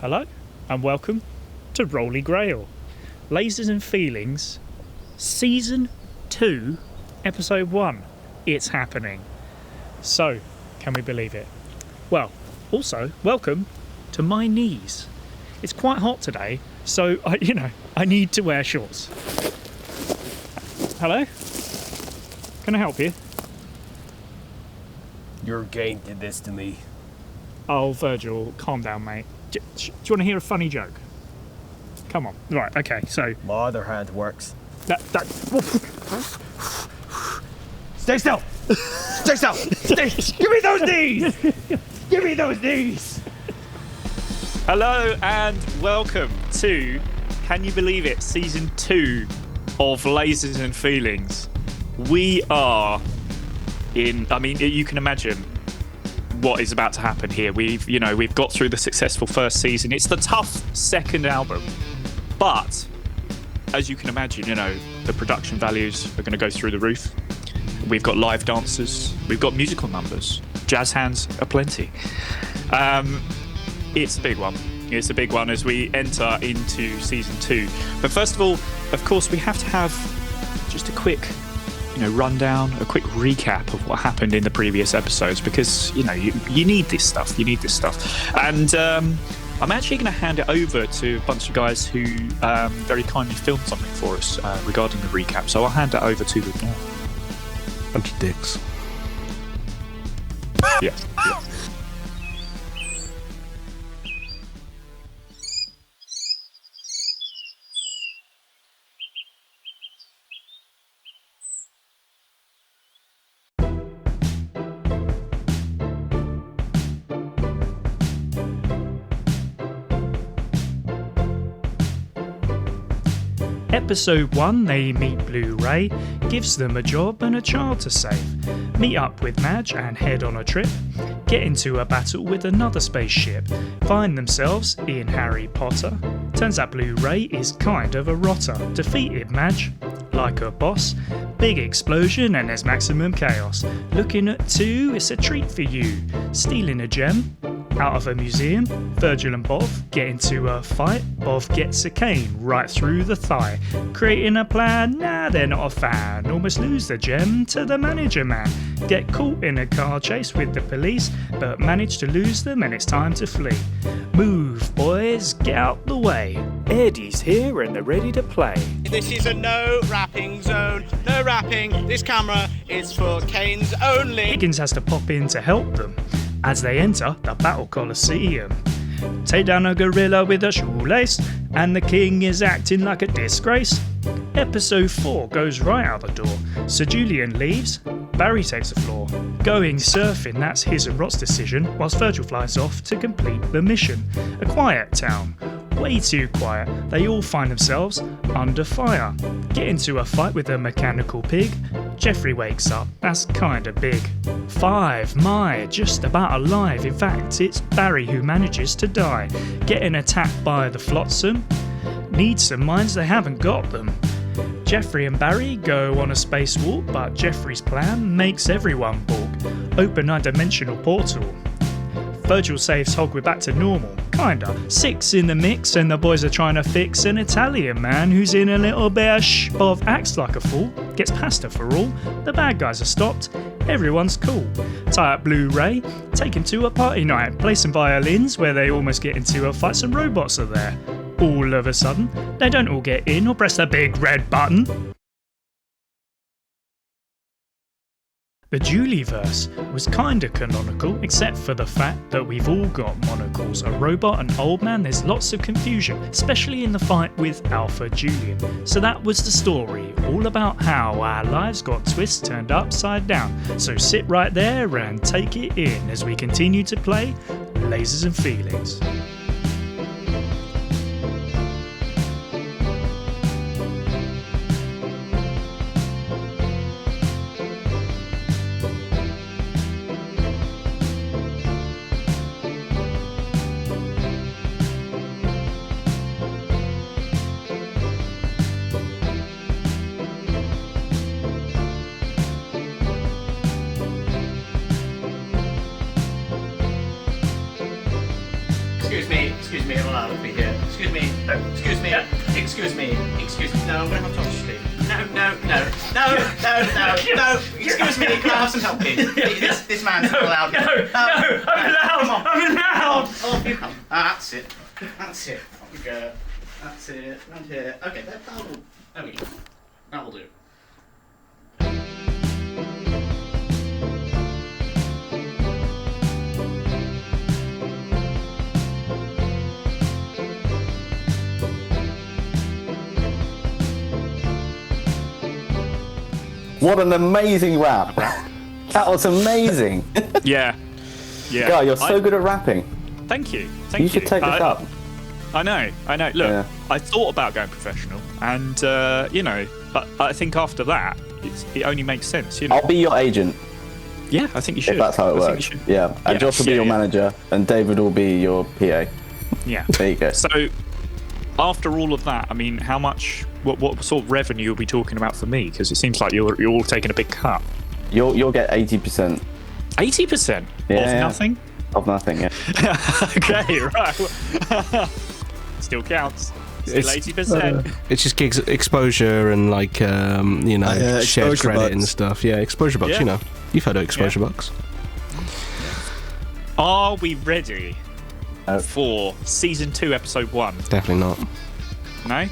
Hello and welcome to Rolly Grail, Lasers and Feelings, Season 2, Episode 1. It's happening. So, can we believe it? Well, also, welcome to my knees. It's quite hot today, so I need to wear shorts. Hello? Can I help you? Your gang did this to me. Oh, Virgil, calm down, mate. Do you want to hear a funny joke? Come on. Right, okay, so... My other hand works. That... Stay still! Stay still! Give me those knees! Give me those knees! Hello and welcome to, can you believe it, Season 2 of Lasers and Feelings. We are in... you can imagine what is about to happen here. We've got through the successful first season. It's the tough second album, but as you can imagine, the production values are going to go through the roof. We've got live dancers, we've got musical numbers, jazz hands aplenty. It's a big one. It's a big one as we enter into season 2. But first of all, of course, we have to have just a quick rundown, a quick recap of what happened in the previous episodes, because you need this stuff. And I'm actually going to hand it over to a bunch of guys who very kindly filmed something for us regarding the recap. So I'll hand it over to them now. Bunch of dicks. Yeah. Episode 1, they meet Blu-ray, gives them a job and a child to save. Meet up with Madge and head on a trip. Get into a battle with another spaceship. Find themselves in Harry Potter. Turns out Blu-ray is kind of a rotter. Defeated Madge like a boss. Big explosion and there's maximum chaos. Looking at 2, it's a treat for you. Stealing a gem out of a museum, Virgil and Bov get into a fight. Bov gets a cane right through the thigh. Creating a plan, nah, they're not a fan. Almost lose the gem to the manager man. Get caught in a car chase with the police, but manage to lose them and it's time to flee. Move, boys, get out the way. Eddie's here and they're ready to play. This is a no rapping zone. No rapping. This camera is for canes only. Higgins has to pop in to help them as they enter the Battle Coliseum. Take down a gorilla with a shoelace, and the king is acting like a disgrace. Episode 4 goes right out the door, so Julien leaves, Barry takes the floor. Going surfing, that's his and Rot's decision, whilst Virgil flies off to complete the mission. A quiet town. Way too quiet. They all find themselves under fire. Get into a fight with a mechanical pig. Jeffrey wakes up. That's kinda big. 5. My, just about alive. In fact, it's Barry who manages to die. Getting attacked by the flotsam. Need some mines, they haven't got them. Jeffrey and Barry go on a spacewalk, but Jeffrey's plan makes everyone balk. Open a dimensional portal. Virgil saves Hogwarts back to normal. Kinda. 6 in the mix and the boys are trying to fix an Italian man who's in a little bit of Bov acts like a fool, gets pasta for all, the bad guys are stopped, everyone's cool. Tie up Blu-ray, take him to a party night, play some violins where they almost get into a fight, some robots are there. All of a sudden, they don't all get in or press the big red button. The Julieverse was kinda canonical, except for the fact that we've all got monocles. A robot, an old man, there's lots of confusion, especially in the fight with Alpha Julien. So that was the story, all about how our lives got twists turned upside down. So sit right there and take it in as we continue to play Lasers and Feelings. Excuse Excuse me, I'm allowed to be here. Excuse me. Excuse me. Excuse me. Excuse me. No, I'm going to have Josh sleep. No. Excuse me, can I have some help here? This man's not allowed. No, I'm allowed. Oh, you come. That's it. Off you go. That's it. Round here. Okay, there we go. That will do. What an amazing rap. That was amazing. Yeah. God, you're so good at rapping. Thank you. You should take this up. I know. Look, Yeah. I thought about going professional, and but I think after that, it only makes sense. I'll be your agent. Yeah, I think you should. If that's how it works. Yeah, and Josh will be your manager, and David will be your PA. Yeah. There you go. So, after all of that, I mean, how much? What sort of revenue are we talking about for me? Because it seems like you're all taking a big cut. You'll get 80%. 80% of nothing. Of nothing, yeah. Okay, right. Still counts. Still 80%. It's just gigs exposure and shared exposure credit and bucks. stuff. Yeah, exposure bucks. Yeah. You know, you've heard of exposure bucks. Are we ready for season 2, episode 1? Definitely not. No?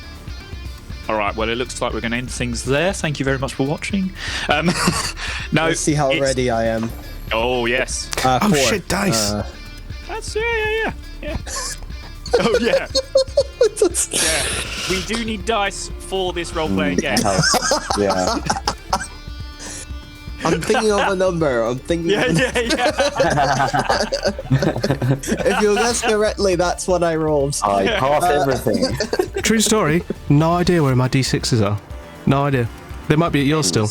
All right, well, it looks like we're going to end things there. Thank you very much for watching. No, Let's see how ready I am. Oh, yes. Oh 4. shit, dice. That's, yeah. Oh, yeah. Yeah. We do need dice for this role-playing game. Yeah. I'm thinking of a number. Yeah. If you guess correctly, that's what I rolled. I pass everything. True story. No idea where my D6s are. No idea. They might be at yours still.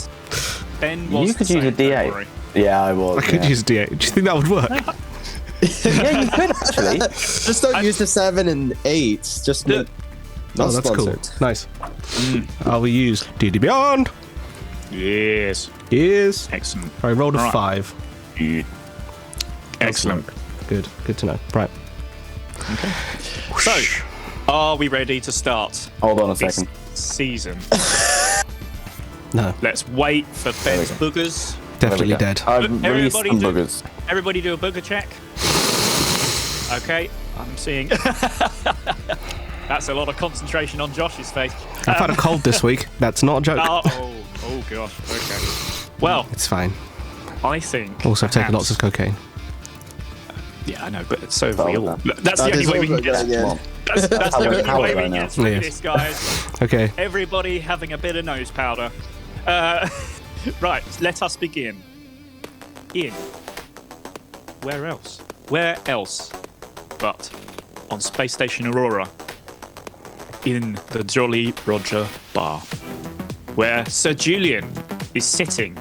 Ben was You could the use a same, don't D8. worry. Yeah, I was. I could use a D8. Do you think that would work? Yeah, you could actually. Just don't use the 7 and 8. Just The- not Oh, that's sponsored. cool. Nice. I will use D&D Beyond. Yes. Yes. Excellent. I rolled a All right. 5. Excellent. Good to know. Right. So, are we ready to start Hold on a this second. season? No, Let's wait for Ben's boogers. definitely There we go. dead. I've released Everybody some do- boogers. Everybody do a booger check. Okay, I'm seeing. That's a lot of concentration on Josh's face. I've had a cold this week. That's not a joke. Oh gosh. Okay. Well, It's fine. I think. Also, I've taken perhaps- lots of cocaine. Yeah, I know, but so have we Oh, all. no. That's the That only is way we all can good, get. yeah. Come on. That's the How only are way we we now? get through Yes. this, guys. Okay. Everybody having a bit of nose powder. Right, let us begin. In. Where else? Where else but on Space Station Aurora in the Jolly Roger bar, where Sir Julien is sitting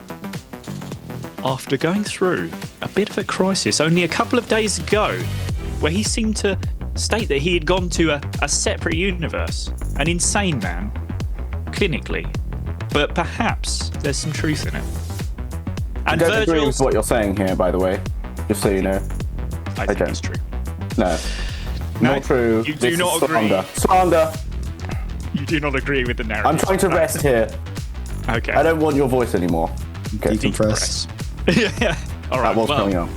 after going through a bit of a crisis only a couple of days ago, where he seemed to state that he had gone to a separate universe, an insane man, clinically, but perhaps there's some truth in it. I And don't agree with Virgil's... what you're saying here, by the way. Just so you know. I think don't. it's true. No. No, Not true. you do This is not agree. slander. Slander. You do not agree with the narrative. I'm trying to rest here. Okay. I don't want your voice anymore. Okay. Decompress. Yeah. All right. That was well, coming up.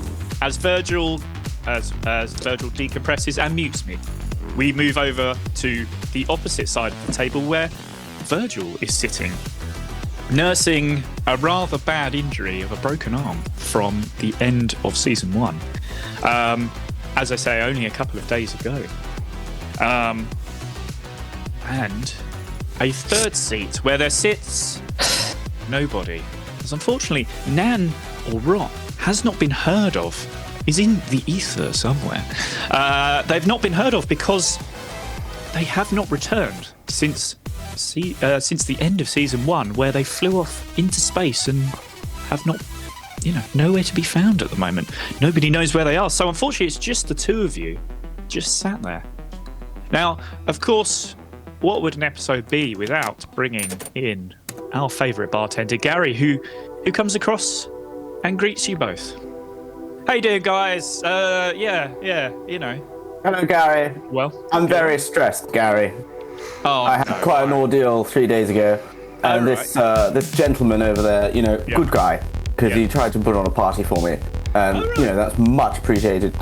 as Virgil decompresses and mutes me, we move over to the opposite side of the table where Virgil is sitting, nursing a rather bad injury of a broken arm from the end of season 1. As I say, only a couple of days ago. And a third seat where there sits nobody. Because unfortunately, Nan or Rot has not been heard of, is in the ether somewhere. They've not been heard of because they have not returned since the end of season 1, where they flew off into space and have not, nowhere to be found at the moment. Nobody knows where they are. So unfortunately, it's just the two of you just sat there. Now, of course, what would an episode be without bringing in our favourite bartender, Gary, who comes across and greets you both. How you doing, guys? Hello, Gary. Well, I'm very stressed, Gary. oh, I had quite an ordeal 3 days ago, and this gentleman over there, good guy, because he tried to put on a party for me, and that's much appreciated.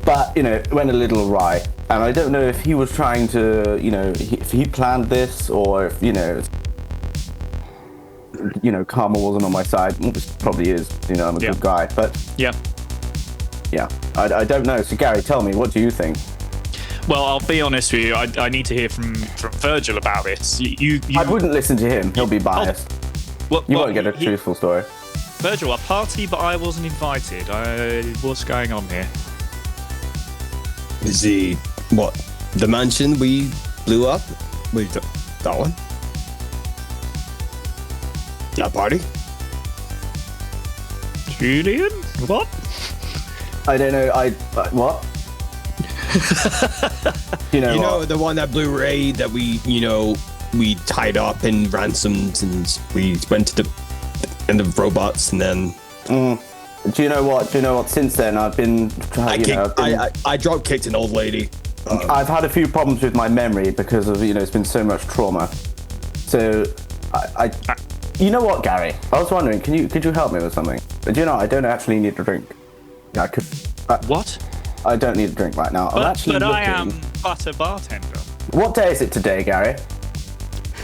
But it went a little awry, and I don't know if he was trying to, if he planned this, or if karma wasn't on my side. Well, this probably is. I'm a good guy, but yeah, I don't know. So Gary, tell me, what do you think? Well, I'll be honest with you. I need to hear from Virgil about this. You I wouldn't listen to him. He'll be biased. You won't get a truthful story. Virgil, a party, but I wasn't invited. What's going on here? Is the mansion we blew up? Wait, that one? That party? Julien? What? I don't know. What? The one that blew Ray that we tied up and ransomed, and we went to the robots, and then. Do you know what? Since then, I've been trying. I drop kicked an old lady. I've had a few problems with my memory because of it's been so much trauma. So, you know what, Gary? I was wondering, could you help me with something? Do you know, I don't actually need a drink. I could. What? I don't need a drink right now. But I am but a bartender. What day is it today, Gary?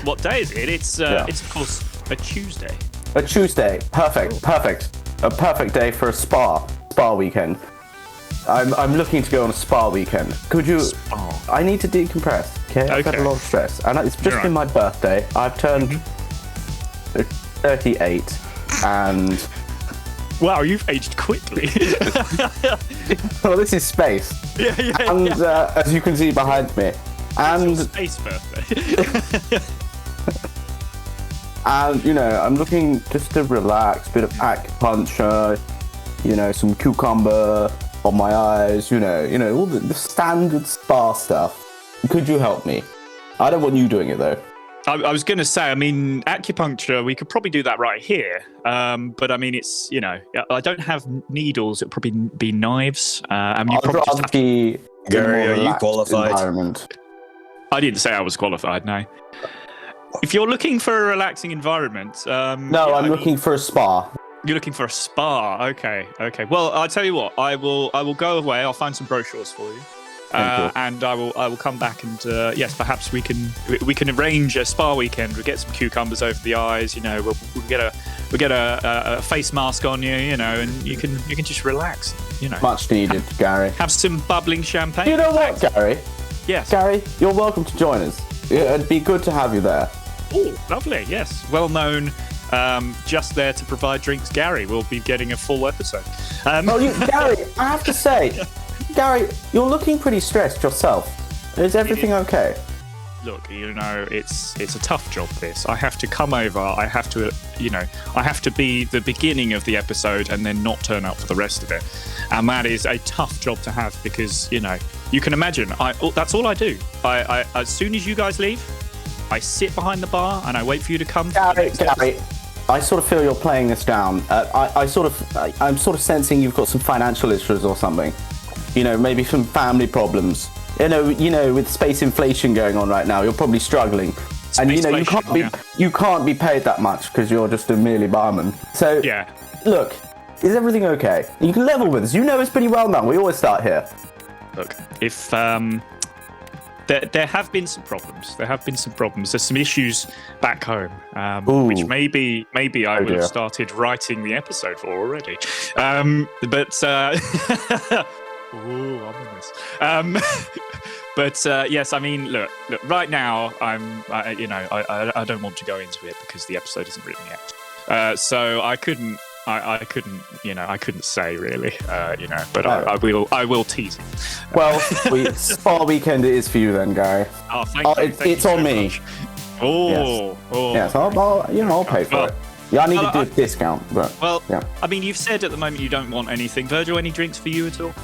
What day is it? It's of course a Tuesday. A Tuesday. Perfect. A perfect day for a spa weekend. I'm looking to go on a spa weekend. Could you? Spa. I need to decompress. Okay. I've had a lot of stress, and it's just been my birthday. I've turned 38, and. Wow, you've aged quickly. Well, this is space. Yeah. And as you can see behind me, and space birthday. And I'm looking just to relax, bit of acupuncture, some cucumber on my eyes, all the standard spa stuff. Could you help me? I don't want you doing it though. I was going to say, acupuncture, we could probably do that right here. But it's, I don't have needles. It'd probably be knives. I'd rather be Gary, are you qualified? Environment. I didn't say I was qualified, no. If you're looking for a relaxing environment... No, I'm looking for a spa. You're looking for a spa. Okay. Well, I'll tell you what. I will go away. I'll find some brochures for you. And I will come back and yes, perhaps we can arrange a spa weekend. We'll get some cucumbers over the eyes. We'll get a face mask on you. And you can just relax. Much needed, Gary. Have some bubbling champagne. You know what, Gary? Yes. Gary, you're welcome to join us. It'd be good to have you there. Oh, lovely. Yes, well known. Just there to provide drinks. Gary will be getting a full episode. Gary, I have to say. Gary, you're looking pretty stressed yourself. Is everything okay? Look, it's a tough job, this. I have to come over, I have to be the beginning of the episode and then not turn up for the rest of it. And that is a tough job to have because, you can imagine, that's all I do. I as soon as you guys leave, I sit behind the bar and I wait for you to come. Gary, I sort of feel you're playing this down. I'm sort of sensing you've got some financial issues or something. Maybe some family problems. With space inflation going on right now, you're probably struggling. And you can't be paid that much because you're just a merely barman. So look, is everything okay? You can level with us. It's pretty well known. We always start here. Look, if there have been some problems. There's some issues back home, which maybe I would have started writing the episode for already. Ooh, ominous. But yes, look. Right now, I don't want to go into it because the episode isn't written yet. So I couldn't say really. But I will tease you. Well, spa weekend it is for you then, Gary. Oh, thank you. It's on me. Much. Oh, yes. I'll pay for it. Yeah, I need to do a discount, but you've said at the moment you don't want anything. Virgil, any drinks for you at all?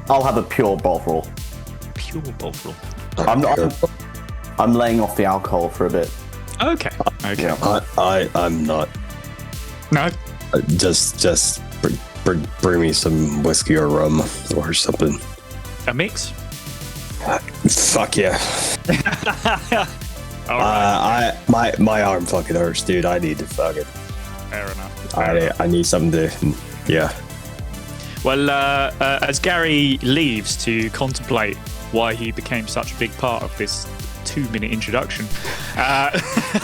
I'll have a pure bottle. Pure bottle. I'm laying off the alcohol for a bit. Okay. I'm not. No. Just bring me some whiskey or rum or something. A mix? Fuck yeah. All right. My arm fucking hurts, dude. I need to fucking. Fair enough. I need something to. Yeah. Well, as Gary leaves to contemplate why he became such a big part of this 2-minute introduction,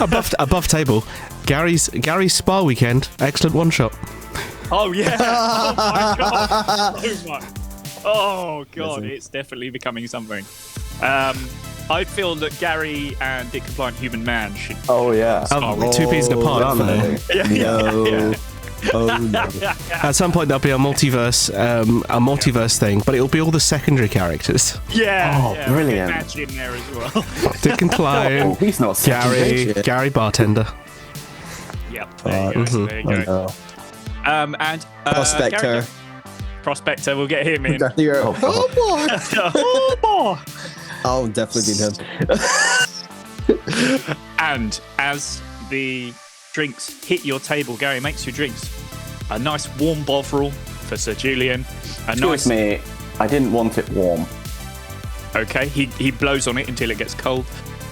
above table, Gary's spa weekend, excellent one shot. oh yeah, oh my god, so much. Oh god, it's definitely becoming something. I feel that Gary and Dick Compliant Human Man should. Oh yeah. Two peas in a pod, aren't they? Yeah. Oh no. At some point there'll be a multiverse thing, but it'll be all the secondary characters. Yeah. Oh, brilliant. Match in there as well. Dick and Client, He's not Gary bartender. Yep. There you go. There you go. And Prospector. Prospector, we'll get him in. Oh boy. Oh boy. Oh, definitely be him. And as the drinks hit your table, Gary makes you drinks. A nice warm bovril for Sir Julien. Excuse me, I didn't want it warm. Okay, he blows on it until it gets cold.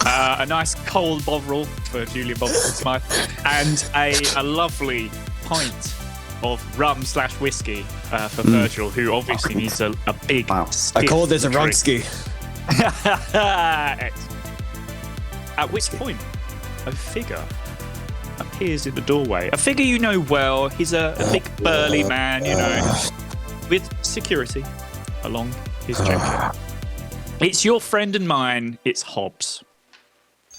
A nice cold bovril for Julien Bovril-Smythe. And a lovely pint of rum/whiskey for Virgil, who obviously needs a big I call this a rumski. Excellent. At which point, a figure appears in the doorway. A figure you know well. He's a big burly man, you know, with security along his jacket. It's your friend and mine. It's Hobbs.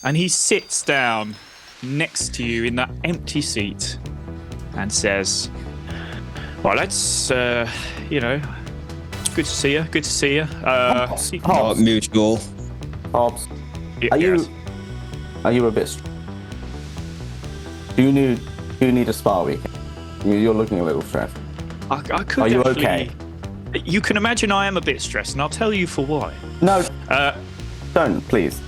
And he sits down next to you in that empty seat and says, well, let's, it's good to see you. Good to see you. Hobbs. Mutual. Hobbs, Yes. are you a bit? Do you need a spa weekend? You're looking a little stressed. I could Are you definitely- okay? You can imagine I am a bit stressed, and I'll tell you for why. No, don't, please.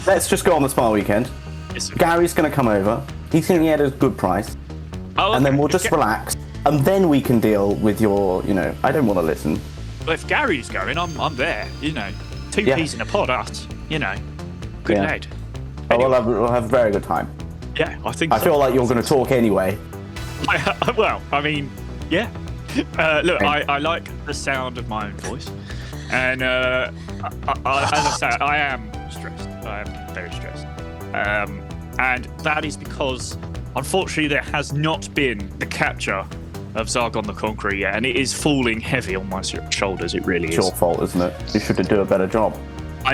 Let's just go on the spa weekend. Yes, sir. Gary's going to come over. He's going to get a good price. Oh, And then okay. we'll just relax. And then we can deal with your, I don't want to listen. Well, if Gary's going, I'm there. Two Yeah. peas in a pod, us. Good Yeah. lad. Oh, we'll have a very good time. Yeah, I think. I feel like you're going to talk anyway. Well, I mean, yeah. Look, I like the sound of my own voice, and as I say, I am stressed. I am very stressed, and that is because, unfortunately, there has not been the capture of Zargon the Conqueror yet, and it is falling heavy on my shoulders. It really It's is. your fault, isn't it? You should do a better job. I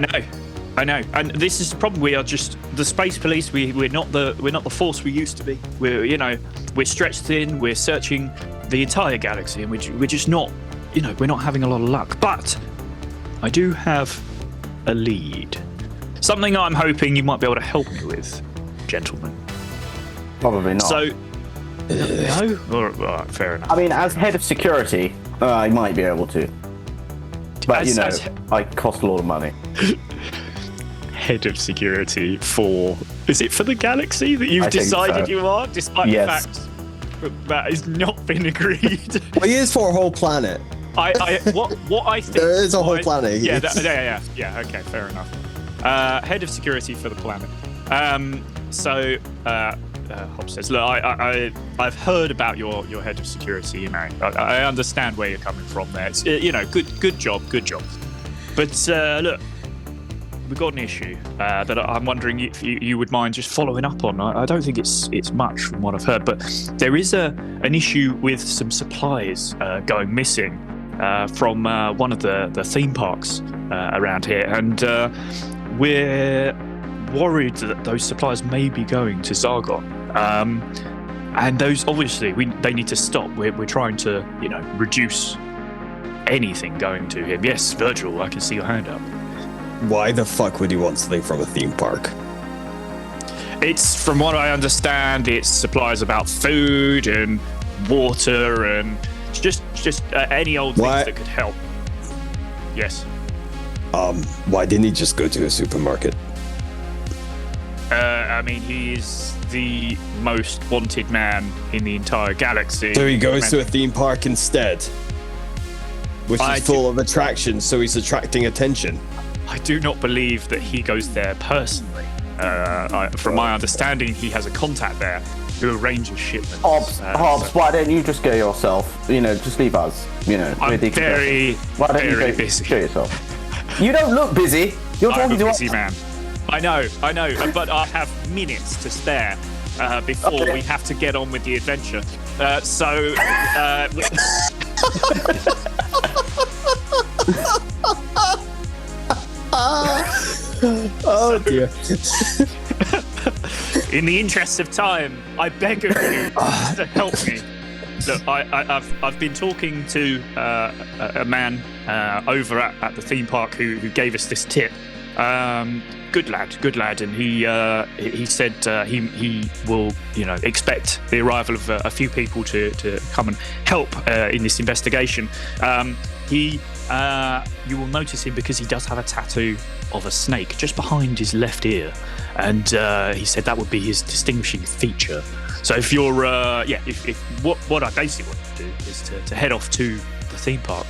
know, and this is the problem. We are just the space police. We're not the force we used to be. We're stretched thin. We're searching the entire galaxy, and we're just not. We're not having a lot of luck. But I do have a lead, something I'm hoping you might be able to help me with, gentlemen. Probably not. So, no, all right, fair enough. I mean, as head of security, I might be able to. But As I cost a lot of money. head of security for. Is it for the galaxy that you've I think decided so. you are, despite Yes. the fact that has not been agreed? Well, he is for a whole planet. What I think There is a whole planet. Yeah, yeah. Okay, fair enough. Head of security for the planet. Hobbs says, "Look, I've heard about your head of security. I understand where you're coming from there. It's good job. But look, we've got an issue that I'm wondering if you would mind just following up on. I don't think it's much from what I've heard, but there is an issue with some supplies going missing from one of the theme parks around here, and we're worried that those supplies may be going to Zargon. And those obviously they need to stop. We're trying to reduce anything going to him. Yes, Virgil, I can see your hand up. Why the fuck would he want something from a theme park? It's, from what I understand, it's supplies about food and water and just any old things Why- that could help. Yes. Why didn't he just go to a supermarket? I mean, he is the most wanted man in the entire galaxy. So he goes to a theme park instead, which is full of attractions, so he's attracting attention. I do not believe that he goes there personally. From my understanding, he has a contact there who arranges shipments. Hobbs, why don't you just go yourself? Just leave us. I'm very, why don't very you go busy. Show yourself. You don't look busy. You're I'm talking a to busy man. I know, but I have minutes to spare before we have to get on with the adventure. Oh dear. In the interest of time, I beg of you to help me. Look, I've been talking to a man over at the theme park who gave us this tip. Good lad, and he said he will expect the arrival of a few people to come and help in this investigation. You will notice him because he does have a tattoo of a snake just behind his left ear, and he said that would be his distinguishing feature. So if you're, what I basically want to do is to head off to the theme park,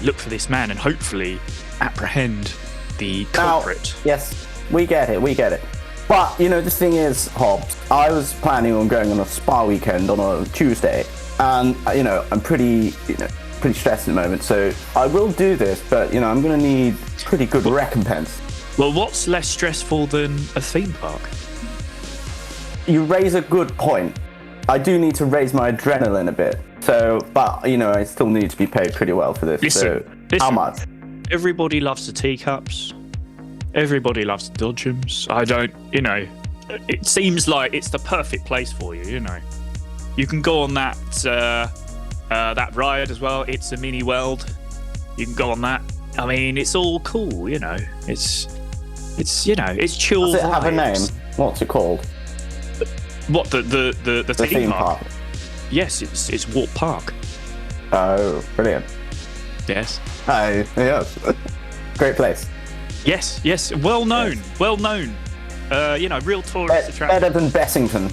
look for this man, and hopefully apprehend the culprit. Now, yes, we get it. But the thing is, Hobbs, I was planning on going on a spa weekend on a Tuesday, and I'm pretty stressed at the moment, so I will do this, but I'm going to need pretty good recompense. Well, what's less stressful than a theme park? You raise a good point. I do need to raise my adrenaline a bit. So, but I still need to be paid pretty well for this. Listen, how much? Everybody loves the teacups. Everybody loves the dodgems. I don't, it seems like it's the perfect place for you. You can go on that that ride as well. It's a mini world. You can go on that. I mean, it's all cool. It's chill. Does it have a vibes. name? What's it called? What the theme park? Yes, it's Warp Park. Oh, brilliant. Yes. Oh, yes. Great place. Yes. Well known. Real tourist attraction. Better than Bessington.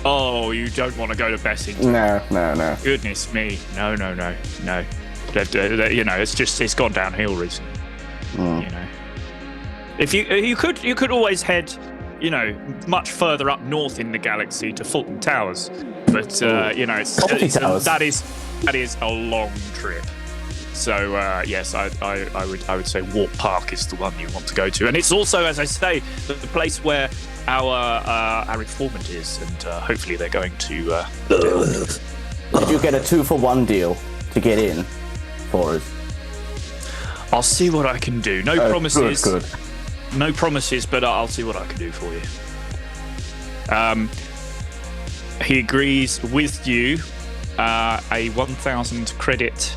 Oh, you don't want to go to Bessington? No. Goodness me, no. It's gone downhill recently. If you could always head, much further up north in the galaxy to Fulton Towers, but that is a long trip. So yes, I would say Warp Park is the one you want to go to, and it's also, as I say, the place where our informant is, and hopefully they're going to. Did you get a 2-for-1 deal to get in for us? I'll see what I can do. No promises. Good. No promises, but I'll see what I can do for you. He agrees with you. A 1,000 credit.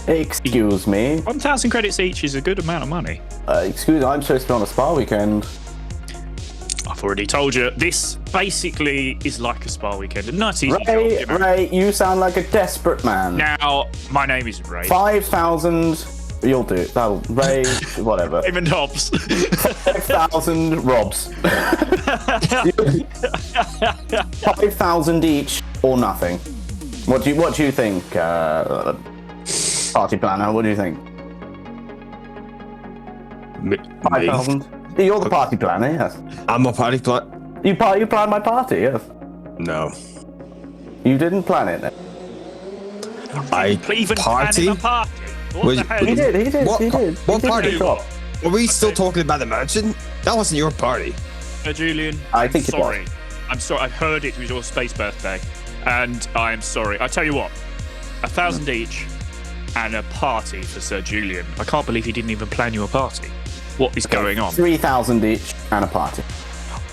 Excuse me. 1,000 credits each is a good amount of money. Excuse me, I'm supposed to be on a spa weekend. I've already told you. This basically is like a spa weekend. A nice easy job, Ray, you sound like a desperate man. Now, my name is Ray. 5,000. You'll do it. Ray, whatever. Raymond Hobbs. 5,000 Robs. 5,000 each or nothing. What do you think, party planner? What do you think? 5,000. You're the party planner, yes. I'm a party planner. You planned my party, yes. No. You didn't plan it then. Even planning a party. What the hell? He did. What party? Are we still talking about the merchant? That wasn't your party. Julien, I think it was. sorry. I'm sorry. I heard it was your space birthday, and I'm sorry. I tell you what, 1,000 each, and a party for Sir Julien. I can't believe he didn't even plan you a party. What is going on? 3,000 each and a party.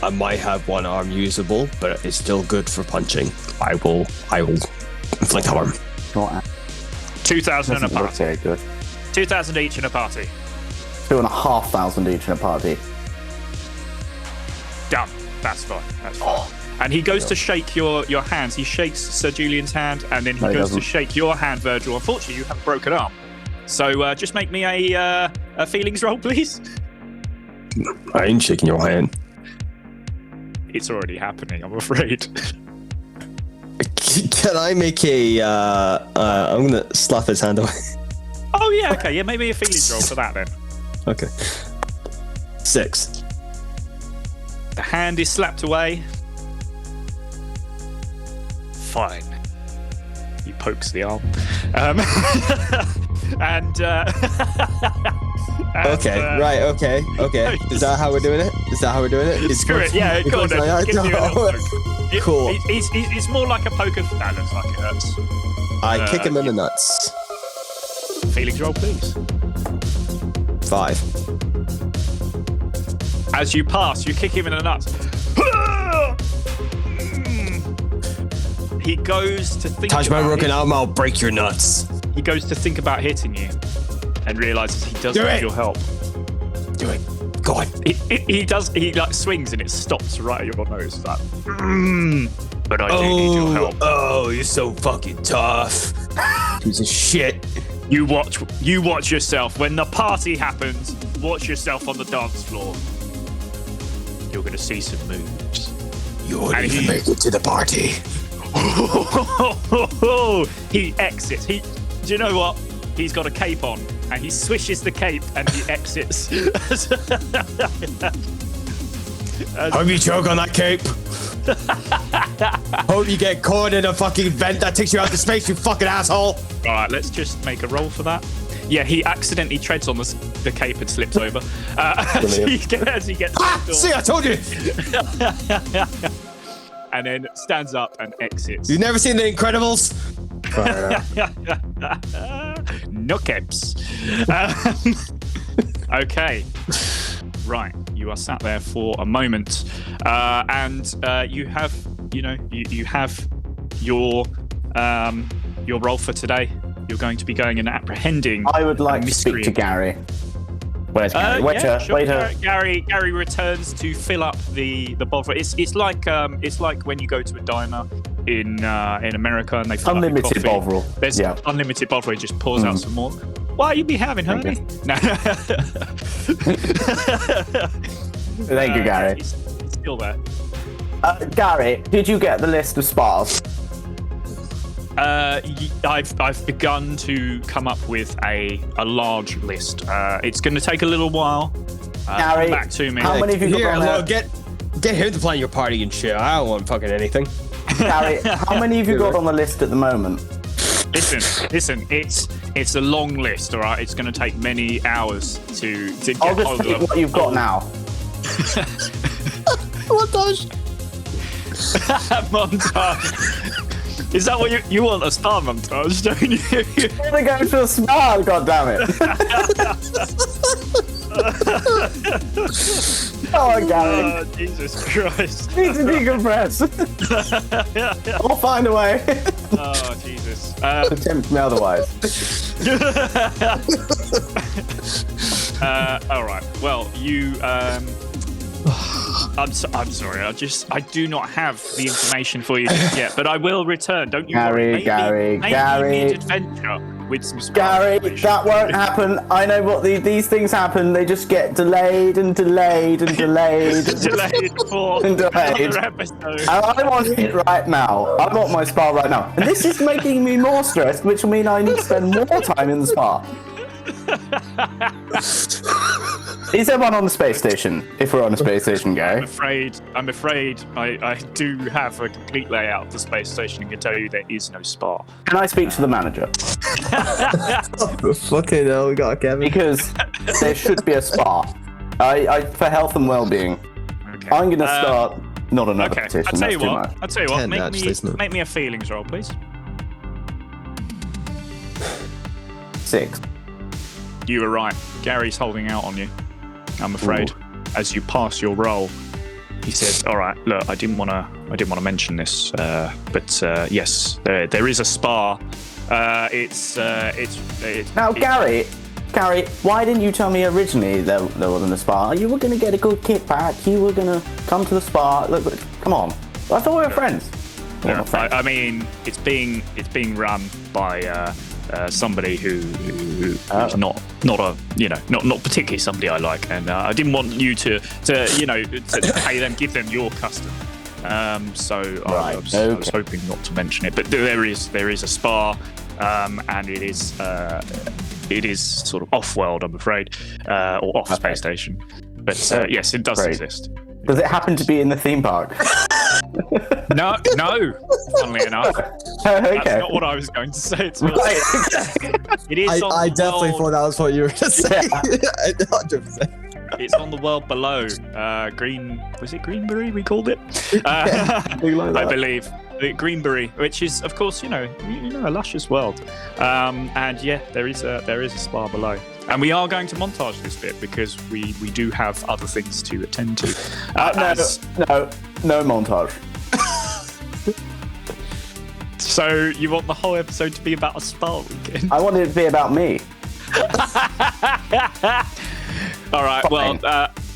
I might have one arm usable, but it's still good for punching. I will inflict harm. 2,000 and a party. Very good. 2,000 each and a party. 2,500 each and a party. Done. That's fine. And he goes to shake your hands. He shakes Sir Julian's hand, and then he goes to shake your hand, Virgil. Unfortunately, you have a broken arm. So just make me a feelings roll, please. I ain't shaking your hand. It's already happening, I'm afraid. Can I make a? I'm gonna slap his hand away. Oh yeah, okay, yeah, maybe a feelings roll for that then. Okay. 6. The hand is slapped away. Fine. He pokes the arm. And Okay, right, okay. Is that how we're doing it? Screw it, yeah, go on then. Give me a little poke. Cool. It's more like a poke of... That looks like it hurts. I kick him in the nuts. Feelings roll, please. 5. As you pass, you kick him in the nuts. He goes to think Touch my about rook and I'll break your nuts. He goes to think about hitting you and realizes he does need your help. Do it. Go on. He does. He like swings and it stops right at your nose. Like, but I do need your help. Oh, you're so fucking tough. Piece of shit. You watch yourself. When the party happens, watch yourself on the dance floor. You're gonna see some moves. You won't even make it to the party. He exits. Do you know what? He's got a cape on, and he swishes the cape, and he exits. Hope you choke on that cape. Hope you get caught in a fucking vent that takes you out to space, you fucking asshole. All right, let's just make a roll for that. Yeah, he accidentally treads on the cape and slips over. As he gets See, I told you. And then stands up and exits. You've never seen The Incredibles? No capes. Okay. Right. You are sat there for a moment, and you have, you have your role for today. You're going to be going and apprehending. I would like to speak to Gary. Where's Gary? Waiter. Gary returns to fill up the bottle. It's like when you go to a diner in America and they fill unlimited up your bottle. There's unlimited bottle. He just pours out some more. What you be having, honey? No. Thank you, Gary. It's still there. Gary, did you get the list of spas? I've begun to come up with a large list. It's going to take a little while. Gary, come back to me. how many have you got on there? Look, get him to plan your party and shit. I don't want fucking anything. Gary, how many have you got on the list at the moment? Listen. It's a long list, all right? It's going to take many hours to get I'll just hold take of. what you've got now. Montage. Montage. Is that what you want, a spa montage, don't you? You're gonna go to a spa, goddammit. Oh, Gary. Oh, Jesus Christ. Need to decompress. I'll find a way. Oh, Jesus. Tempt me otherwise. All right. Well, you. I'm sorry. I do not have the information for you just yet, but I will return. Don't you worry. Gary. Mid-adventure with some Gary, that won't happen. I know what these things happen. They just get delayed and delayed and delayed. delayed for another episode. And I want it right now. I want my spa right now. And this is making me more stressed, which will mean I need to spend more time in the spa. Is there one on the space station? If we're on a space station, Gary. I'm afraid I do have a complete layout of the space station and can tell you there is no spa. Can I speak to the manager? Fucking hell, we got a Kevin. Because there should be a spa. For health and well-being. Okay. I'm gonna start. Not another petition. I'll tell you that's too what. much. I'll tell you what. 10 actually, isn't it? Make me a feelings roll, please. 6. You were right. Gary's holding out on you, I'm afraid. As you pass your roll, he says, "All right, look, I didn't want to mention this, but yes, there is a spa. It's Now, Gary, why didn't you tell me originally there wasn't a spa? You were going to get a good kickback. You were going to come to the spa. Look, come on. I thought we were friends. Well, not friends. I mean, it's being run by somebody who's not particularly somebody I like, and I didn't want you to pay them, give them your custom. So I was hoping not to mention it, but there is a spa, and it is sort of off-world, I'm afraid, or off space station. But yes, it does exist. Does it happen to be in the theme park? No. Funnily enough, that's not what I was going to say. It is. I definitely thought that was what you were going to say. 100%. It's on the world below. Was it Greenbury? We called it. I believe Greenbury, which is, of course, a luscious world. And yeah, there is a spa below. And we are going to montage this bit because we do have other things to attend to. No montage. So you want the whole episode to be about a spa weekend? I want it to be about me. All right.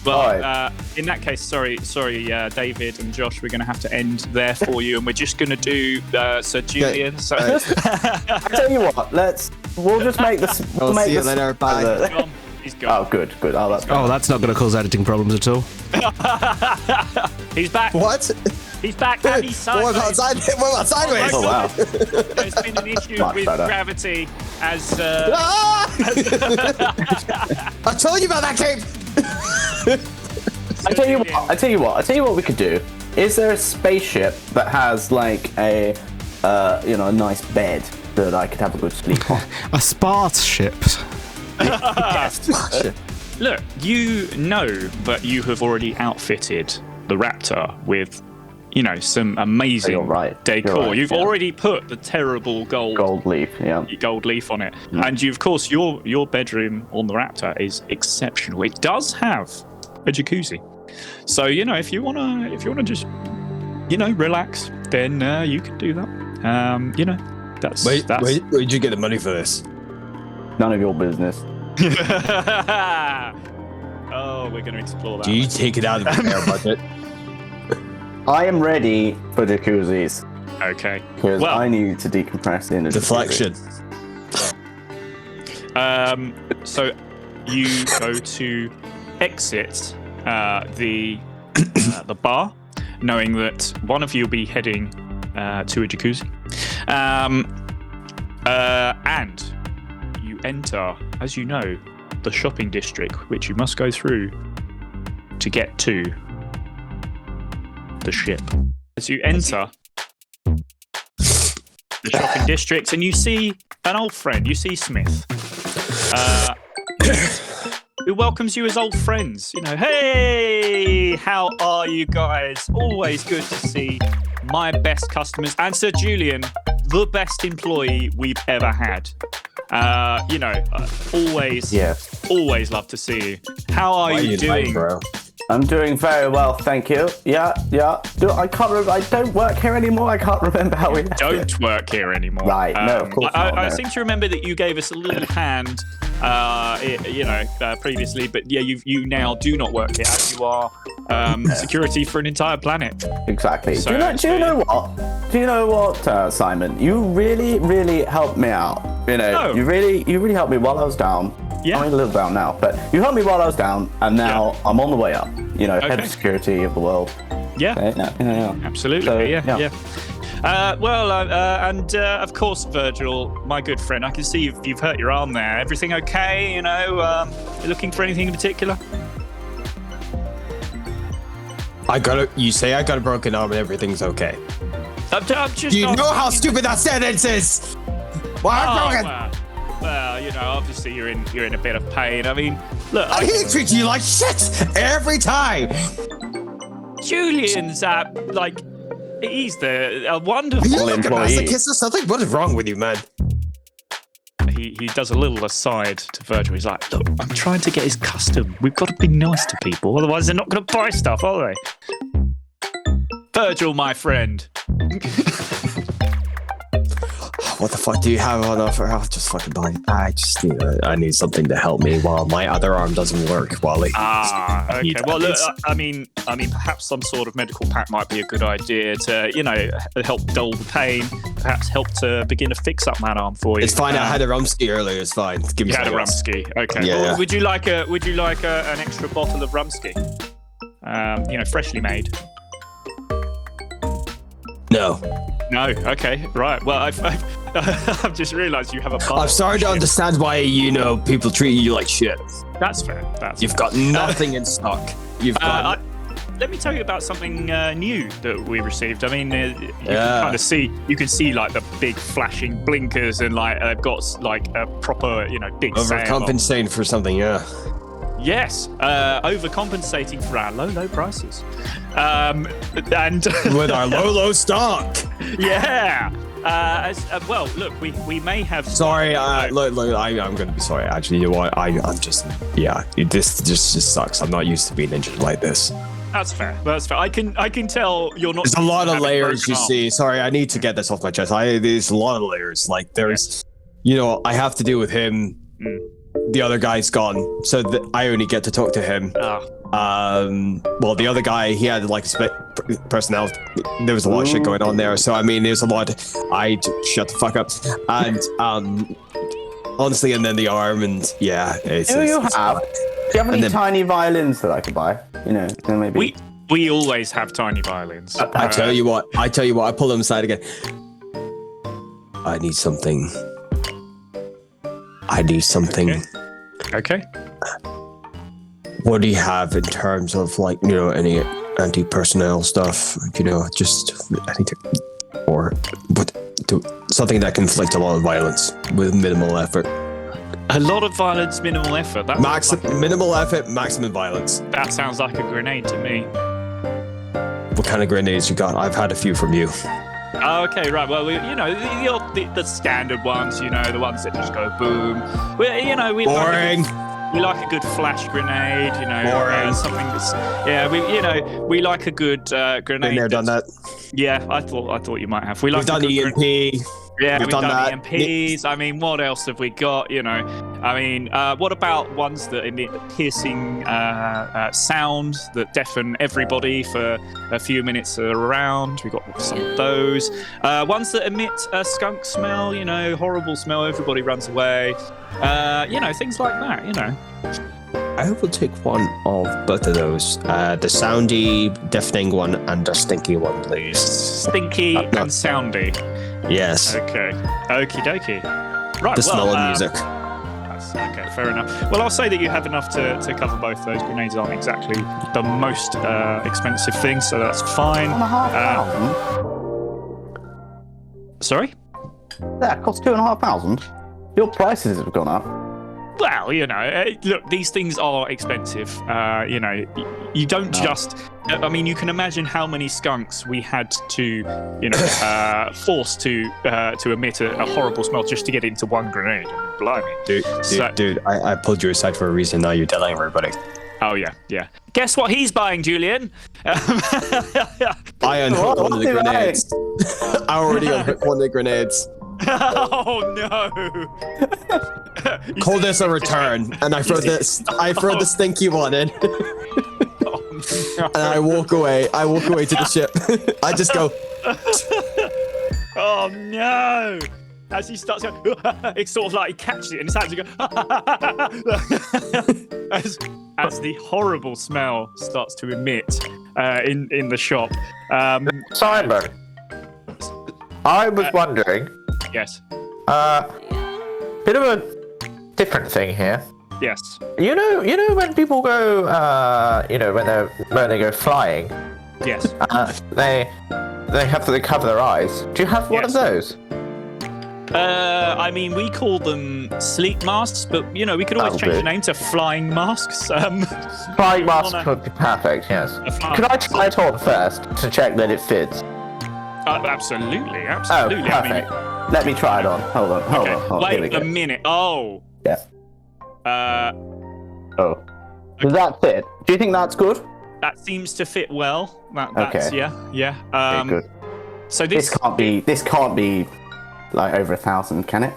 Fine. In that case, sorry, David and Josh, we're going to have to end there for you, and we're just going to do Sir Julien. So I tell you what, we'll just make this. We'll see you later. Bye. He's gone. Oh, good. Oh, that's not going to cause editing problems at all. He's back. What? He's back and he's sideways. What about sideways? Oh, wow. There's been an issue with gravity as... I told you about that cape! I tell you what we could do. Is there a spaceship that has like a nice bed that I could have a good sleep on? A spaceship. Look, but you have already outfitted the Raptor with, some amazing decor. You've already put the terrible gold leaf on it, and of course your bedroom on the Raptor is exceptional. It does have a jacuzzi, so if you wanna just relax, then you can do that. That's where'd you get the money for this? None of your business. Oh, we're going to explore that. Do you take it out of the air budget? I am ready for jacuzzis. Okay. Because I need to decompress in a deflection. So you go to exit the bar, knowing that one of you will be heading to a jacuzzi, and you enter, as you know, the shopping district, which you must go through to get to the ship. As you enter the shopping district, and you see an old friend, you see Smith, who welcomes you as old friends. Hey, how are you guys? Always good to see my best customers, and Sir Julien, the best employee we've ever had. Always love to see you. How are you doing, bro? I'm doing very well, thank you. Yeah. I can't remember. I don't work here anymore. I can't remember how we don't work here anymore. Right? No, of course not. I seem to remember that you gave us a little hand, previously, but yeah, you now do not work here, as you are security for an entire planet. Exactly. So, do you know what, Simon? You really, really helped me out. You really helped me while I was down. Yeah. I'm a little down now, but you helped me while I was down, and now I'm on the way up. Head of security of the world. Yeah. Yeah. Absolutely. So, yeah. And of course, Virgil, my good friend, I can see you've hurt your arm there. Everything okay? You're looking for anything in particular? You say I got a broken arm and everything's okay. I'm just. Do you know how stupid that sentence is? Why I'm broken? Well, obviously you're in a bit of pain. I mean, look. He treats you like shit every time. Julian's he's a wonderful employee. A kiss or something? What is wrong with you, man? He does a little aside to Virgil. He's like, look, I'm trying to get his custom. We've got to be nice to people, otherwise they're not going to buy stuff, are they? Virgil, my friend. what the fuck do you have on offer? I'll just fucking buy it. I need something to help me while my other arm doesn't work, Wally. Okay. Well, look, I mean, perhaps some sort of medical pack might be a good idea to, help dull the pain, perhaps help to begin to fix up that arm for you. It's fine. I had a rumski earlier. It's fine. Give me you had a something else. rumski. Okay. Yeah. Well, would you like an extra bottle of rumski? Freshly made. No. No. Okay. Right. Well, I've just realised you have a bar. I'm starting to understand why people treat you like shit. That's fair. You've got nothing in stock. You've got. Let me tell you about something new that we received. I mean, you can kind of see like the big flashing blinkers and like they've got like a proper, big Overcompensating for something, yeah. Yes, overcompensating for our low prices, and with our low stock. Yeah. Well, look, we may have. Sorry, look, I'm gonna be sorry. Actually, you know what? I'm just, this just sucks. I'm not used to being injured like this. That's fair. I can tell you're not. There's a lot of layers, you see. Sorry, I need to get this off my chest. There's a lot of layers. Like there's, I have to deal with him. The other guy's gone, so I only get to talk to him. Well, the other guy, he had like a split personality. There was a lot of shit going on there. So I mean, there's a lot. Shut the fuck up. And honestly, and then the arm, and yeah. Do you have any tiny violins that I could buy? Maybe. We always have tiny violins. I tell you what. I pull them aside again. I need something. Okay. What do you have in terms of like, any anti-personnel stuff? Just anything, or something that can inflict a lot of violence with minimal effort. A lot of violence, minimal effort. Minimal effort, maximum violence. That sounds like a grenade to me. What kind of grenades you got? I've had a few from you. Okay, right. Well, the standard ones, the ones that just go boom. Boring. We like a good flash grenade, something that's we like a good grenade. Been there, done that. Yeah, I thought you might have. We've done EMP. Yeah, we've done that. EMPs. I mean, what else have we got? What about ones that emit piercing sound that deafen everybody for a few minutes around? We got some of those. Ones that emit a skunk smell, horrible smell. Everybody runs away. Things like that. I will take one of both of those. The soundy, deafening one, and the stinky one, please. Stinky and soundy. Yes. Okay. Okie dokie. Right. The smell of music. Okay, fair enough. Well, I'll say that you have enough to cover both those. Grenades aren't exactly the most expensive thing, so that's fine. Sorry? That cost $2,500. Your prices have gone up. Well, look, these things are expensive. You don't just. I mean, you can imagine how many skunks we had to, force to emit a horrible smell just to get into one grenade. I mean, blimey. Dude, I pulled you aside for a reason. Now you're telling everybody. Oh yeah. Guess what he's buying, Julien? I unhooked one of the grenades. I already unhooked one of the grenades. Oh no! Call this a return, and I throw the stinky one in. Oh, no. And I walk away. To the ship. I just go. Oh no! As he starts going, it's sort of like he catches it and his hands go. as the horrible smell starts to emit in the shop. Simon, I was wondering. Yes. Bit of a different thing here. Yes. You know when people go, when they go flying. Yes. They have to cover their eyes. Do you have one of those? I mean, we call them sleep masks, but we could always change the name to flying masks. Flying masks would be perfect. Yes. Could I try it on first to check that it fits? Absolutely. Oh, perfect. Let me try it on. Hold on. Wait a minute. Oh. Yeah. Oh. Does that fit? Do you think that's good? That seems to fit well. That's okay. Yeah. Okay, good. So this can't be like over 1,000, can it?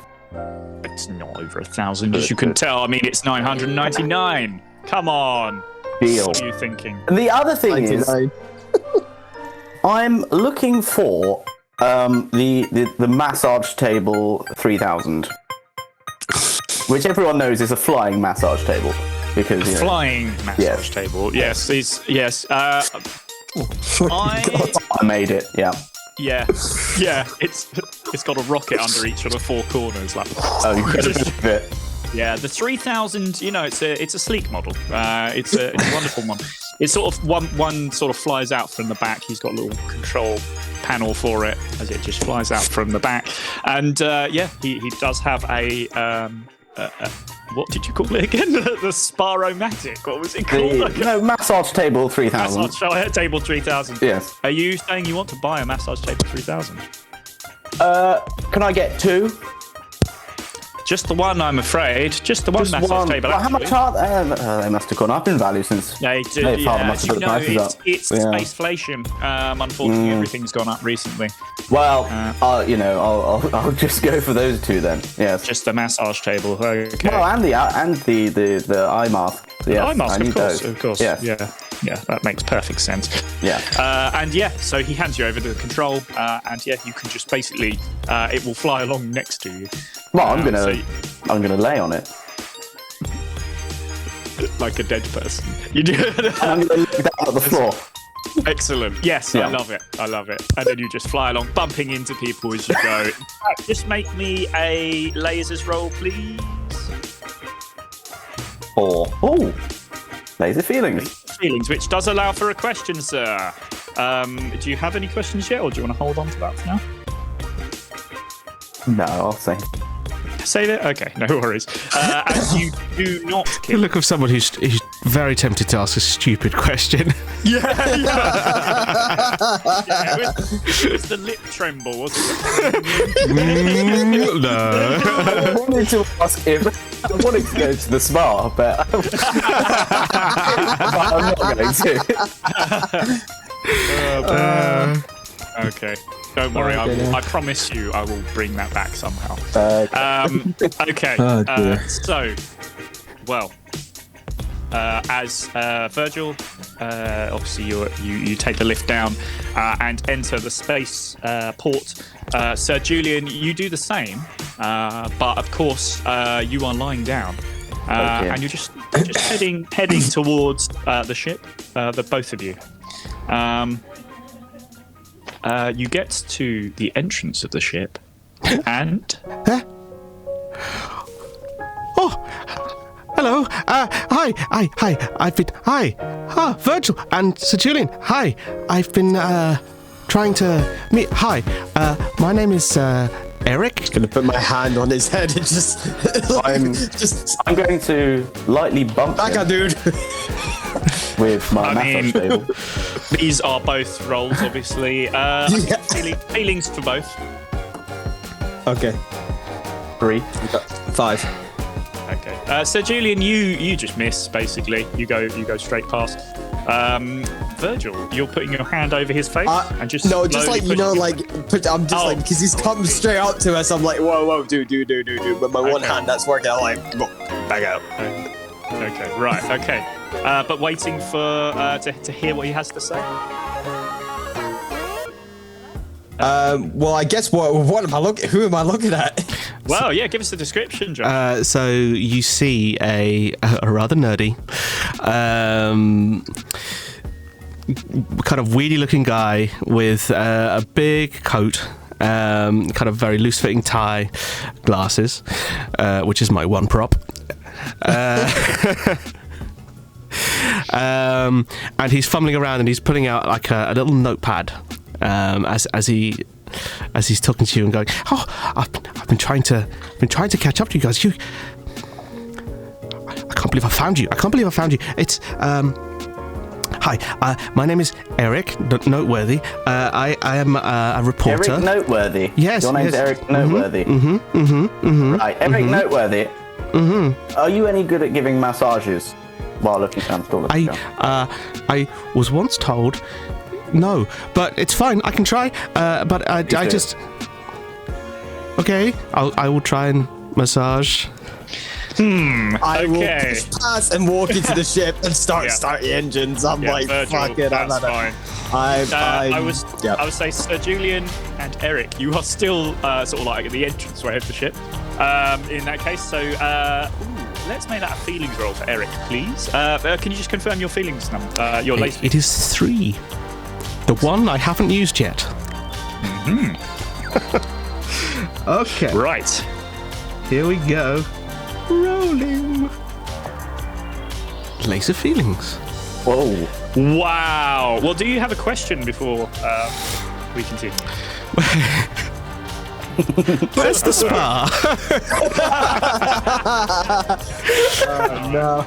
It's not over 1,000, as you can tell. I mean, it's 999. Come on. Deal. What are you thinking? The other thing is, 99. I'm looking for the massage table 3000, which everyone knows is a flying massage table because Flying massage table. Yes, yes. I made it. Yeah. Yeah. It's got a rocket under each of the four corners. Like, Oh, you could have bit. yeah, the 3000. It's a sleek model. It's a wonderful one. It's sort of one sort of flies out from the back. He's got a little control panel for it as it just flies out from the back. And he does have a what did you call it again? The Sparomatic. What was it called? Massage table 3000. Massage table 3000. Yes. Are you saying you want to buy a massage table 3000? Can I get 2? Just the one, I'm afraid. Just the one massage table. Well, how much are they? They must have gone up in value since. They do. Must have put the prices up. It's spaceflation. Unfortunately, everything's gone up recently. Well, I'll just go for those 2 then. Yes. Just the massage table. Okay. Well, and the eye mask. Yes, eye mask, I need of those. course. Yes. Yeah, that makes perfect sense. Yeah. So he hands you over the control, you can just basically, it will fly along next to you. Well, I'm gonna lay on it like a dead person. You do. I'm gonna look down at the floor. Excellent. Yes, yeah. I love it. And then you just fly along, bumping into people as you go. Just make me a lasers roll, please. 4. Oh, laser feelings. Feelings, which does allow for a question, sir. Do you have any questions yet, or do you want to hold on to that for now? No, I'll say. Save it? Okay, no worries. And you do not The kill. look of someone who's very tempted to ask a stupid question. Yeah. It was the lip tremble, wasn't it? No. I wanted to ask him. I wanted to go to the spa, but I'm not going to. Okay. Don't worry, I promise you I will bring that back somehow. Okay. Oh, dear. As Virgil, obviously you take the lift down and enter the space port. Sir Julien, you do the same, but of course you are lying down, and you're just heading towards the ship, the both of you. You get to the entrance of the ship, and Hello. Hi. Virgil and Sir Julien. Hi. I've been trying to meet. Hi. My name is Eric. I'm gonna put my hand on his head and just. I'm going to lightly bump back him up, dude. with my massage table. These are both rolls, obviously. Feelings for both. Okay. 3. 5. Okay. So Julien, you just miss basically. You go straight past. Virgil, you're putting your hand over his face and just no, just like I'm just like because he's come straight up to us. I'm like, whoa, dude. But my one hand that's working. I'm like, back out. Okay, right, okay. But waiting for to hear what he has to say. Well, I guess what am I looking? Who am I looking at? Well, yeah, give us the description, John. So you see a rather nerdy, kind of weedy-looking guy with a big coat, kind of very loose-fitting tie, glasses, which is my one prop. And he's fumbling around and he's pulling out like a little notepad as he's talking to you and going, "Oh, I've been trying to catch up to you guys. I can't believe I found you. It's hi. My name is Eric Noteworthy. I am a reporter. Eric Noteworthy. Yes. Your name's Eric Noteworthy. Right, Eric Noteworthy. Are you any good at giving massages while looking at I was once told no, but it's fine. I can try. But I just. Okay, I will try and massage. I will push past and walk into the ship and start the engines. I'm like, Virgil, fuck it, that's fine. I would say Sir Julien and Eric, you are still sort of like at the entranceway of the ship. In that case, so let's make that a feelings roll for Eric, please. Can you just confirm your feelings number? Your lace. It is 3. The one I haven't used yet. Okay. Right. Here we go. Rolling. Lace of feelings. Whoa. Wow. Well, do you have a question before we continue? Where's the spa? Oh, no.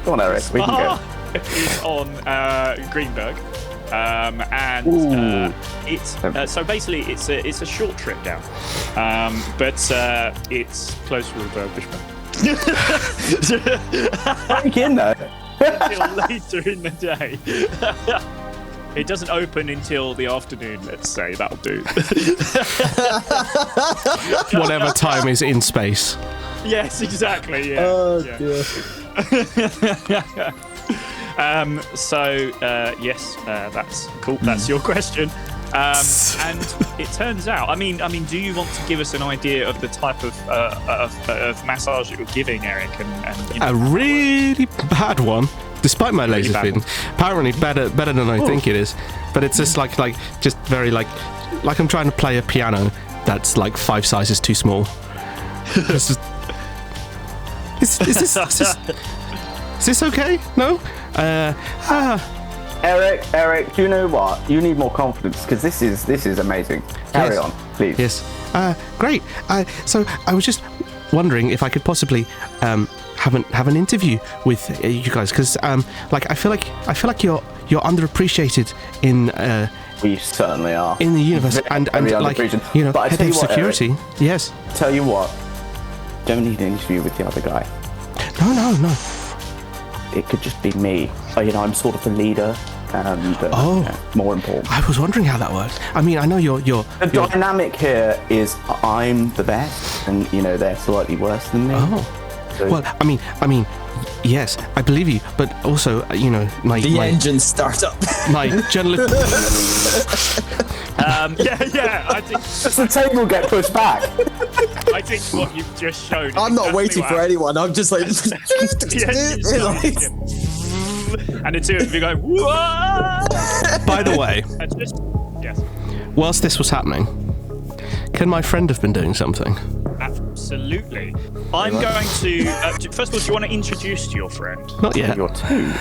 Come on, Eric. We can go. Is on Greenberg. And it's so basically it's a short trip down, but it's close to refurbishment. Break in though. Until later in the day. It doesn't open until the afternoon, let's say. That'll do. Whatever time is in space. Yes, exactly. Yeah. Oh, dear. Yes, that's cool. That's your question. And it turns out, I mean, do you want to give us an idea of the type of massage that you're giving, Eric? And a really bad one, despite my laser feeling. Apparently better than I think it is. But it's just just very like I'm trying to play a piano that's like 5 sizes too small. Is this okay? No? Eric, do you know what? You need more confidence because this is amazing. Carry on, please. Yes. Great. So I was just wondering if I could possibly have an interview with you guys because I feel like you're underappreciated in. We certainly are in the universe and like but I tell you what, security. Eric, yes. Tell you what. Don't need an interview with the other guy. No. It could just be me. I'm sort of the leader. More important. I was wondering how that works. I mean, I know you're the dynamic here is I'm the best, and they're slightly worse than me. Oh, so, well, I mean, yes, I believe you, but also, my engine start up. My journalist. Yeah. I think does the table get pushed back? I think what you've just shown. I'm not waiting for anyone. I'm just like. And the two of you go, whoa! By the way, yes. Whilst this was happening, can my friend have been doing something? Absolutely. I'm going to. First of all, do you want to introduce your friend? Not yet. You're two.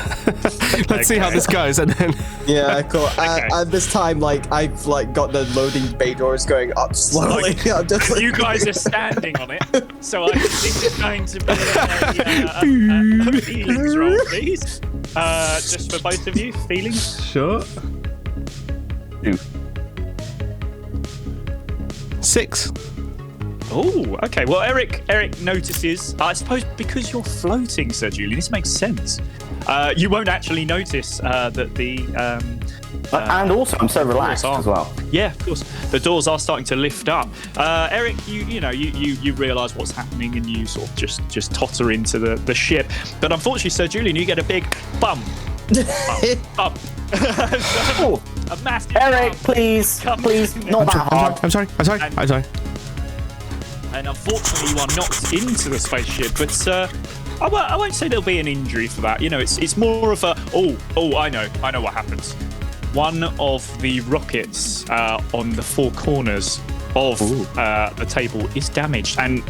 Let's see how this goes, and then. Yeah, cool. At this time, I've got the loading bay doors going up slowly. I'm just you guys are standing on it, so I think this is going to be a feelings roll, please. Just for both of you, feelings. Sure. 2. 6. Oh, okay. Well, Eric notices. I suppose because you're floating, Sir Julien, this makes sense. You won't actually notice that the. And also, I'm so relaxed as well. Yeah, of course. The doors are starting to lift up. Eric, you realise what's happening, and you sort of just totter into the ship. But unfortunately, Sir Julien, you get a big bump. Bump. Oh. A massive Eric, bump. please, not that hard. I'm sorry. And unfortunately, you are knocked into the spaceship. But I won't say there'll be an injury for that. It's more of a I know what happens. One of the rockets on the 4 corners of the table is damaged, and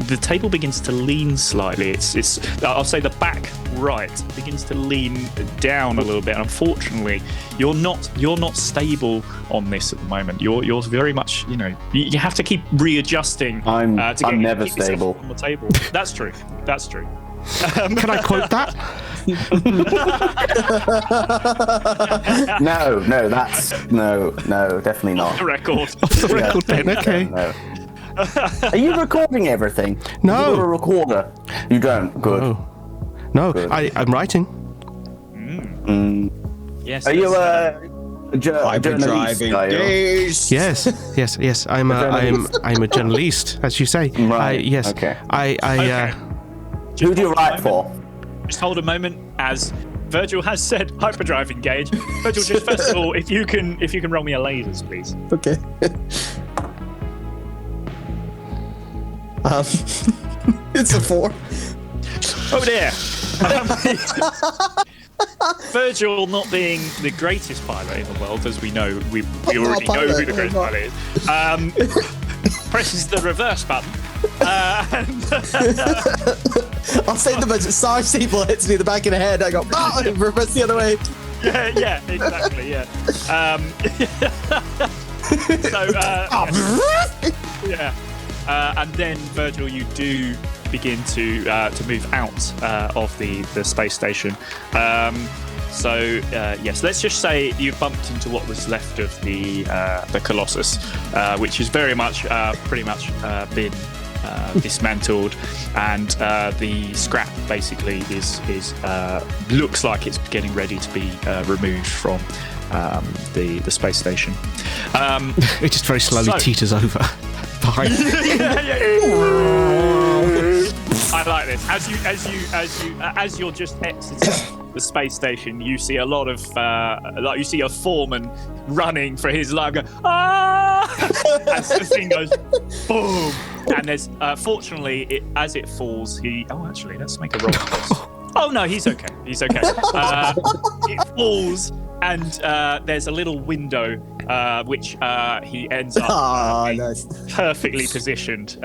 the table begins to lean slightly. It's I'll say the back right begins to lean down a little bit. And unfortunately, you're not stable on this at the moment. You're very much you have to keep readjusting. I'm never keep yourself stable on the table. That's true. Can I quote that? No, definitely not. Off the record. Off the record, then. Okay. No. Are you recording everything? No. You got a recorder. You don't. Good. No. Good. I'm writing. Yes. Are you Hyperdriving gaze. Yes. I'm a journalist, as you say. Right. Yes. Okay. Who do you write for? Just hold a moment as Virgil has said hyperdrive engage. Virgil, just first of all, if you can roll me a lasers, please. Okay. It's a 4. Oh dear. Virgil, not being the greatest pilot in the world, as we know, we already know who the greatest pilot is, presses the reverse button. I'll say the most Sarge people hits me in the back of the head. I go, reverse the other way. Yeah, exactly, yeah. And then Virgil, you do begin to move out of the space station. Yes, let's just say you bumped into what was left of the Colossus, which is very much pretty much been dismantled, and the scrap basically is looks like it's getting ready to be removed from the space station. It just very slowly teeters over. Behind. I like this. As you're just exiting the space station, you see a lot of you see a foreman running for his life. As the thing goes boom, and there's fortunately as it falls, actually let's make a roll. Oh no, he's okay. It falls, and there's a little window which he ends up nice. perfectly positioned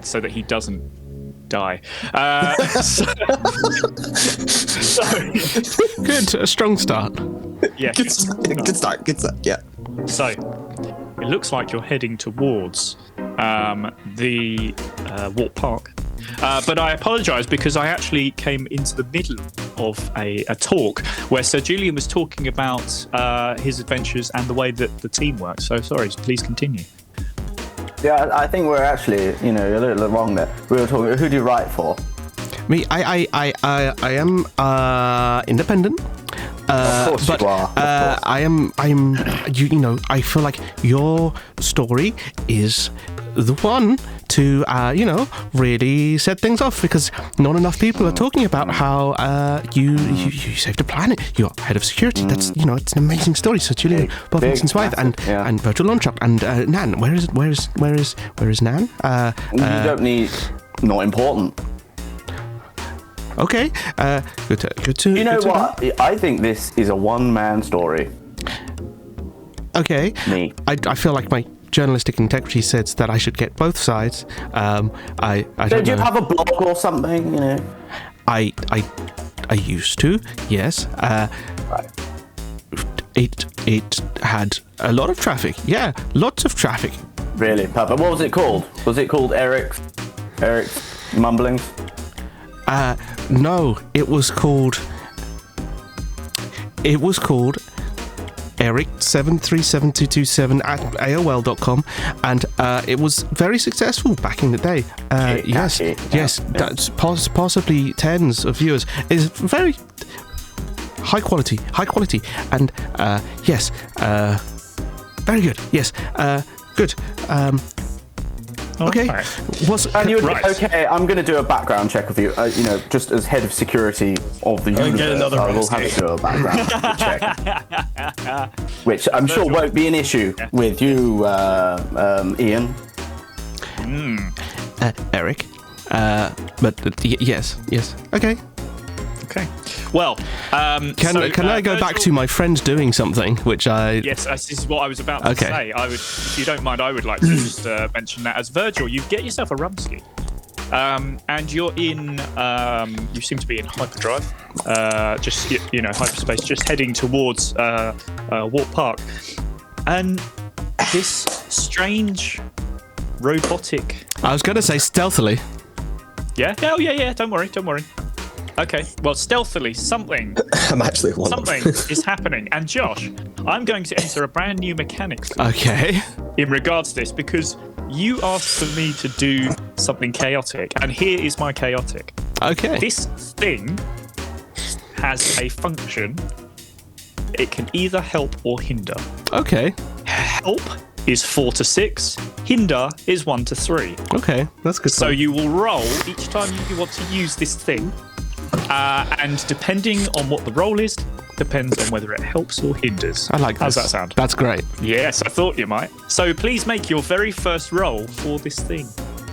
so that he doesn't die. Good, a strong start. Yeah, Good start. Yeah. So it looks like you're heading towards the Warp Park. But I apologise because I actually came into the middle of a talk where Sir Julien was talking about his adventures and the way that the team works. So sorry, please continue. Yeah, I think we're actually, a little wrong there. We were talking. Who do you write for? Me, I am independent. Of course but you are. I am. I feel like your story is the one to really set things off, because not enough people are talking about how you saved the planet. You're head of security. That's it's an amazing story. So Julien, Bob Vincent's wife, and Virgil Longshot and Nan. Where is Nan? You don't need. Not important. Okay. Good to. You know what? I think this is a one-man story. Okay. Me. I feel like my journalistic integrity says that I should get both sides. I don't you know. have a blog or something? I used to. Yes. Right. It had a lot of traffic. Yeah, lots of traffic. Really, Papa. What was it called? Was it called Eric's Mumblings? No, it was called Eric737227 at AOL.com, and it was very successful back in the day. Yes, that's possibly tens of viewers. It's very high quality, and yes, very good. Yes, good. Okay. Okay, I'm going to do a background check of you. Just as head of security of the universe, I will have to do a background check, which I'm sure won't be an issue with you, Ian. Eric. But yes. Okay. Well, can I go back to my friend doing something, which I... Yes, this is what I was about to say. I would, if you don't mind, I would like to just mention that as Virgil, you get yourself a rumski, and you're in. You seem to be in hyperdrive, just hyperspace, just heading towards Warp Park, and this strange robotic. I was going to say stealthily. Yeah. Oh yeah. Don't worry. Okay, well, stealthily, something is happening. And Josh, I'm going to enter a brand new mechanic in regards to this, because you asked for me to do something chaotic, and here is my chaotic. Okay. This thing has a function it can either help or hinder. Okay. Help is 4 to 6. Hinder is 1 to 3. Okay, that's good. So you will roll each time you want to use this thing, and depending on what the roll is, depends on whether it helps or hinders. I like How's this. that sound? That's great. Yes, I thought you might. So please make your very first roll for this thing.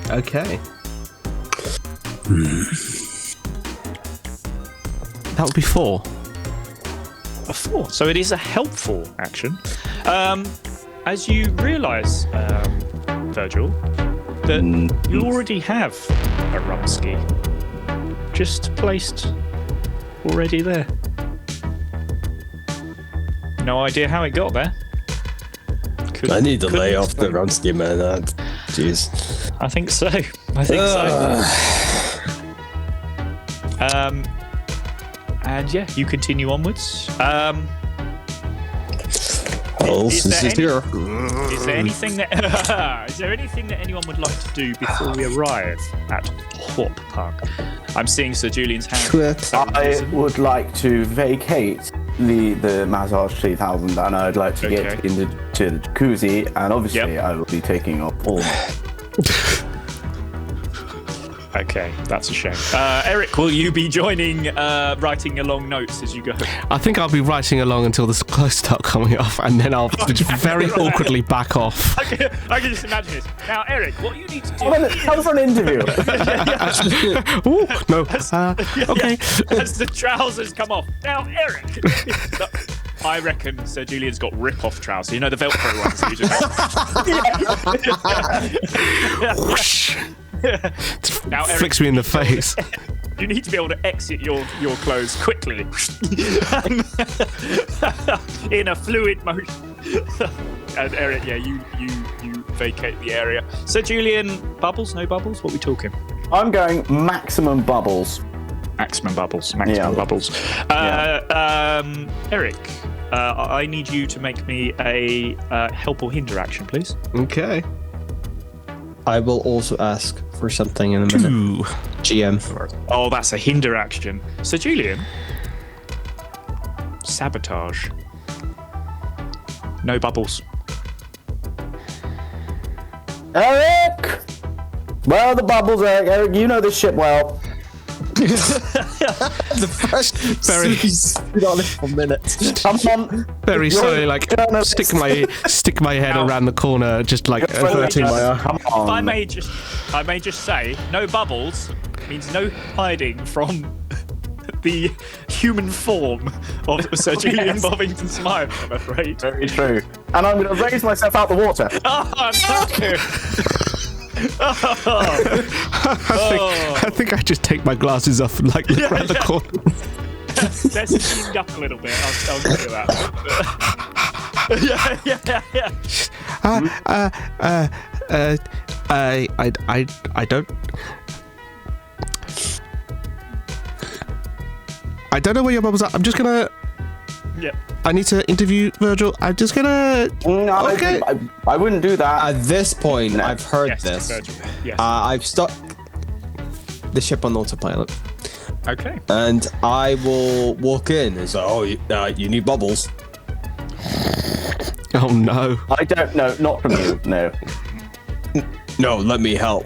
Okay. That would be 4. A 4. So it is a helpful action. As you realise, Virgil, that you already have a rumski just placed already there. No idea how it got there. I need to lay off the rumski, man. Jeez. I think so. And yeah, you continue onwards. Is there anything that is there anything that anyone would like to do before we arrive at Hop Park? I'm seeing Sir Julian's hand. I would like to vacate the massage 3000, and I'd like to get into the jacuzzi, and obviously I will be taking off all. Okay, that's a shame. Eric, will you be joining, writing along notes as you go? I think I'll be writing along until the clothes start coming off, and then I'll just very awkwardly back off. I can just imagine this. Now, Eric, what you need to do... Come for an interview. Ooh, no. Okay. As the trousers come off. Now, Eric... I reckon Sir Julian's got rip-off trousers. You know, the Velcro ones. Whoosh. Now, Eric, flicks me in the face. You need to be able to exit your clothes quickly in a fluid motion. And Eric, you vacate the area. So Julian, bubbles? No bubbles? What are we talking? I'm going maximum bubbles. Maximum bubbles. Eric, I need you to make me a help or hinder action, please. Okay. I will also ask for something in a minute. GM. Oh, that's a hinder action. So Julian, sabotage. No bubbles. Eric! Well, the bubbles, Eric. You know this shit well. The first very on it for minutes. Come on. Very slowly, like stick my head around the corner, just like averting my eye. Come on. If I may just say, no bubbles means no hiding from the human form of Sir Julian Bovington Smile, I'm afraid. Very true. And I'm going to raise myself out the water. Oh, no! I think I just take my glasses off and like look around the corner. Let's team up a little bit. I'll give you that. I don't know where your bubbles are. I'm just gonna. Yep. I need to interview Virgil. I'm just gonna. No, okay. I wouldn't do that. At this point, I've heard this. Virgil. Yes. I've stuck the ship on autopilot. Okay. And I will walk in and say, "Oh, you need bubbles." Oh no. I don't know. Not from you. No. No, let me help.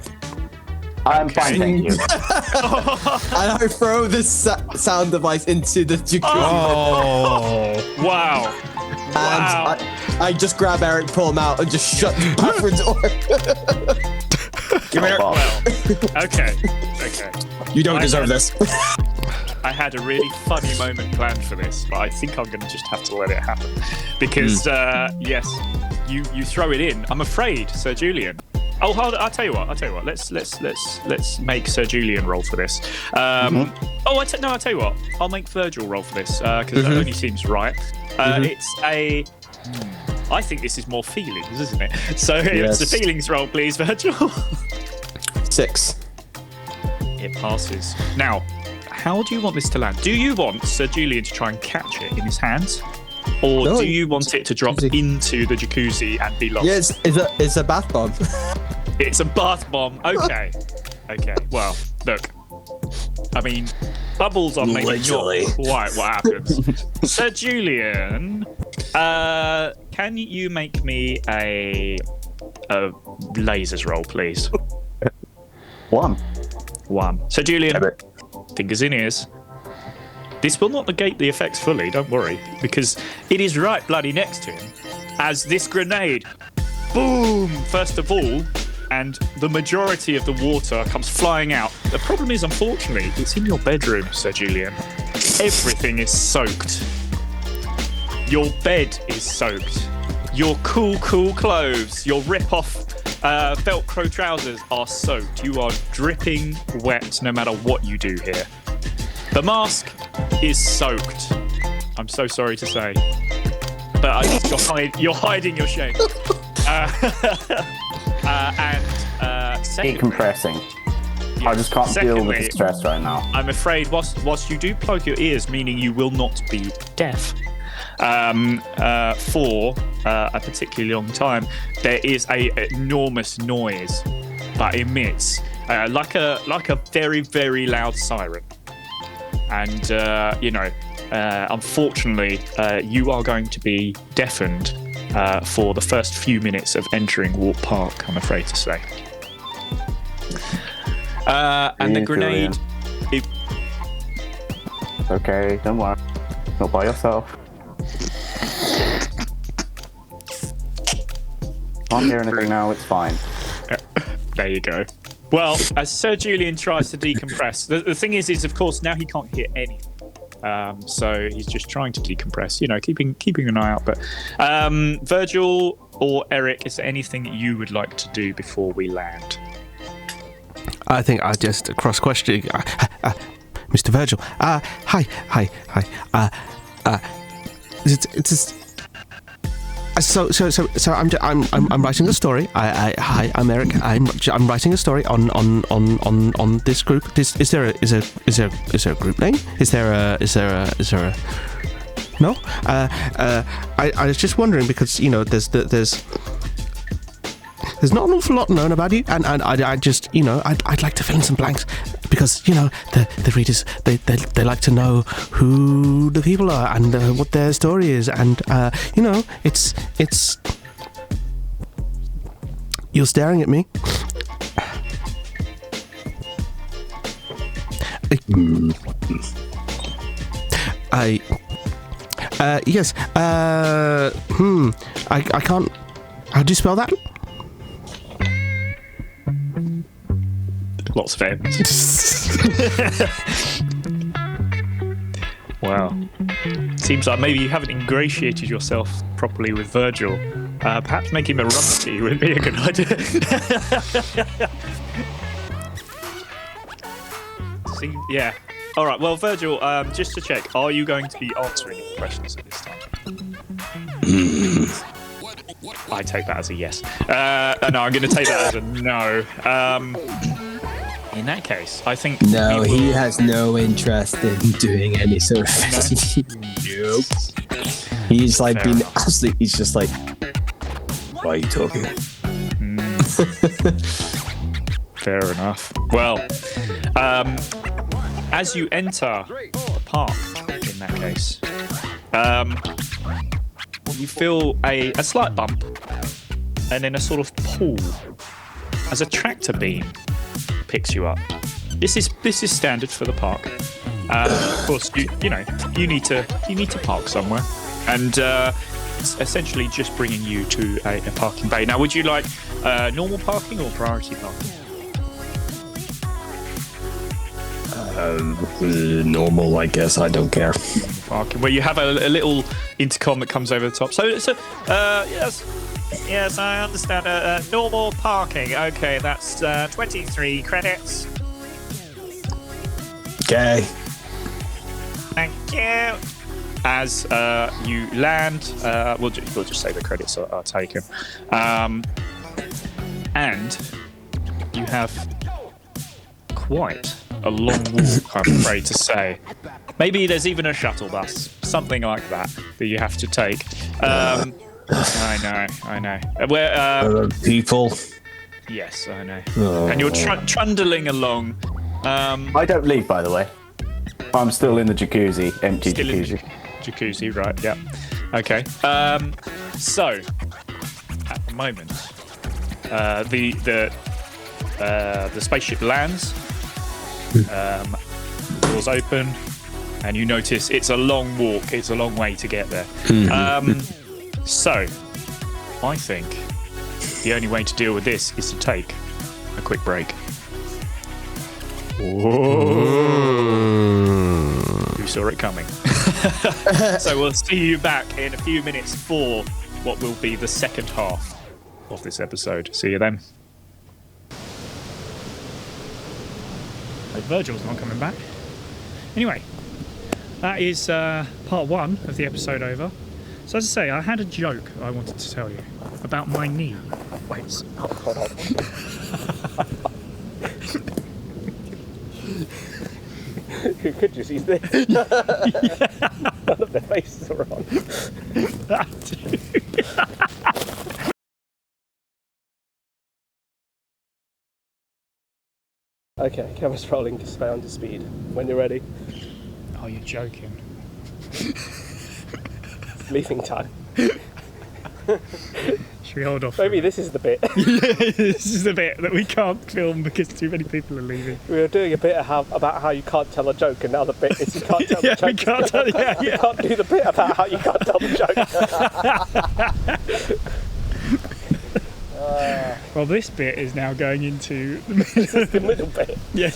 I'm fine, thank you. And I throw this sound device into the jacuzzi. Oh, wow. And I just grab Eric, pull him out, and just shut the bathroom door. Give Eric Okay. You don't deserve this. I had a really funny moment planned for this, but I think I'm going to just have to let it happen. Because, yes, you throw it in. I'm afraid, Sir Julian. Oh, hold on. I'll tell you what. Let's make Sir Julian roll for this. Oh, I'll tell you what. I'll make Virgil roll for this because that only seems right. It's a. I think this is more feelings, isn't it? So it's a feelings roll, please, Virgil. 6. It passes. Now, how do you want this to land? Do you want Sir Julian to try and catch it in his hands? Or do you want it to drop into the jacuzzi and be lost? Yes, it's a bath bomb. It's a bath bomb. Okay. Well, look. I mean, Bubbles are maybe Literally. not quite what happens. Sir Julien, can you make me a lasers roll, please? One. Sir Julien, Damn it. fingers in ears. This will not negate the effects fully, don't worry, because it is right bloody next to him as this grenade, boom, first of all, and the majority of the water comes flying out. The problem is, unfortunately, it's in your bedroom, Sir Julien. Everything is soaked. Your bed is soaked. Your cool clothes, your rip-off Velcro trousers are soaked. You are dripping wet no matter what you do here. The mask is soaked. I'm so sorry to say. But you're hiding your shame. Secondly, Decompressing. I just can't deal with the stress right now. I'm afraid whilst you do plug your ears, meaning you will not be deaf for a particularly long time, there is a enormous noise that emits like a very, very loud siren. And, unfortunately, you are going to be deafened for the first few minutes of entering Warp Park, I'm afraid to say. And the grenade... Okay, don't worry. Not by yourself. Can't hear anything now, it's fine. There you go. Well, as Sir Julien tries to decompress, the thing is of course now he can't hear anything. So he's just trying to decompress, keeping an eye out. But Virgil or Eric, is there anything that you would like to do before we land? I think I just cross-question. Mr. Virgil. Hi. It's So I'm writing a story. Hi, I'm Eric. I'm writing a story on this group. Is there a group name? Is there a no? I was just wondering because there's not an awful lot known about you, and I just I'd like to fill in some blanks because the readers they like to know who the people are and what their story is, and it's you're staring at me. Yes. I can't. How do you spell that? Lots of M's. Wow. Seems like maybe you haven't ingratiated yourself properly with Virgil. Perhaps making him a rump would be a good idea. Yeah. All right. Well, Virgil, just to check, are you going to be answering any questions at this time? I take that as a yes. No, I'm going to take that as a no. In that case, I think no. He has no interest in doing any sort of. Nope. He's like Fair being enough. absolutely. He's just like, why are you talking? Fair enough. Well, as you enter the park, in that case, you feel a slight bump, and then a sort of pull as a tractor beam picks you up. This is standard for the park. Of course, you need to park somewhere, and it's essentially just bringing you to a parking bay. Now, would you like normal parking or priority parking? Normal, I guess. I don't care. Parking, where you have a little intercom that comes over the top. So yes, I understand. Normal parking. Okay, that's 23 credits. Okay. Thank you. As you land, we'll just say the credits are taken, and you have quite a long walk, I'm afraid to say. Maybe there's even a shuttle bus, something like that you have to take. I know. Where people. Yes, I know. Oh. And you're trundling along. I don't leave, by the way. I'm still in the jacuzzi, empty Still in jacuzzi. the jacuzzi, right? Yeah. Okay. So at the moment, the spaceship lands. Doors open, and you notice it's a long walk. It's a long way to get there. So I think the only way to deal with this is to take a quick break. Who saw it coming? So we'll see you back in a few minutes for what will be the second half of this episode. See you then. Virgil's not coming back. Anyway, that is part 1 of the episode over. So as I say, I had a joke I wanted to tell you about my knee. Wait, hold on. You could just use this. None of their faces are on. That too. Okay, camera's rolling, display under speed. When you're ready. Oh, you're joking. Leaving time. Should we hold off? Maybe this is the bit. This is the bit that we can't film because too many people are leaving. We were doing a bit about how you can't tell a joke, and now the bit is you can't tell the joke. We can't tell, You can't do the bit about how you can't tell the joke. Well, this bit is now going into the This is the middle bit. yeah.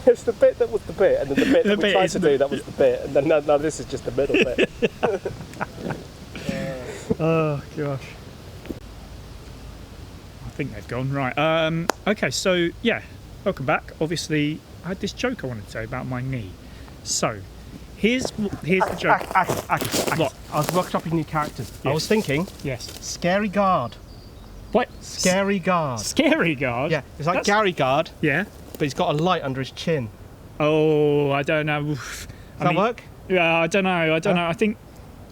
It's the bit that was the bit, and then the bit that we tried to do, that was the bit, and then now this is just the middle bit. Oh, gosh. I think they've gone. Right. Okay, so, yeah. Welcome back. Obviously, I had this joke I wanted to say about my knee. So, here's the joke. What? I was workshopping new characters. Yes. I was thinking, Yes. scary guard. What? Scary guard. Scary guard? Yeah, it's like That's- Gary Guard, Yeah. but he's got a light under his chin. Oh, I don't know. Does that work? Yeah, I don't know.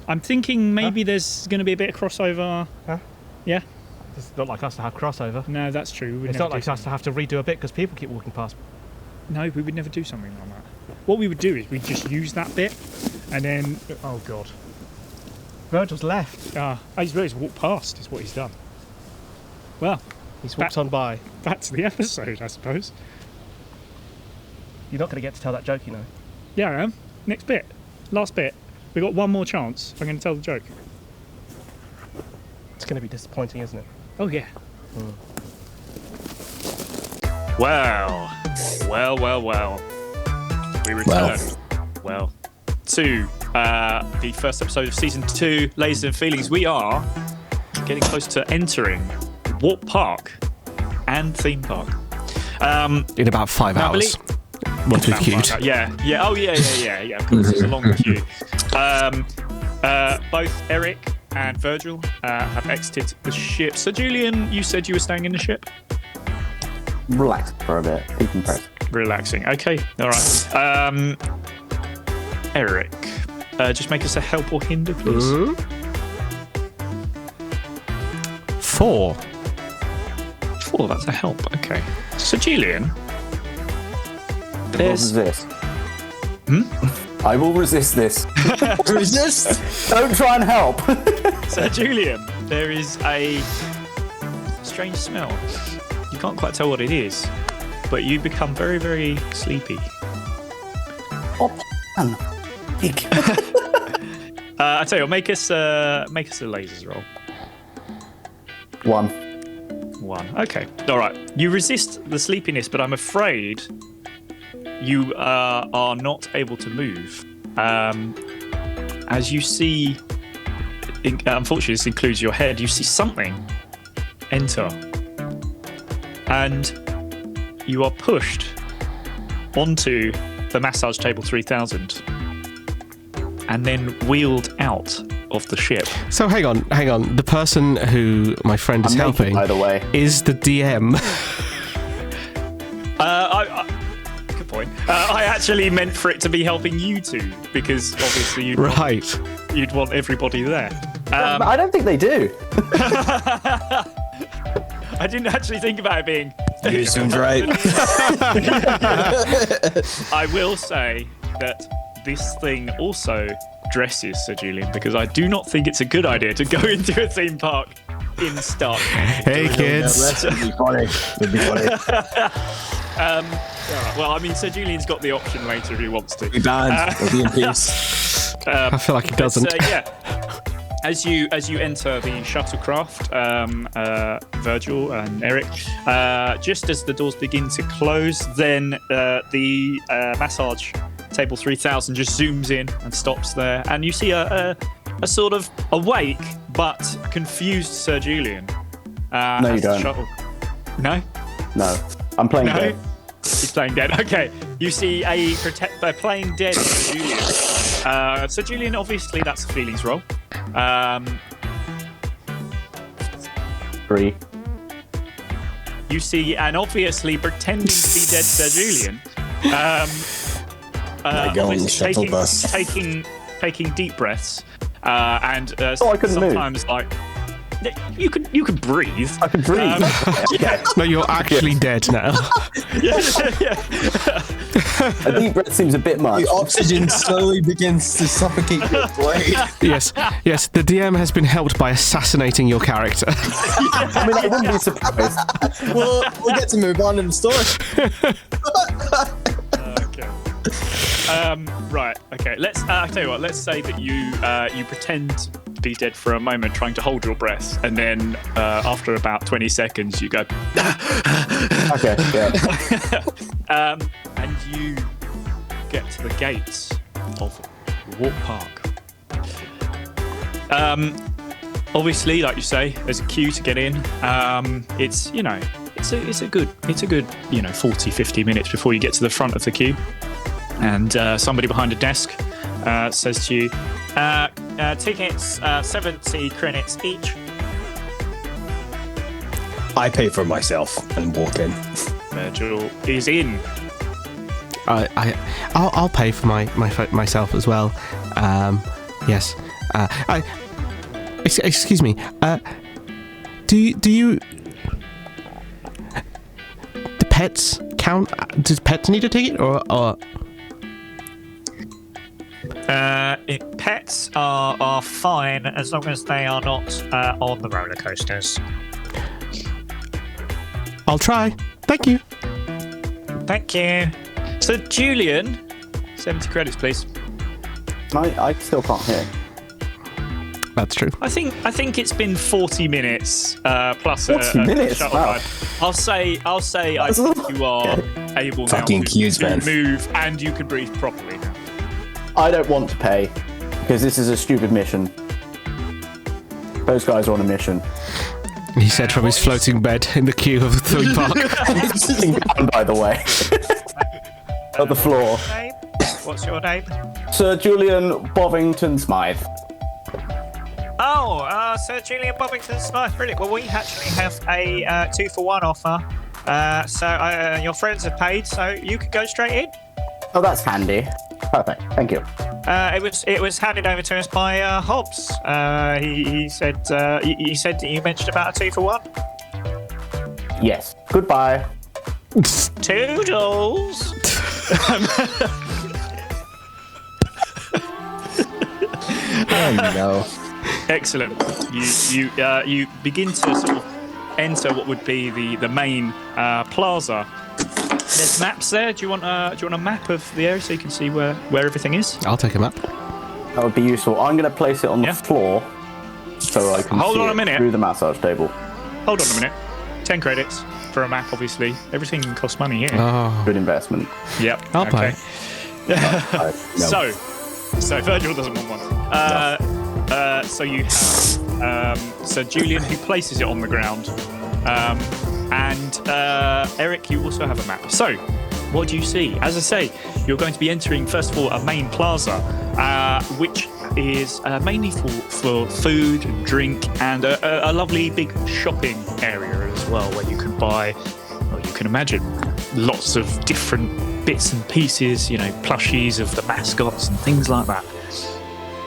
I'm thinking maybe there's going to be a bit of crossover. Huh? Yeah. It's not like us to have crossover. No, that's true. It's not like us to have to redo a bit because people keep walking past. No, we would never do something like that. What we would do is we'd just use that bit, and then oh god, Virgil's left. he's walked past. Is what he's done. Well, He's walked on by. back to the episode, I suppose. You're not going to get to tell that joke, you know. Yeah, I am. Next bit, last bit. We got one more chance. I'm going to tell the joke. It's going to be disappointing, isn't it? Oh yeah. Well. We return. Well, to the first episode of season 2, Lasers and Feelings. We are getting close to entering Warp Park and Theme Park. In about 5 hours. Once we've queued. Yeah. Oh, yeah. Of course, it's a long queue. Both Eric and Virgil have exited the ship. So, Julien, you said you were staying in the ship? Relax for a bit. Decompress. Relaxing. Okay. All right. Eric, just make us a help or hinder, please. 4. 4, that's a help. Okay. So, Julien, Resist. I will resist this. Resist? Don't try and help. So, Julien, there is a strange smell. You can't quite tell what it is, but you become very, very sleepy. I tell you what, make us a lasers roll. 1. 1. Okay. All right. You resist the sleepiness, but I'm afraid you are not able to move. As you see, unfortunately, this includes your head. You see something enter, and you are pushed onto the massage table 3000 and then wheeled out of the ship. So hang on. The person who my friend is I'm naked, helping, by the way, is the DM. Good point. I actually meant for it to be helping you two, because obviously you'd want everybody there. but I don't think they do. I didn't actually think about it being. You assumed right. I will say that this thing also dresses Sir Julien, because I do not think it's a good idea to go into a theme park in stark. Hey kids. It'd be funny. It'd be funny. Well, I mean, Sir Julien's got the option later if he wants to. Be banned. We'll be in peace. I feel like he doesn't. Yeah. As you enter the shuttlecraft, Virgil and Eric, just as the doors begin to close, then the massage table 3000 just zooms in and stops there, and you see a sort of awake but confused Sir Julien. No, you don't. No? No. I'm playing No? dead. He's playing dead. Okay. You see a playing dead Sir Julien. Sir Julien, obviously, that's a feelings roll. 3. You see an obviously pretending to be dead Sir Julien. Obviously taking deep breaths, and I couldn't sometimes like you can breathe. I can breathe. No, you're actually dead now. A deep breath seems a bit much. The oxygen slowly begins to suffocate your brain. Yes. The DM has been helped by assassinating your character. I mean, I wouldn't be surprised. We'll get to move on in the story. Okay. Right. Okay. Let's. I tell you what. Let's say that you pretend to be dead for a moment, trying to hold your breath, and then after about 20 seconds, you go. Okay. Yeah. And you get to the gates of Walk Park. Obviously, like you say, there's a queue to get in. It's a good 40-50 minutes before you get to the front of the queue, and somebody behind a desk says to you, tickets 70 credits each. I pay for myself and walk in. Virgil is in. I'll pay for myself as well. Yes. Excuse me. Do you? Do pets count? Does pets need a ticket or? Pets are fine as long as they are not on the roller coasters. I'll try. Thank you. Thank you. So Julien, 70 credits, please. I still can't hear. That's true. I think it's been 40 minutes plus 40 minutes? shuttle Wow. ride. I'll say I think you are able now Fucking queues, to man. move and you can breathe properly now. I don't want to pay because this is a stupid mission. Those guys are on a mission. He said from his floating bed in the queue of the theme park. He's sitting down, by the way, on the floor. What's your name? Sir Julien Bovington Smythe. Oh, Sir Julien Bovington Smythe. Brilliant. Well, we actually have a 2-for-1 offer. So your friends have paid, so you could go straight in. Oh, that's handy. Perfect. Thank you. It was handed over to us by Hobbs. He said that you mentioned about a 2-for-1. Yes. Goodbye. Toodles. Oh no. Excellent. You begin to sort of enter what would be the main plaza. There's maps there. Do you want a map of the area so you can see where everything is? I'll take a map. That would be useful. I'm going to place it on the floor so I can Hold see on a it minute. through the massage table. Hold on a minute. 10 credits for a map, obviously. Everything costs money here. Oh, Good investment. Yep. I'll pay. No. So Virgil doesn't want one. So you have Sir Julien, who places it on the ground, and Eric, you also have a map. So, what do you see? As I say, you're going to be entering first of all a main plaza, which is mainly for food and drink, and a lovely big shopping area as well, where you can buy, well, you can imagine, lots of different bits and pieces, plushies of the mascots and things like that.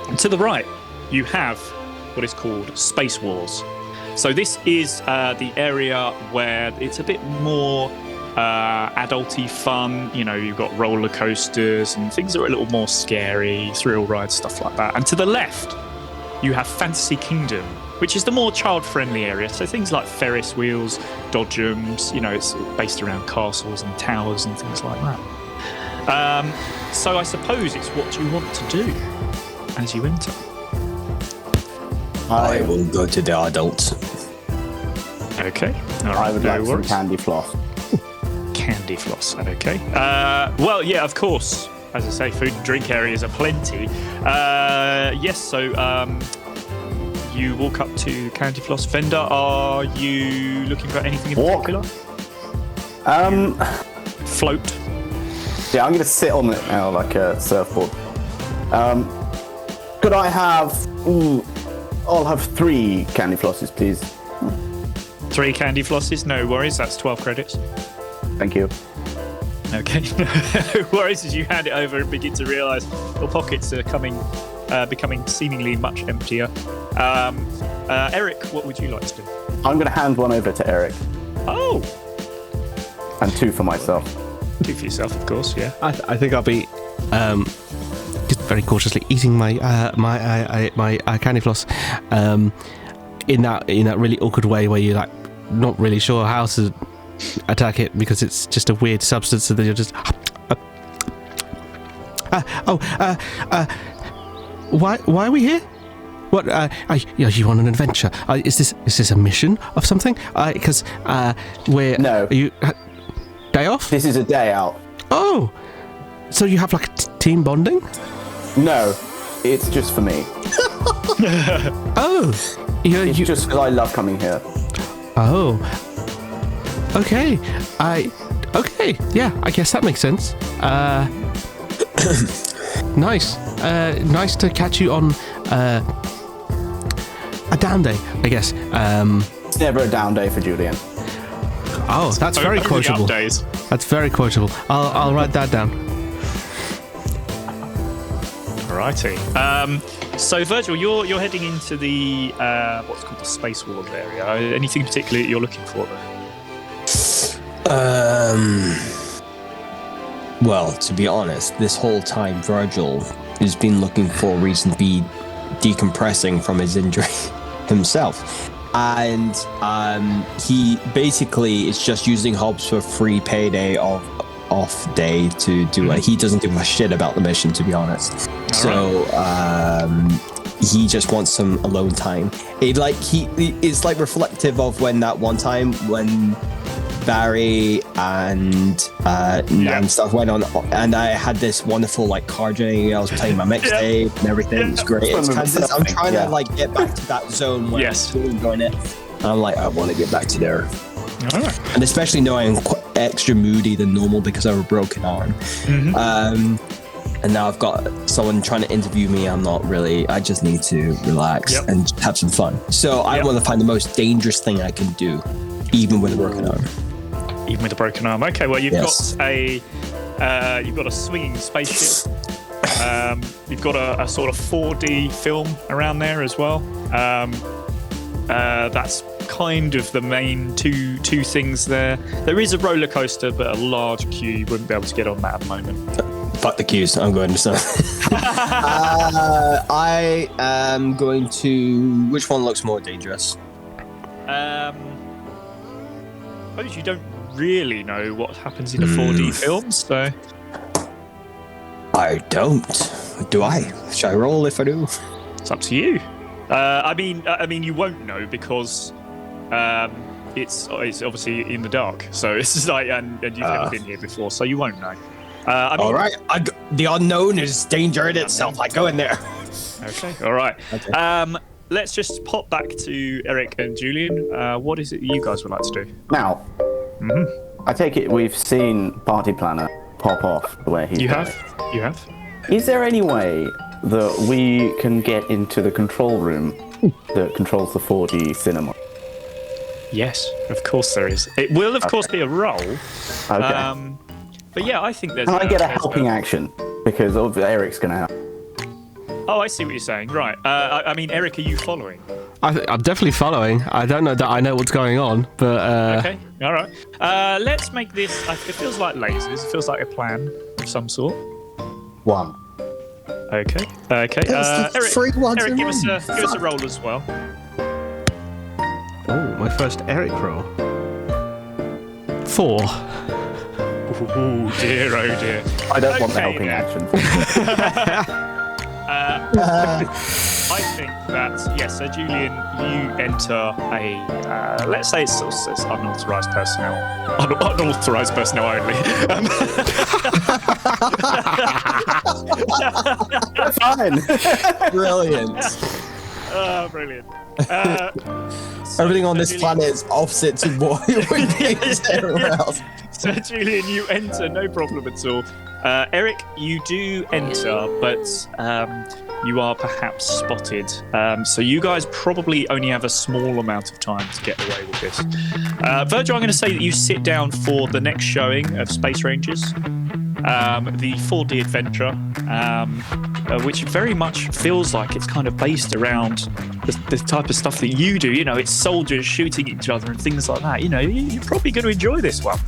And to the right, you have what is called Space Wars. So this is the area where it's a bit more adulty fun. You know, you've got roller coasters and things that are a little more scary, thrill rides, stuff like that. And to the left, you have Fantasy Kingdom, which is the more child-friendly area. So things like Ferris wheels, dodgems, you know, it's based around castles and towers and things like that. So I suppose it's what you want to do as you enter. I will go to the adults. Okay. All right. I would like some candy floss. Candy floss. Okay. Well, yeah, of course. As I say, food and drink areas are plenty. Yes, so you walk up to candy floss vendor. Are you looking for anything in particular? Float. Yeah, I'm going to sit on it now like a surfboard. Could I have... I'll have 3 candy flosses, please. 3 candy flosses? No worries, that's 12 credits. Thank you. Okay. No worries as you hand it over and begin to realise your pockets are becoming seemingly much emptier. Eric, what would you like to do? I'm going to hand one over to Eric. Oh! And 2 for myself. 2 for yourself, of course, yeah. I think I'll be just very cautiously eating my candy floss in that really awkward way where you're like not really sure how to attack it because it's just a weird substance, and then you're just why are we here? What are you on an adventure? Is this a mission of something? Because we're no. Are you day off? This is a day out. Oh, so you have like team bonding? No, it's just for me. Oh, it's just because I love coming here. Oh, okay. Okay, yeah, I guess that makes sense. Nice. Nice to catch you on a down day, I guess. It's never a down day for Julien. Oh, that's very quotable. That's very quotable. I'll write that down. Alrighty. So Virgil, you're heading into the what's called the Space Wars area. Anything in particular that you're looking for there? Well, to be honest, this whole time Virgil has been looking for a reason to be decompressing from his injury himself. And he basically is just using Hobbs for free payday off day to do it. He doesn't give a shit about the mission, to be honest. So he just wants some alone time. It's like reflective of when that one time when Barry and Nan stuff went on, and I had this wonderful like card journey. I was playing my mixtape and everything. It was great. It's kind of this, I'm trying to like get back to that zone where I'm still enjoying it. And I'm like, I want to get back to there. And especially knowing I'm extra moody than normal because I have a broken arm. And now I've got someone trying to interview me. I'm not really. I just need to relax and have some fun. So I want to find the most dangerous thing I can do, even with a broken arm. Even with a broken arm. Okay, well you've got a swinging spaceship. You've got a sort of 4D film around there as well. That's kind of the main two things there. There is a roller coaster, but a large queue. You wouldn't be able to get on that at the moment. Fuck the queues. I'm going to start. I am going to. Which one looks more dangerous? I suppose you don't really know what happens in a 4D film, so. I don't. Do I? Should I roll if I do? It's up to you. I mean, you won't know because it's obviously in the dark. So it's just like, and you've never been here before, so you won't know. All right. The unknown is danger in itself. I go in there. Okay. All right. Okay. Let's just pop back to Eric and Julien. What is it you guys would like to do? Now, I take it we've seen Party Planner pop off where he's. You have. Is there any way that we can get into the control room that controls the 4D cinema? Yes, of course there is. It will, of course, be a roll. Okay. But yeah, I think there's. Can I get a helping action? Because Eric's going to help. Oh, I see what you're saying. Right. I mean, Eric, are you following? I'm definitely following. I don't know that I know what's going on, but... Okay, all right. Let's make this... It feels like lasers. It feels like a plan of some sort. 1. Okay. Eric, give us a roll as well. Oh, my first Eric roll. 4. Oh dear, oh dear. I don't want the helping action. I think that, yes, so Julien, you enter a, let's say it's unauthorised personnel. Unauthorised personnel only. Fine. Brilliant. Brilliant. Everything on this planet is opposite to what it would be everywhere else. So, Julien, you enter, no problem at all. Eric, you do enter, but you are perhaps spotted. So you guys probably only have a small amount of time to get away with this. Virgil, I'm going to say that you sit down for the next showing of Space Rangers, the 4D adventure, which very much feels like it's kind of based around the type of stuff that you do. You know, it's soldiers shooting each other and things like that. You know, you're probably going to enjoy this one.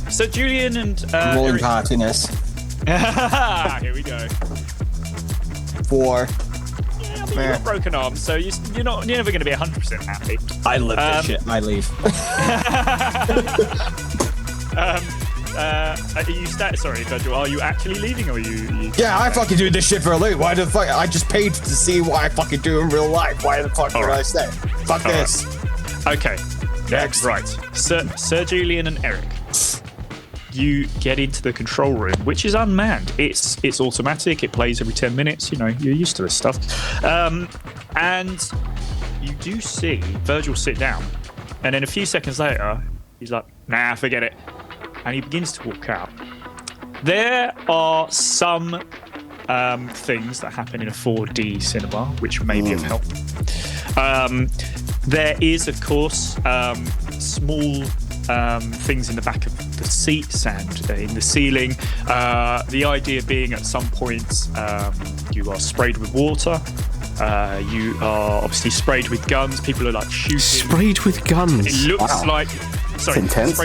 So Julien and rolling Eric... partiness. Here we go. 4. Yeah, I mean, you've got broken arms, so you're never going to be 100% happy. I live this shit. I leave. Are you sorry, Virgil, are you actually leaving, or are you Yeah, I fucking do this shit for a living. Why the fuck? I just paid to see what I fucking do in real life. Why the fuck would I stay? Fuck this. Right. Okay. Next. Right. Sir Julien and Eric, you get into the control room, which is unmanned. It's automatic. It plays every 10 minutes. You know, you're used to this stuff. And you do see Virgil sit down, and then a few seconds later, he's like, "Nah, forget it," and he begins to walk out. There are some things that happen in a 4D cinema which may be of help. There is, of course, small things in the back of the seats and in the ceiling. The idea being, at some point, you are sprayed with water. You are obviously sprayed with guns. People are like shooting. Sprayed with guns. It looks like, sorry, intense.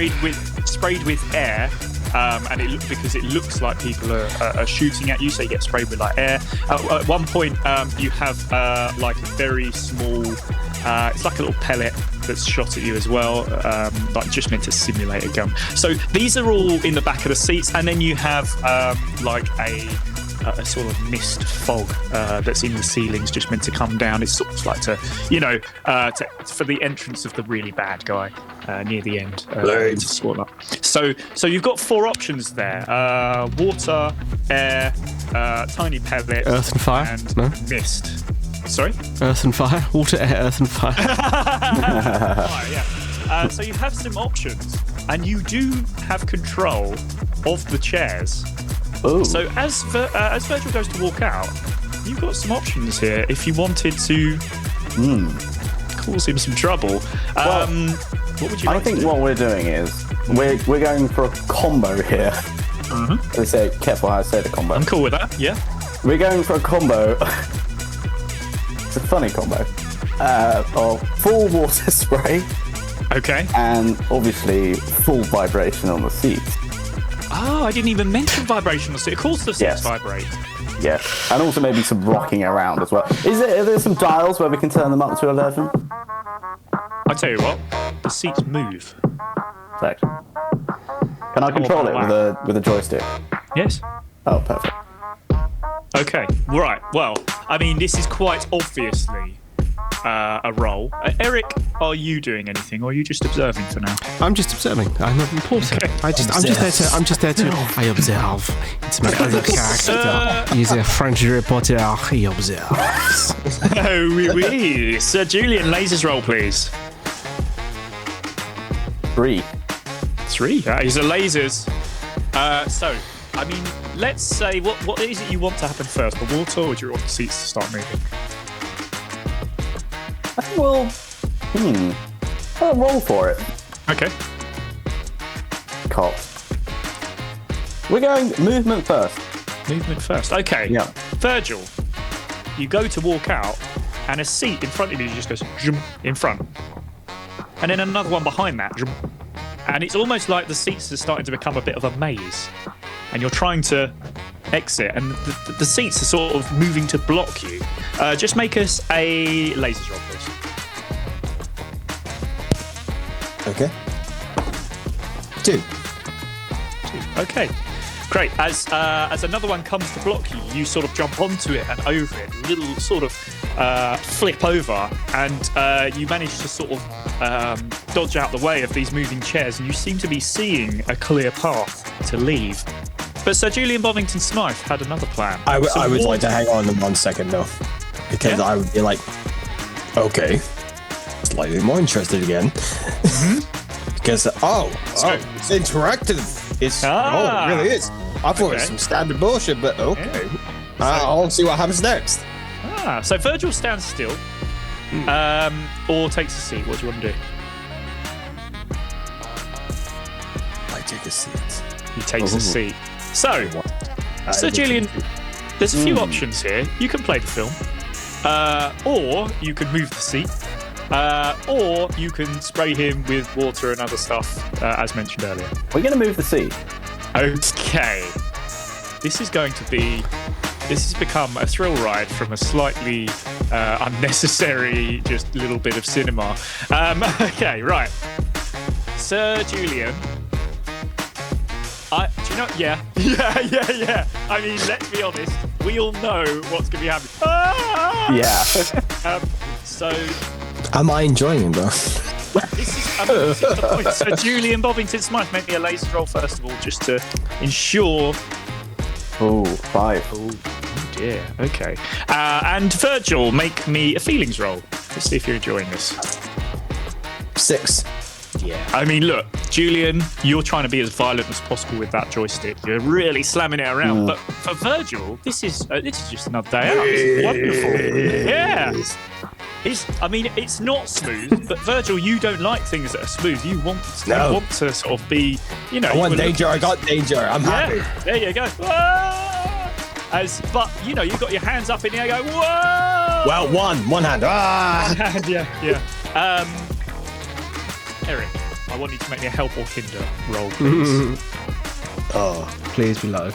sprayed with air. And because it looks like people are shooting at you, so you get sprayed with like air. At one point, you have like a very small, it's like a little pellet that's shot at you as well, like just meant to simulate a gun. So these are all in the back of the seats, and then you have like a sort of mist fog that's in the ceilings, just meant to come down. It's sort of like for the entrance of the really bad guy near the end. So you've got 4 options there: water, air, tiny pellet, earth and fire, and no? mist. Sorry? Earth and fire, water, air, earth and fire. Fire, yeah. So you have some options, and you do have control of the chairs. Ooh. So as Virgil goes to walk out, you've got some options here if you wanted to cause him some trouble. What would you like I think to do? what we're doing is we're going for a combo here. Mm-hmm. They say, careful how I say the combo. I'm cool with that, yeah. We're going for a combo. It's a funny combo of full water spray. Okay. And obviously full vibration on the seats. Oh, I didn't even mention vibrational seats. Of course the seats vibrate. Yes, and also maybe some rocking around as well. Are there some dials where we can turn them up to 11? I tell you what, the seats move. Perfect. Can I control it with a joystick? Yes. Oh, perfect. Okay, right. Well, I mean, this is quite obviously a role. Eric, are you doing anything, or are you just observing for now? I'm just observing. I'm not important. Okay. I'm just there to. I observe. It's my other character. He's a French reporter. He observes. Oh, oui. Sir Julien, lasers roll, please. 3. 3. He's a lasers. So, I mean, let's say what is it you want to happen first? The water, or do you want the seats to start moving? I think I'll roll for it. Okay. Cops. We're going movement first. Movement first. Okay. Yeah. Virgil, you go to walk out, and a seat in front of you just goes zoom, in front. And then another one behind that. Zoom. And it's almost like the seats are starting to become a bit of a maze. And you're trying to exit, and the seats are sort of moving to block you. Just make us a lasers roll, please. Okay. 2. Okay, great. As another one comes to block you, you sort of jump onto it and over it, a little sort of flip over, and you manage to sort of dodge out the way of these moving chairs, and you seem to be seeing a clear path to leave. But Sir Julien Bovington Smythe had another plan. I would like to hang on in 1 second though, because I would be like, okay, slightly more interested again. Because it's interactive. It really is. I thought it was some standard bullshit, but okay. I'll see what happens next. So Virgil stands still, or takes a seat. What do you want to do? I take a seat. He takes a seat. So, Sir Julien, there's a few options here. You can play the film, or you can move the seat, or you can spray him with water and other stuff, as mentioned earlier. We're going to move the seat. Okay. This has become a thrill ride from a slightly unnecessary, just little bit of cinema. Okay, right. Sir Julien. Do you know? Yeah. I mean, let's be honest. We all know what's going to be happening. Yeah. So. Am I enjoying it though? This is the point. So Julien Bovington Smythe, make me a laser roll first of all, just to ensure. Oh, 5. Oh dear. Okay. And Virgil, make me a feelings roll. Let's see if you're enjoying this. 6. Yeah. I mean, look, Julien, you're trying to be as violent as possible with that joystick. You're really slamming it around. But for Virgil, this is just another day out. It's wonderful. Yeah. It's not smooth, but Virgil, you don't like things that are smooth. You want to sort of be, I want danger. I got danger. I'm happy. There you go. But you've got your hands up in the air. Go whoa. Well, one hand. Yeah. Eric, I want you to make me a help or hinder roll, please. Please be low.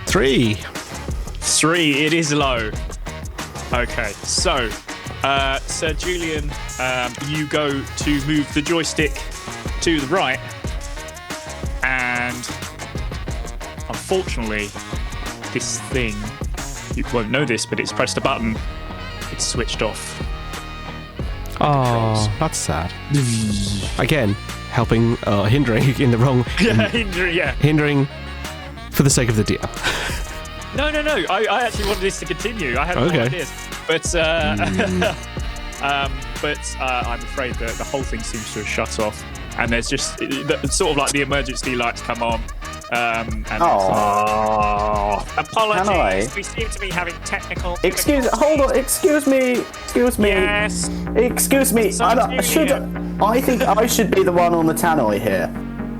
3. 3. It is low. Okay, so Sir Julien, you go to move the joystick to the right, and unfortunately, this thing, you won't know this, but it's pressed a button, it's switched off. Oh, that's sad. Again, helping, hindering in the wrong. Hindering for the sake of the deal. No. I actually wanted this to continue. I had no ideas, but I'm afraid that the whole thing seems to have shut off, and there's just sort of like the emergency lights come on. Apologies. We seem to be having technical. Excuse me. Yes. Excuse me. I think I should be the one on the tannoy here.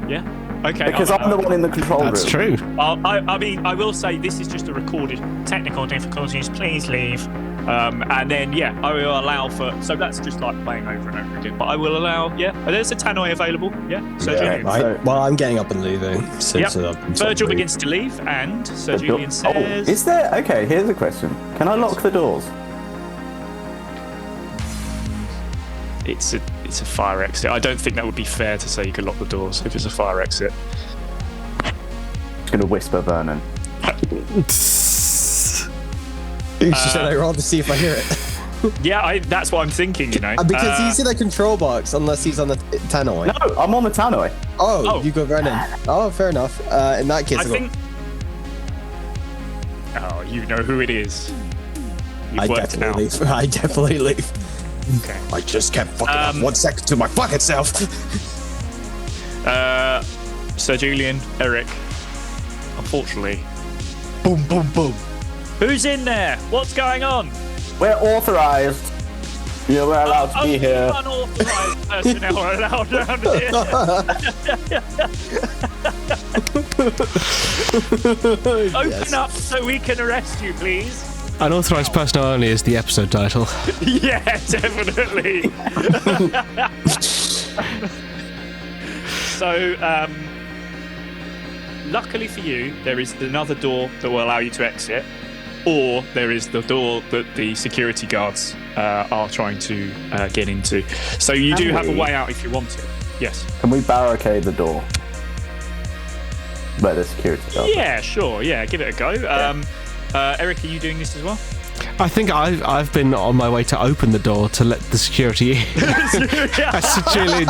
Yeah. Okay. Because I'm the one in the control room. That's true. I mean, I will say this is just a recorded technical difficulties. Please leave. And then, I will allow for. So that's just like playing over and over again. But I will allow. There's a tannoy available. Sir Julien. Well, I'm getting up and leaving. Virgil begins to leave, and Sir Julien says. Is there? Okay, here's a question. Can I lock the doors? It's a fire exit. I don't think that would be fair to say you could lock the doors if it's a fire exit. I'm just going to whisper, Vernon. You should I roll to see if I hear it? That's what I'm thinking, Because he's in the control box, unless he's on the tannoy. No, I'm on the tannoy. Oh, you go Vernon. Oh, fair enough. In that case, I think. Oh, you know who it is. I definitely leave. Okay. I just kept fucking up 1 second to my fucking self. Sir Julien, Eric, unfortunately. Boom. Who's in there? What's going on? We're authorized. We're allowed to be here. Unauthorized personnel are allowed around here. Open up so we can arrest you, please. Unauthorized personnel only is the episode title. Yeah, definitely. So, luckily for you, there is another door that will allow you to exit, or there is the door that the security guards are trying to get into. So you do have a way out if you want it. Yes. Can we barricade the door? Where the security guard? Yeah, sure. Yeah, give it a go. Eric, are you doing this as well? I think I've been on my way to open the door to let the security in. As Julien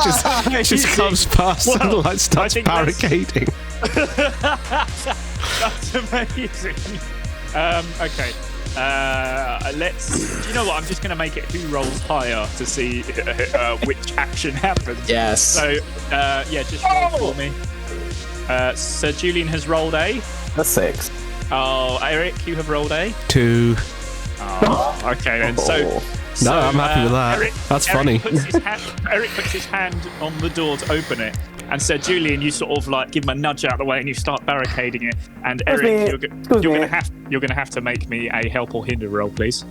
just comes past and like starts barricading. That's amazing. Okay. Let's. Do you know what? I'm just going to make it who rolls higher to see which action happens. Yes. So, just roll for me. Sir Julien has rolled a 6. Oh, Eric, you have rolled a 2. Oh, okay then. So I'm happy with that. That's funny. Eric puts his hand on the door to open it, and Sir Julien, you sort of like give him a nudge out of the way, and you start barricading it. And Eric, you're gonna have to make me a help or hinder roll, please.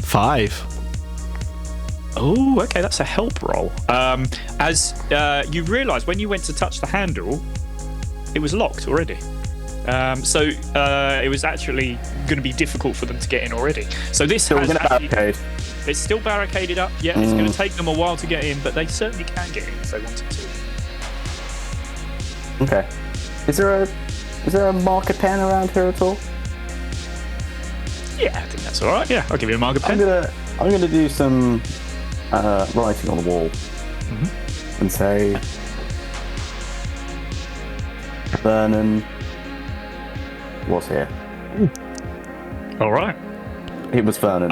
5. Oh, okay, that's a help roll. As you realise, when you went to touch the handle, it was locked already. So it was actually going to be difficult for them to get in already. So this it's still barricaded up. Yeah, it's going to take them a while to get in, but they certainly can get in if they wanted to. Okay. Is there a marker pen around here at all? Yeah, I think that's all right. Yeah, I'll give you a marker pen. I'm gonna do some writing on the wall and say, Vernon was here. All right. It was Vernon.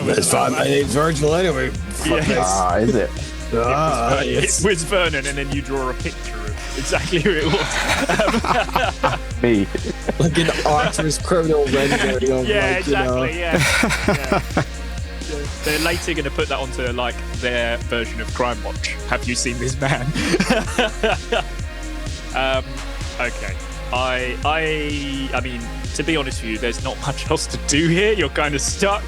It's fine. My name's Virgil anyway. Yes. Is it? Yes. It was Vernon, and then you draw a picture of exactly who it was. Me. Like an archer's criminal rendering of exactly. Yeah. They're later going to put that onto like their version of Crime Watch. Have you seen this man? Okay. I mean, to be honest with you, there's not much else to do here. You're kind of stuck.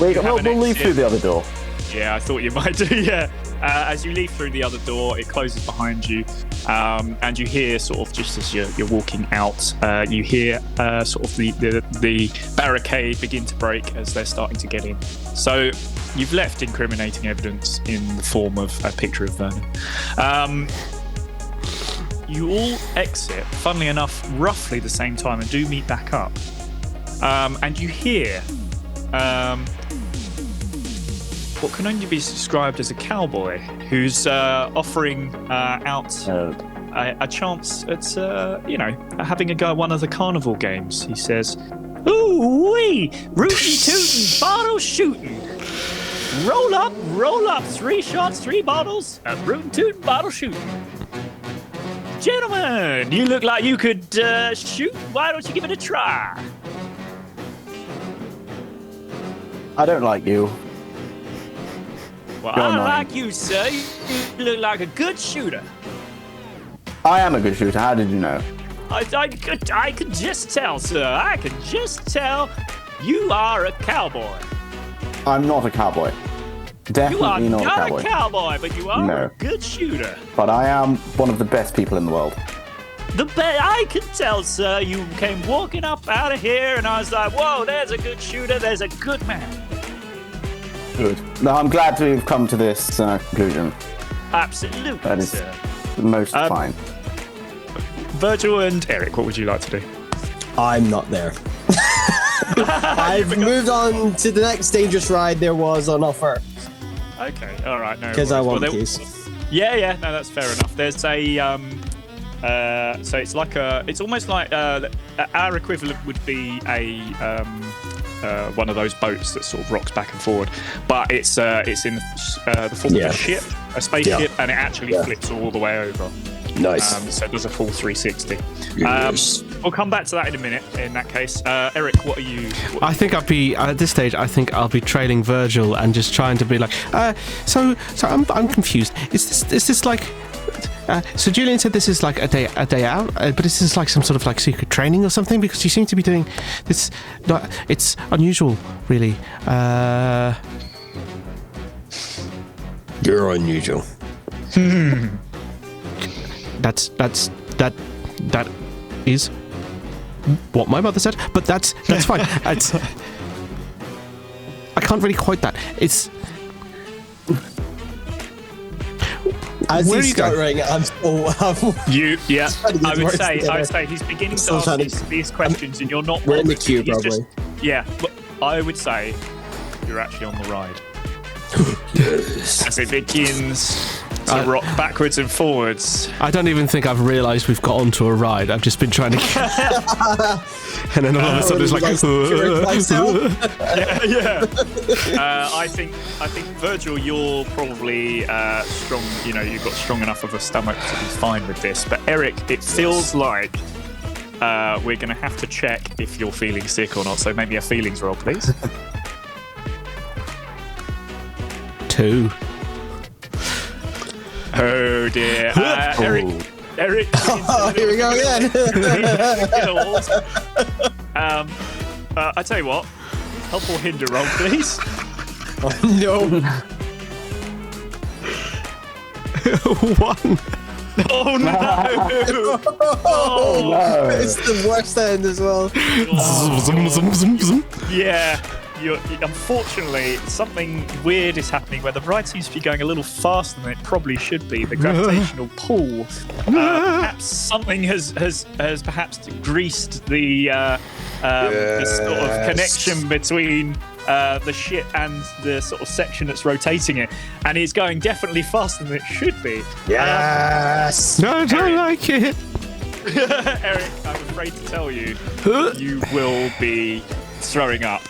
We'll leave through the other door. Yeah, I thought you might do. Yeah. As you leave through the other door, it closes behind you, and you hear sort of just as you're walking out, you hear sort of the barricade begin to break as they're starting to get in. So you've left incriminating evidence in the form of a picture of Vernon. You all exit, funnily enough, roughly the same time, and do meet back up. And you hear what can only be described as a cowboy who's offering out a chance at, having a go at one of the carnival games. He says, "Ooh-wee, rootin' tootin', bottle shooting. Roll up, 3 shots, 3 bottles, rootin' tootin', bottle shooting. Gentlemen, you look like you could shoot. Why don't you give it a try?" I don't like you. Well, I like you, sir. You look like a good shooter. I am a good shooter. How did you know? I could just tell, sir. I could just tell you are a cowboy. I'm not a cowboy. Definitely you are not a cowboy, but you are a good shooter. But I am one of the best people in the world. I can tell, sir. You came walking up out of here, and I was like, whoa, there's a good shooter. There's a good man. Good. No, I'm glad to have come to this conclusion. Absolutely, that is sir. Most fine. Virgil and Eric, what would you like to do? I'm not there. I've moved on to the next dangerous ride there was on offer. Okay, all right, no. Because I want peace. Yeah, no, that's fair enough. There's a so it's almost like our equivalent would be a one of those boats that sort of rocks back and forward, but it's in the form of a spaceship, and it actually flips all the way over. Nice. So it does a full 360. Yes. We'll come back to that in a minute. In that case, Eric, what are you? I think I'll be at this stage. I think I'll be trailing Virgil and just trying to be like, so I'm confused. Is this like? So Julien said this is like a day out, but is this like some sort of like secret training or something? Because you seem to be doing this. It's unusual, really. You're unusual. That is what my mother said, but that's fine. I can't really quote that. It's as where he's stuttering, I'm yeah. I would say he's beginning to ask these questions, and you're not. We're in the queue, probably. But I would say you're actually on the ride. As it begins to rock backwards and forwards. I don't even think I've realised we've got onto a ride. I've just been trying to and then all of a sudden it's like I think Virgil, you're probably strong. You've got strong enough of a stomach to be fine with this. But Eric, it feels like we're going to have to check if you're feeling sick or not. So maybe a feelings roll, please. 2. Oh dear. Eric. Here we go again. I tell you what. Help or hinder roll, please. No. 1. Oh no! Oh no! It's the worst end as well. Yeah. Unfortunately, something weird is happening where the ride seems to be going a little faster than it probably should be. The gravitational pull. Perhaps something has perhaps greased the sort of connection between the ship and the sort of section that's rotating it, and it's going definitely faster than it should be. Yes. No, I don't like it. Eric, I'm afraid to tell you, you will be throwing up.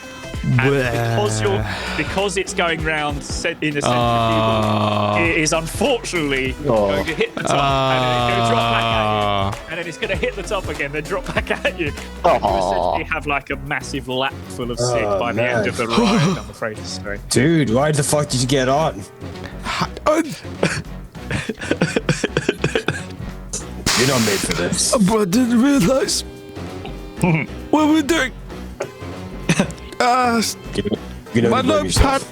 And because it's going round in a centrifuge, it is unfortunately going to hit the top, and then it's going to drop back at you, and then it's going to hit the top again, then drop back at you. And you essentially have like a massive lap full of sick by the end of the ride, I'm afraid to say. Dude, why the fuck did you get on? You're not made for this. I didn't realise what we're doing. My notepad.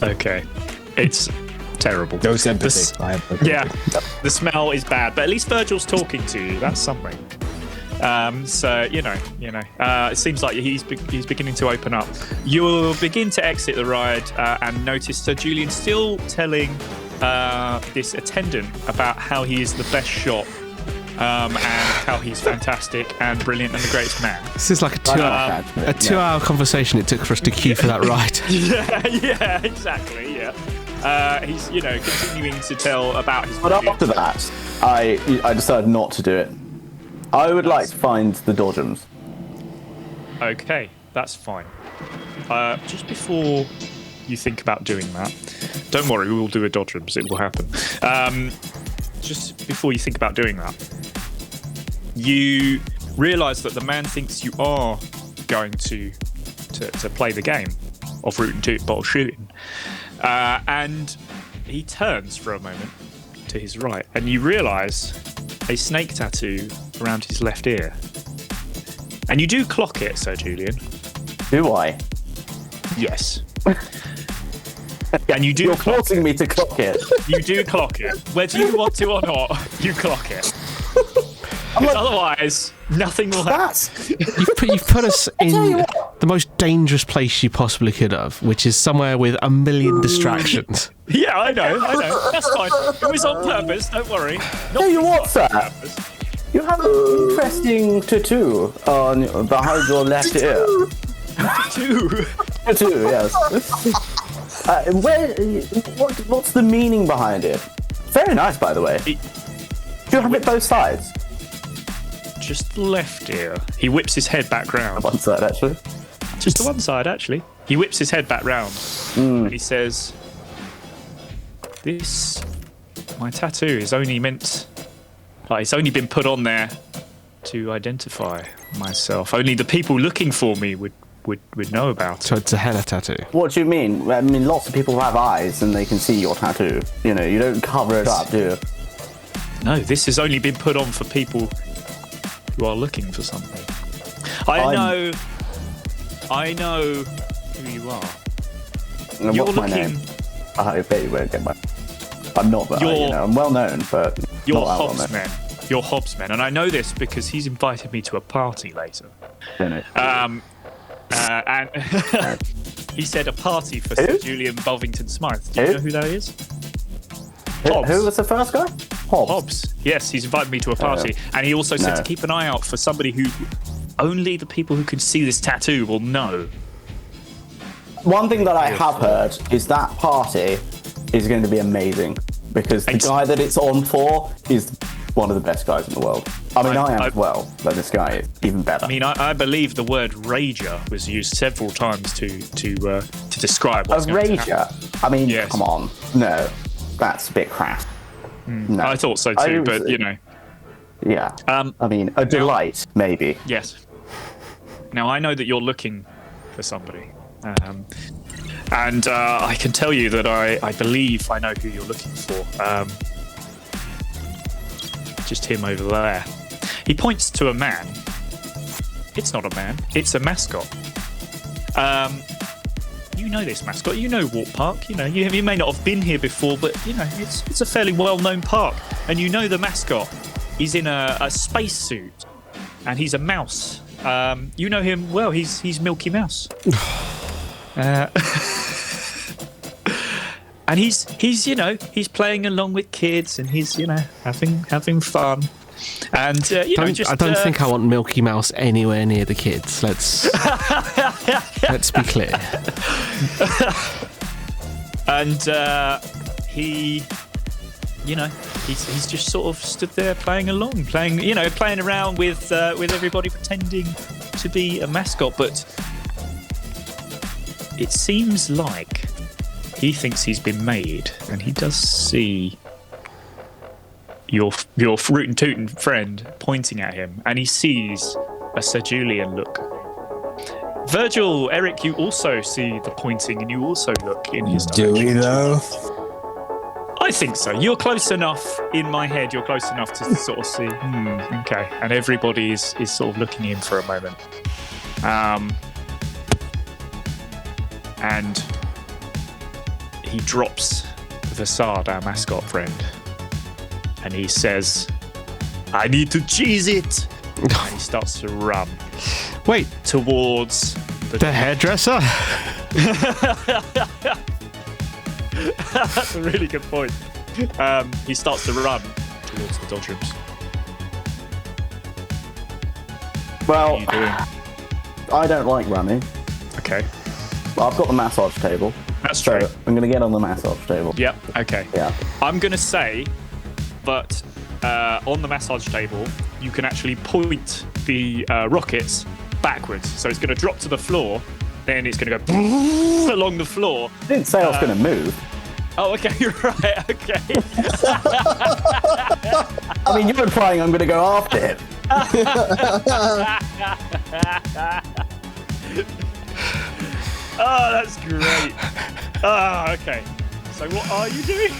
Okay, it's terrible. No sympathy. The smell is bad, but at least Virgil's talking to you. That's something. So it seems like he's beginning to open up. You'll begin to exit the ride and notice Sir Julien still telling this attendant about how he is the best shot. And how he's fantastic and brilliant and the greatest man. This is like a 2-hour conversation it took for us to queue for that ride. yeah, exactly. Yeah, he's continuing to tell about his. But after that, I decided not to do it. I would like to find the dodgems. Okay, that's fine. Just before you think about doing that, don't worry, we will do a dodgems. It will happen. Just before you think about doing that, you realise that the man thinks you are going to play the game of root and toot bottle shooting, and he turns for a moment to his right, and you realise a snake tattoo around his left ear, and you do clock it, Sir Julien. Do I? Yes. And you do. You're forcing me to clock it. You do clock it, whether you want to or not. You clock it. Otherwise, nothing will happen. You've put us in the most dangerous place you possibly could have, which is somewhere with a million distractions. Yeah, I know. That's fine. It was on purpose. Don't worry. Tell you what, sir. You have an interesting tattoo behind your left ear. Tattoo, yes. What's the meaning behind it? Very nice, by the way. Do you have it both sides? Just the left ear. He whips his head back round. One side, actually. Just the one side, actually. He whips his head back round and he says, "This My tattoo is only meant... it's only been put on there to identify myself. Only the people looking for me would know about it. So it's a henna tattoo. What do you mean? I mean, lots of people have eyes and they can see your tattoo. You know, you don't cover it up, do you? No, this has only been put on for people who are looking for something. I know who you are. And You're what's my looking... name? I bet you won't get my... I'm not that, I'm well known, but You're not that well known. Hobbsman. You're Hobbsman, and I know this because he's invited me to a party later. And he said a party for Sir Julian Bovington Smythe. Do you know who that is? Who was the first guy? Hobbs. Yes, he's invited me to a party, and he also said to keep an eye out for somebody who only the people who can see this tattoo will know. One thing that I have heard is that party is going to be amazing because the guy that it's on for is one of the best guys in the world. I mean, I am as well, but this guy is even better. I mean, I believe the word rager was used several times to describe what's going to happen. I mean, come on. No, that's a bit crass. No. I thought so too, but you know. Yeah. I mean, a delight, maybe. Yes. Now, I know that you're looking for somebody. And I can tell you that I believe I know who you're looking for. Just him over there. He points to a man. It's not a man. It's a mascot. You know this mascot. You know Walk Park. You know you may not have been here before, but you know it's a fairly well-known park. And you know the mascot. He's in a spacesuit, and he's a mouse. You know him well. He's Milky Mouse. And he's playing along with kids, and he's having fun. And I don't think I want Milky Mouse anywhere near the kids. Let's be clear. And he's just sort of stood there playing around with everybody, pretending to be a mascot. But it seems like he thinks he's been made, and he does see your rootin' tootin' friend pointing at him, and he sees a Sir Julien look. Virgil, Eric, you also see the pointing, and you also look in his direction. Do we though? I think so. You're close enough in my head. You're close enough to sort of see. Okay, and everybody is sort of looking in for a moment. And he drops Vasard, our mascot friend, and he says, "I need to cheese it." And he starts to run. Wait, towards the hairdresser? That's a really good point. He starts to run towards the dodgerooms. Well, I don't like running. Okay. Well, I've got the massage table. That's true. So I'm going to get on the massage table. Yep. Okay. Yeah. I'm going to say that on the massage table, you can actually point the rockets backwards. So it's going to drop to the floor, then it's going to go along the floor. I didn't say I was going to move. Oh, okay. You're right. Okay. I mean, you're implying I'm going to go after him. Oh, that's great. Oh, okay. So what are you doing?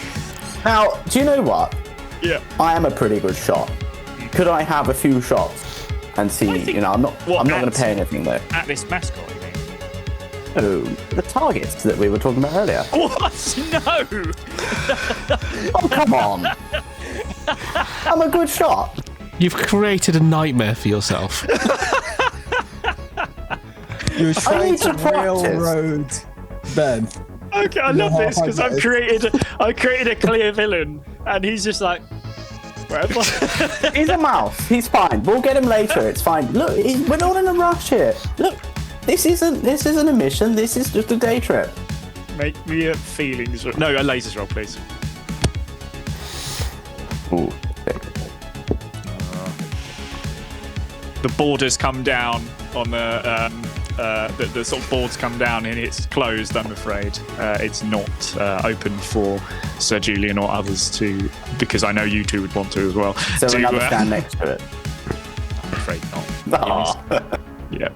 Now, do you know what? Yeah. I am a pretty good shot. Could I have a few shots and see? I'm not going to pay anything though. At this mascot, you mean? Oh, the targets that we were talking about earlier. What? No. Oh, come on. I'm a good shot. You've created a nightmare for yourself. You're trying to railroad Ben. Okay, I love this because I created a clear villain, and he's just like, whatever. He's a mouse. He's fine. We'll get him later. It's fine. Look, we're not in a rush here. Look, this isn't a mission. This is just a day trip. Make me a feelings. No, a lasers roll, please. Ooh. The borders come down on the the sort of boards come down and it's closed. I'm afraid it's not open for Sir Julien or others to, because I know you two would want to as well. So another stand next to it. I'm afraid not. Yeah.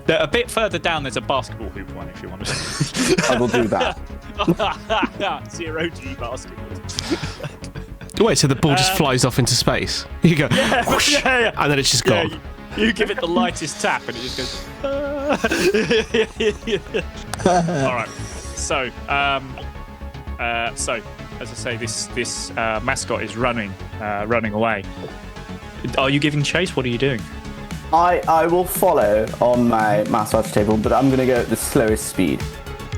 A bit further down, there's a basketball hoop one if you want to. I will do that. 0G basketball. Wait, so the ball just flies off into space? You go, whoosh, and then it's just gone. You give it the lightest tap and it just goes. All right. So, as I say, this mascot is running away. Are you giving chase? What are you doing? I will follow on my massage table, but I'm going to go at the slowest speed.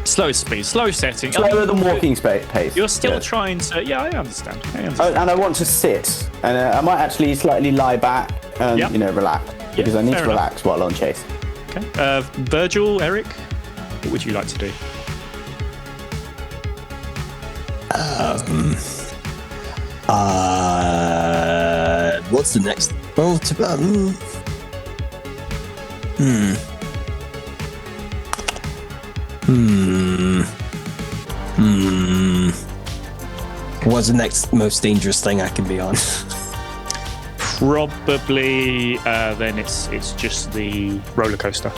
Slowest speed, slow setting. Slower than walking pace. You're still trying to... Yeah, I understand. Oh, and I want to sit. And I might actually slightly lie back and, relax. Because I need to relax while on chase. Okay. Virgil, Eric, what would you like to do? What's the next? Oh, What's the next most dangerous thing I can be on? Probably then it's just the roller coaster.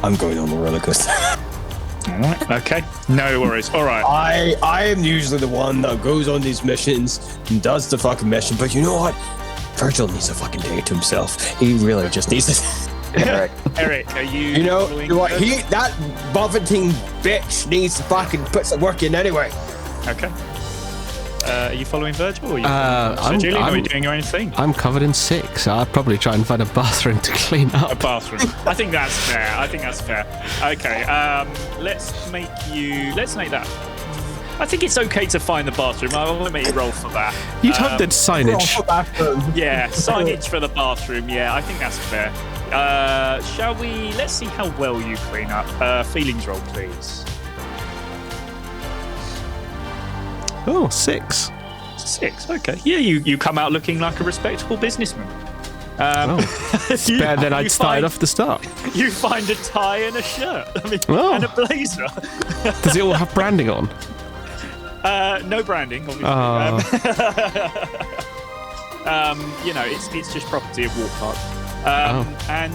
I'm going on the roller coaster. All right. Okay. No worries. All right. I am usually the one that goes on these missions and does the fucking mission, but you know what? Virgil needs a fucking day to himself. He really just needs it. Eric, are you? You know what? That buffeting bitch needs to fucking put some work in anyway. Okay. Are you following Virgil? Or are you Julien, are you doing your own thing? I'm covered in sick, so I'd probably try and find a bathroom to clean up. A bathroom. I think that's fair. Okay. Let's make that. I think it's okay to find the bathroom. I want to make you roll for that. You'd hope that signage. Yeah, signage for the bathroom. Yeah, I think that's fair. Shall we? Let's see how well you clean up. Feelings roll, please. Oh, 6. 6. Okay. Yeah, you come out looking like a respectable businessman. It's better than I'd started off the start. You find a tie and a shirt. And a blazer. Does it all have branding on? No branding, obviously. It's just property of Walk Park. And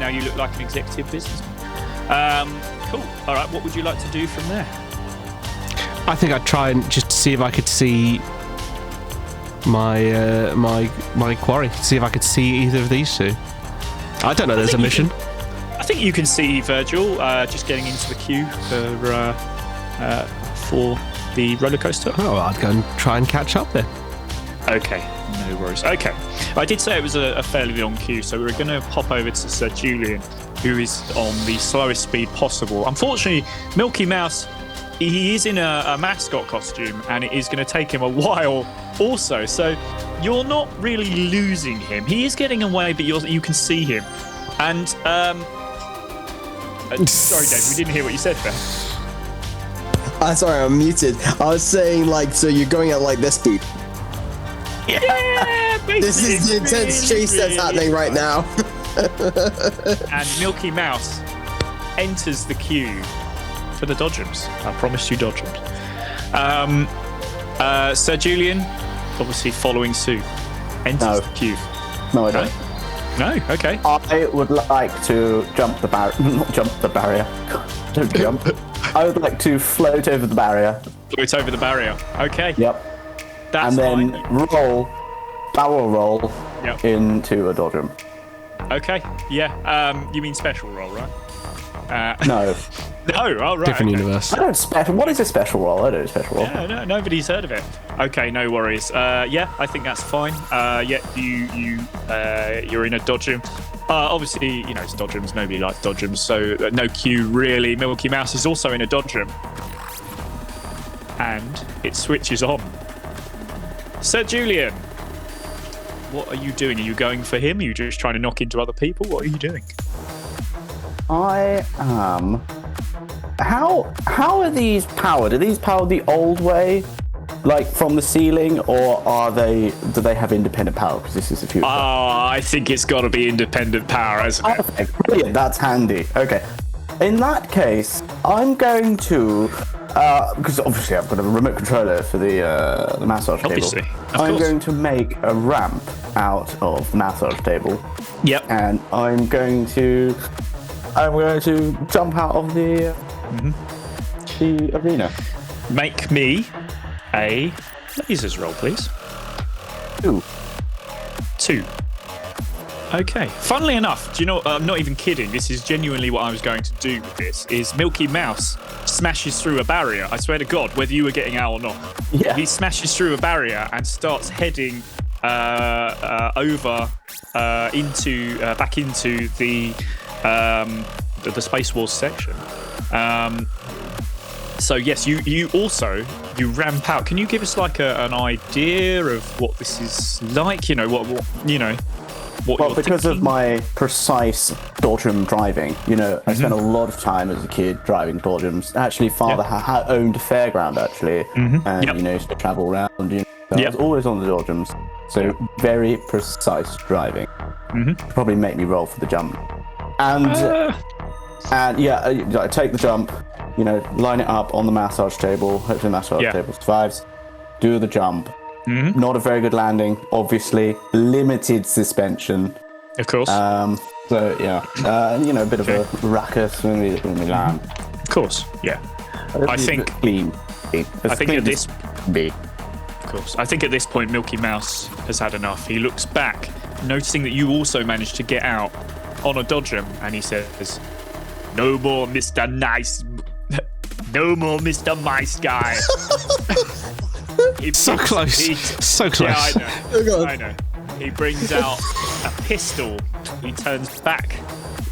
now you look like an executive businessman. Cool. All right, what would you like to do from there? I think I'd try and just see if I could see my quarry. See if I could see either of these two. I don't know. There's a mission. I think you can see Virgil just getting into the queue for the roller coaster. Oh, I'd go and try and catch up then. Okay, no worries. Okay, I did say it was a fairly long queue, so we're going to pop over to Sir Julien, who is on the slowest speed possible. Unfortunately, Milky Mouse, he is in a mascot costume, and it is going to take him a while also. So you're not really losing him. He is getting away, but you can see him. And sorry, Dave, we didn't hear what you said there. Sorry, I'm muted. I was saying, so you're going at this speed. Yeah, this is the intense chase that's happening right now. And Milky Mouse enters the queue for the Dodgems. I promised you Dodgems. Sir Julien, obviously following suit, enters the queue. No, I don't. No? Okay. I would like to jump the barrier. Not jump the barrier. Don't jump. I would like to float over the barrier. Float over the barrier. Okay. Yep. That's and then barrel roll into a dodgem. Okay. Yeah. You mean special roll, right? No. No. Oh, right. Different universe. I don't special. What is a special roll? I don't know special roll. Yeah, no, nobody's heard of it. Okay, no worries. I think that's fine. You're in a dodgem. Obviously, it's dodgems. Nobody likes dodgems, so no queue really. Milky Mouse is also in a dodgem, and it switches on. Sir Julien, what are you doing? Are you going for him? Are you just trying to knock into other people? What are you doing? I am. How are these powered? Are these powered the old way? like from the ceiling, or do they have independent power? Because this is the future. I think it's got to be independent power, hasn't it? Okay, brilliant, that's handy. Okay. In that case, I'm going to, because obviously I've got a remote controller for the massage Obviously, table. of I'm course. going to make a ramp out of the massage table. Yep. And I'm going to jump out of the arena. Make me a lasers roll, please. 2. Okay. Funnily enough, do you know? I'm not even kidding. This is genuinely what I was going to do with this. Is Milky Mouse smashes through a barrier? I swear to God, whether you were getting out or not, he smashes through a barrier and starts heading over back into the Space Wars section. So yes, you also ramp out. Can you give us like an idea of what this is like? You know what What well, because of my precise doldrum driving, I spent a lot of time as a kid driving doldrums. Actually, father owned a fairground, actually, and, used to travel around, so I was always on the doldrums. So, very precise driving. Probably make me roll for the jump. And I take the jump, line it up on the massage table, hopefully the massage table survives, do the jump. Not a very good landing, obviously. Limited suspension. Of course. A bit of a ruckus when we land. Of course, yeah. I think clean. I think at this point, Milky Mouse has had enough. He looks back, noticing that you also managed to get out on a dodgem, and he says, "No more Mr. Nice. No more Mr. Nice Guy." So close. So close. Yeah, I know. He brings out a pistol. He turns back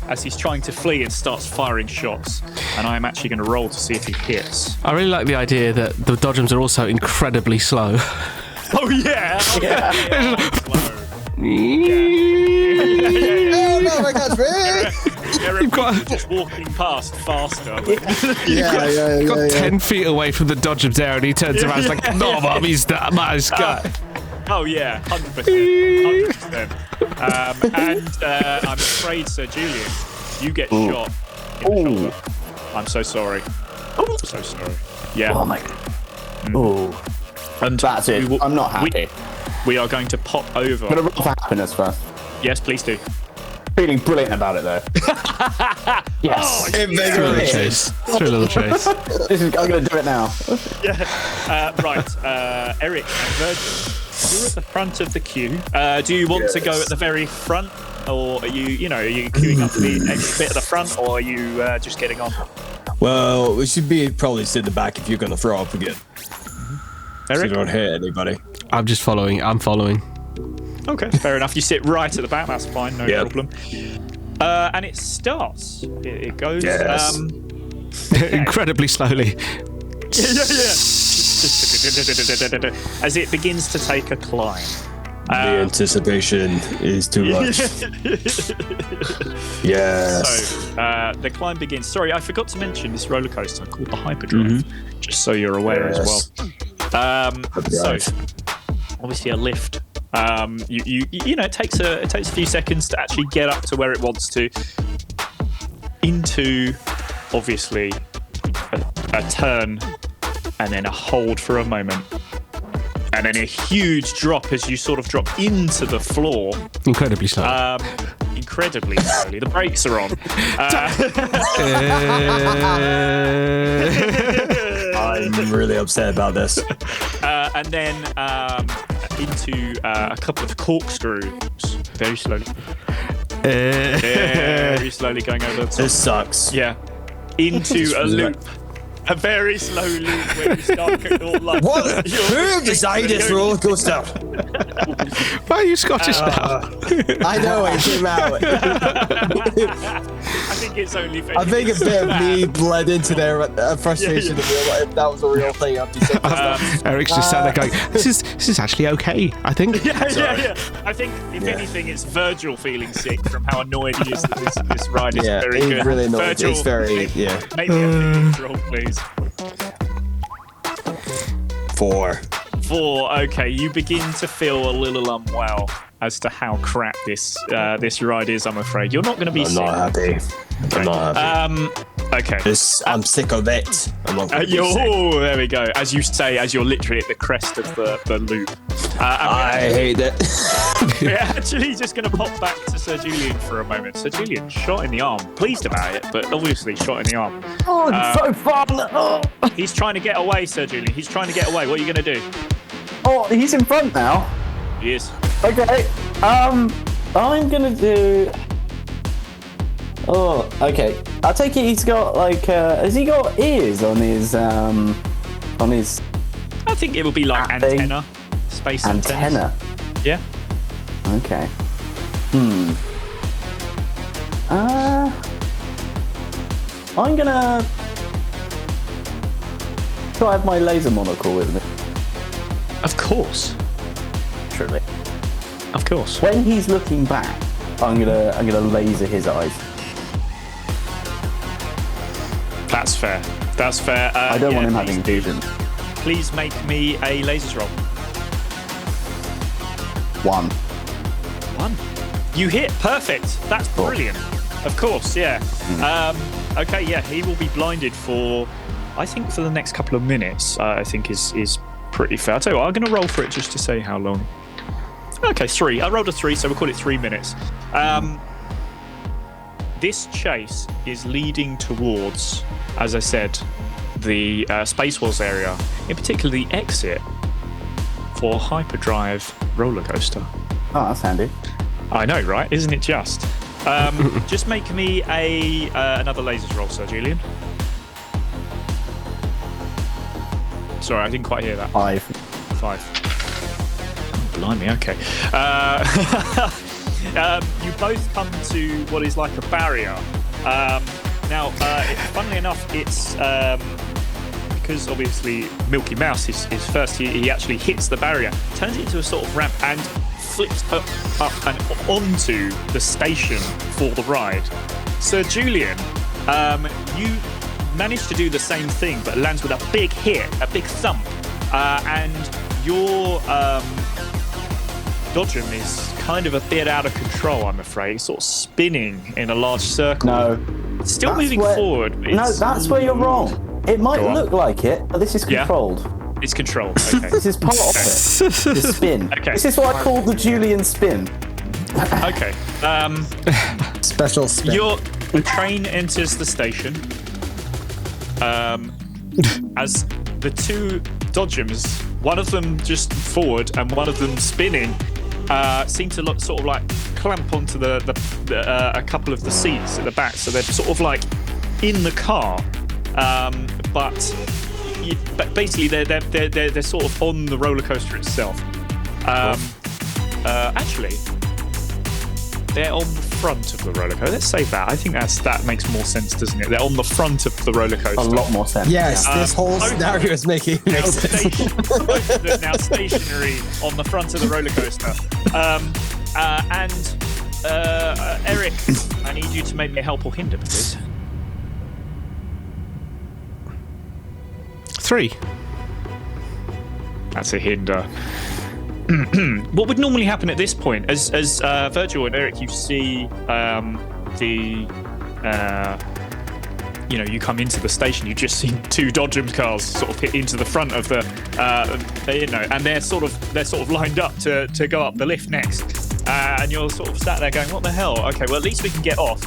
as he's trying to flee and starts firing shots. And I'm actually going to roll to see if he hits. I really like the idea that the dodgems are also incredibly slow. Oh, yeah. Oh my God, You've got just walking past faster. You've got 10 feet away from the dodgems there, and he turns around and is like, "No, Mom, he's that nice guy." Oh yeah, 100%. And I'm afraid, Sir Julien, you get shot in the shoulder. I'm so sorry. So sorry. Yeah. Oh my God. And that's it. I'm not happy. We are going to pop over. I'm gonna roll for happiness first. Yes, please do. Feeling brilliant about it though. Yes. Through a little chase. I'm gonna do it now. Right. Eric and Virgil, you're at the front of the queue. Do you want to go at the very front, or are you queuing up the next bit at the front, or are you just getting on? Well, we should probably sit in the back if you're gonna throw up again. Eric? So you don't hit anybody. I'm just following. I'm following. Okay, fair enough. You sit right at the back. That's fine. No problem. And it starts. It goes. Yes. Incredibly slowly. As it begins to take a climb. The anticipation is too much. Yes. So the climb begins. Sorry, I forgot to mention this roller coaster called the Hyperdrive, just so you're aware as well. So obviously a lift. It takes a few seconds to actually get up to where it wants to. Into obviously a turn, and then a hold for a moment. And then a huge drop as you sort of drop into the floor. Incredibly slow. Incredibly slowly. The brakes are on. I'm really upset about this. And then into a couple of corkscrews. Very slowly. Very slowly going over the top. This sucks. Yeah. Into a loop. A very slow loop where you start all like. What? Who designed this roller coaster? Why are you Scottish now? I know it came out. I think it's only fair. I think a bit of me bled into their frustration to real life. That was a real thing after you said that. Eric's just sat there going, "This is actually okay, I think." Yeah. I think if anything, it's Virgil feeling sick from how annoyed he is that this ride is very good. Yeah, really annoyed. Virgil, it's very make me a fitness roll, please. 4. 4. Okay, you begin to feel a little unwell as to how crap this ride is. I'm afraid you're not going to be. I'm not happy. I'm not happy. Okay. I'm sick of it. I'm not gonna be sick. There we go. As you say, as you're literally at the crest of the loop. I hate it. We're actually just going to pop back to Sir Julien for a moment. Sir Julien, shot in the arm. Pleased about it, but obviously shot in the arm. Oh, it's so fun! Oh. He's trying to get away, Sir Julien. He's trying to get away. What are you going to do? Oh, he's in front now. He is. Okay. I'm gonna do. Oh, okay. I take it he's got like. Has he got ears on his? On his. I think it will be like antenna, space antenna. Yeah. Okay. I'm gonna try to have my laser monocle with me. Of course. Truly. Of course. When he's looking back, I'm gonna laser his eyes. That's fair. That's fair. I don't want him having vision. Please make me a lasers roll. 1. You hit. Perfect. That's brilliant. Of course, yeah. Okay, yeah, he will be blinded for, I think, for the next couple of minutes. I think is pretty fair. I'll tell you what, I'm going to roll for it just to say how long. Okay, 3. I rolled a 3, so we'll call it 3 minutes. This chase is leading towards, as I said, the Space Wars area, in particular the exit for Hyperdrive roller coaster. Oh, that's handy. I know, right? Isn't it just? Just make me another lasers roll, Sir Julien. Sorry, I didn't quite hear that. 5. Oh, blimey, okay. You both come to what is like a barrier. Now, funnily enough, it's because obviously Milky Mouse is first. He actually hits the barrier, turns it into a sort of ramp, and flips up and onto the station for the ride. Sir Julien, you manage to do the same thing, but lands with a big hit, a big thump, and your dodgem is kind of a bit out of control, I'm afraid. It's sort of spinning in a large circle. No. It's still moving forward. No, that's where you're wrong. It might look like it, but this is controlled. Yeah? It's controlled. Okay. This is part of it. The spin. Okay. This is what I call the Julien spin. Okay. Special spin. Your train enters the station. As the two dodgems, one of them just forward and one of them spinning, seem to look sort of like clamp onto a couple of the seats at the back, so they're sort of like in the car, but basically they're sort of on the roller coaster itself. Actually, they're on the front of the roller coaster. Let's say that. I think that makes more sense, doesn't it? They're on the front of the roller coaster. A lot more sense. Yes, this whole scenario is making sense. Both of them now stationary on the front of the roller coaster. Eric, I need you to make me a help or hinder, please. 3. That's a hinder. What would normally happen at this point, as Virgil and Eric, you see you come into the station, you just see two Dodgem cars sort of hit into the front of the, and they're sort of lined up to go up the lift next, and you're sort of sat there going, what the hell? Okay, well at least we can get off.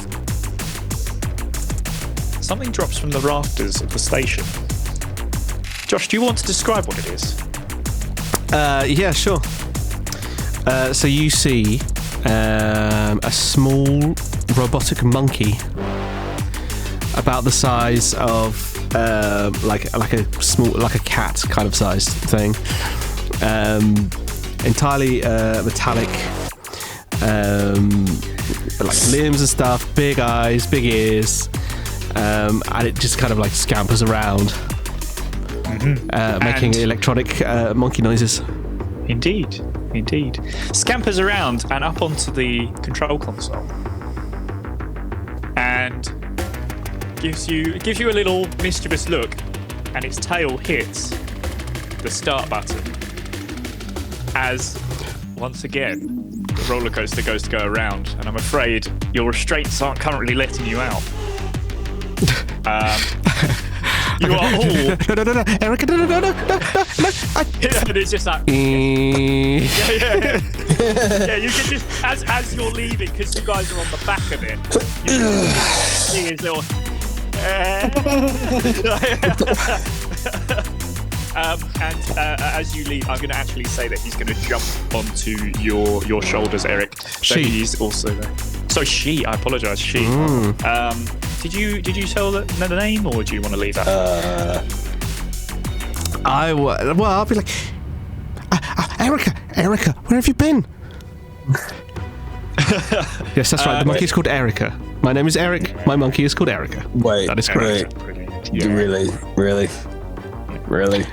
Something drops from the rafters of the station. Josh, do you want to describe what it is? Yeah, sure. So you see a small robotic monkey about the size of like a cat kind of sized thing, entirely metallic, like limbs and stuff, big eyes, big ears, and it just kind of like scampers around. Making electronic monkey noises. Indeed. Scampers around and up onto the control console, and gives you a little mischievous look, and its tail hits the start button, as once again the roller coaster goes to go around, and I'm afraid your restraints aren't currently letting you out. You are all. No, Erica, no. And it's just like. Yeah. You can just as you're leaving, because you guys are on the back of it. You can see his little. As you leave, I'm going to actually say that he's going to jump onto your shoulders, Eric. So he's also there. So I apologise, she. Did you tell the name, or do you want to leave that? I'll be like, Erica, where have you been? Yes, that's right. The monkey is called Erica. My name is Eric. My monkey is called Erica. Wait, that is correct. Yeah. Really?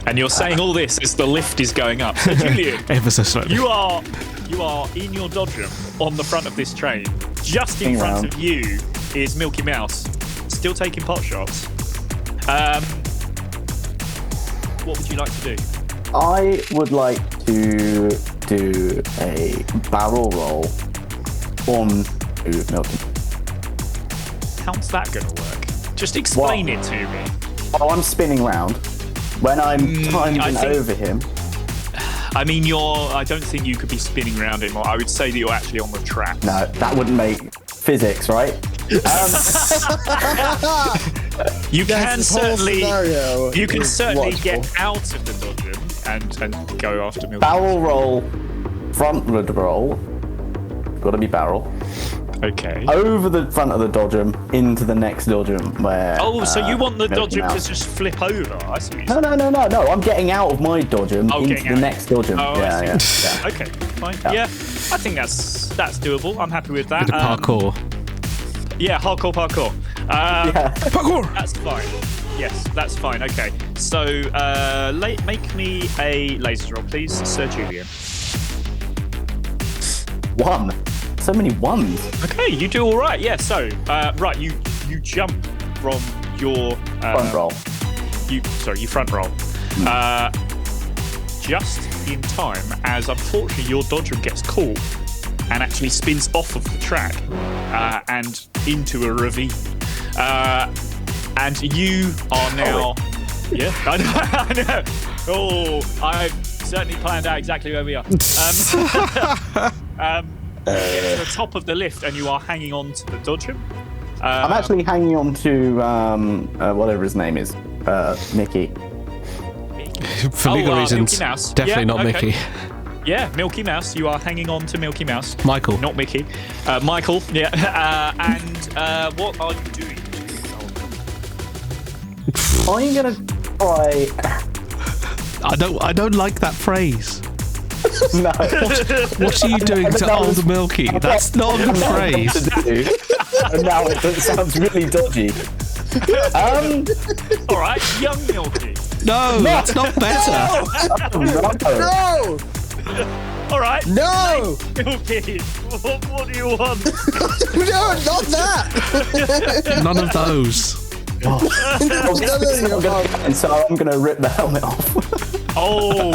And you're saying all this as the lift is going up. So Julien, ever so slowly. You are in your dodgem on the front of this train. Just in front of you is Milky Mouse, still taking pot shots. What would you like to do? I would like to do a barrel roll on Milky. How's that going to work? Just explain it to me. Oh, I'm spinning round. When I'm timing over him. I mean, I don't think you could be spinning around anymore. I would say that you're actually on the track. No, that wouldn't make physics, right? You can certainly get out of the dodgem and go after Milky. Barrel roll, frontward roll. Got to be barrel. Okay. Over the front of the dodgem into the next dodgem where. Oh, so you want the dodgem to just flip over? I see. No. I'm getting out of my dodgem into the next dodgem. Oh, yeah. Okay, fine. Yeah, I think that's doable. I'm happy with that. Bit of parkour. Yeah, hardcore parkour. Parkour. That's fine. Yes, that's fine. Okay, so make me a laser roll, please, Sir Julien. 1. So many ones. Okay, you do all right. Yeah. So, right, you jump from your front roll. You front roll. Just in time, as unfortunately your dodgem gets caught and actually spins off of the track and into a ravine. And you are now. Yeah, I know. Oh, I've certainly planned out exactly where we are. Get to the top of the lift, and you are hanging on to the dodgem. I'm actually hanging on to whatever his name is, Mickey. For legal reasons, Milky Mouse. definitely not okay. Mickey. Yeah, Milky Mouse. You are hanging on to Milky Mouse. Michael. Not Mickey. Michael. Yeah. And what are you doing? I'm gonna try. I don't like that phrase. No. What are you doing to old Milky? That's not a good phrase. And now it sounds really dodgy. All right, young Milky. No, that's not better. No! All right. No! Milky, what do you want? No, not that! None of those. And so I'm gonna rip the helmet off. Oh.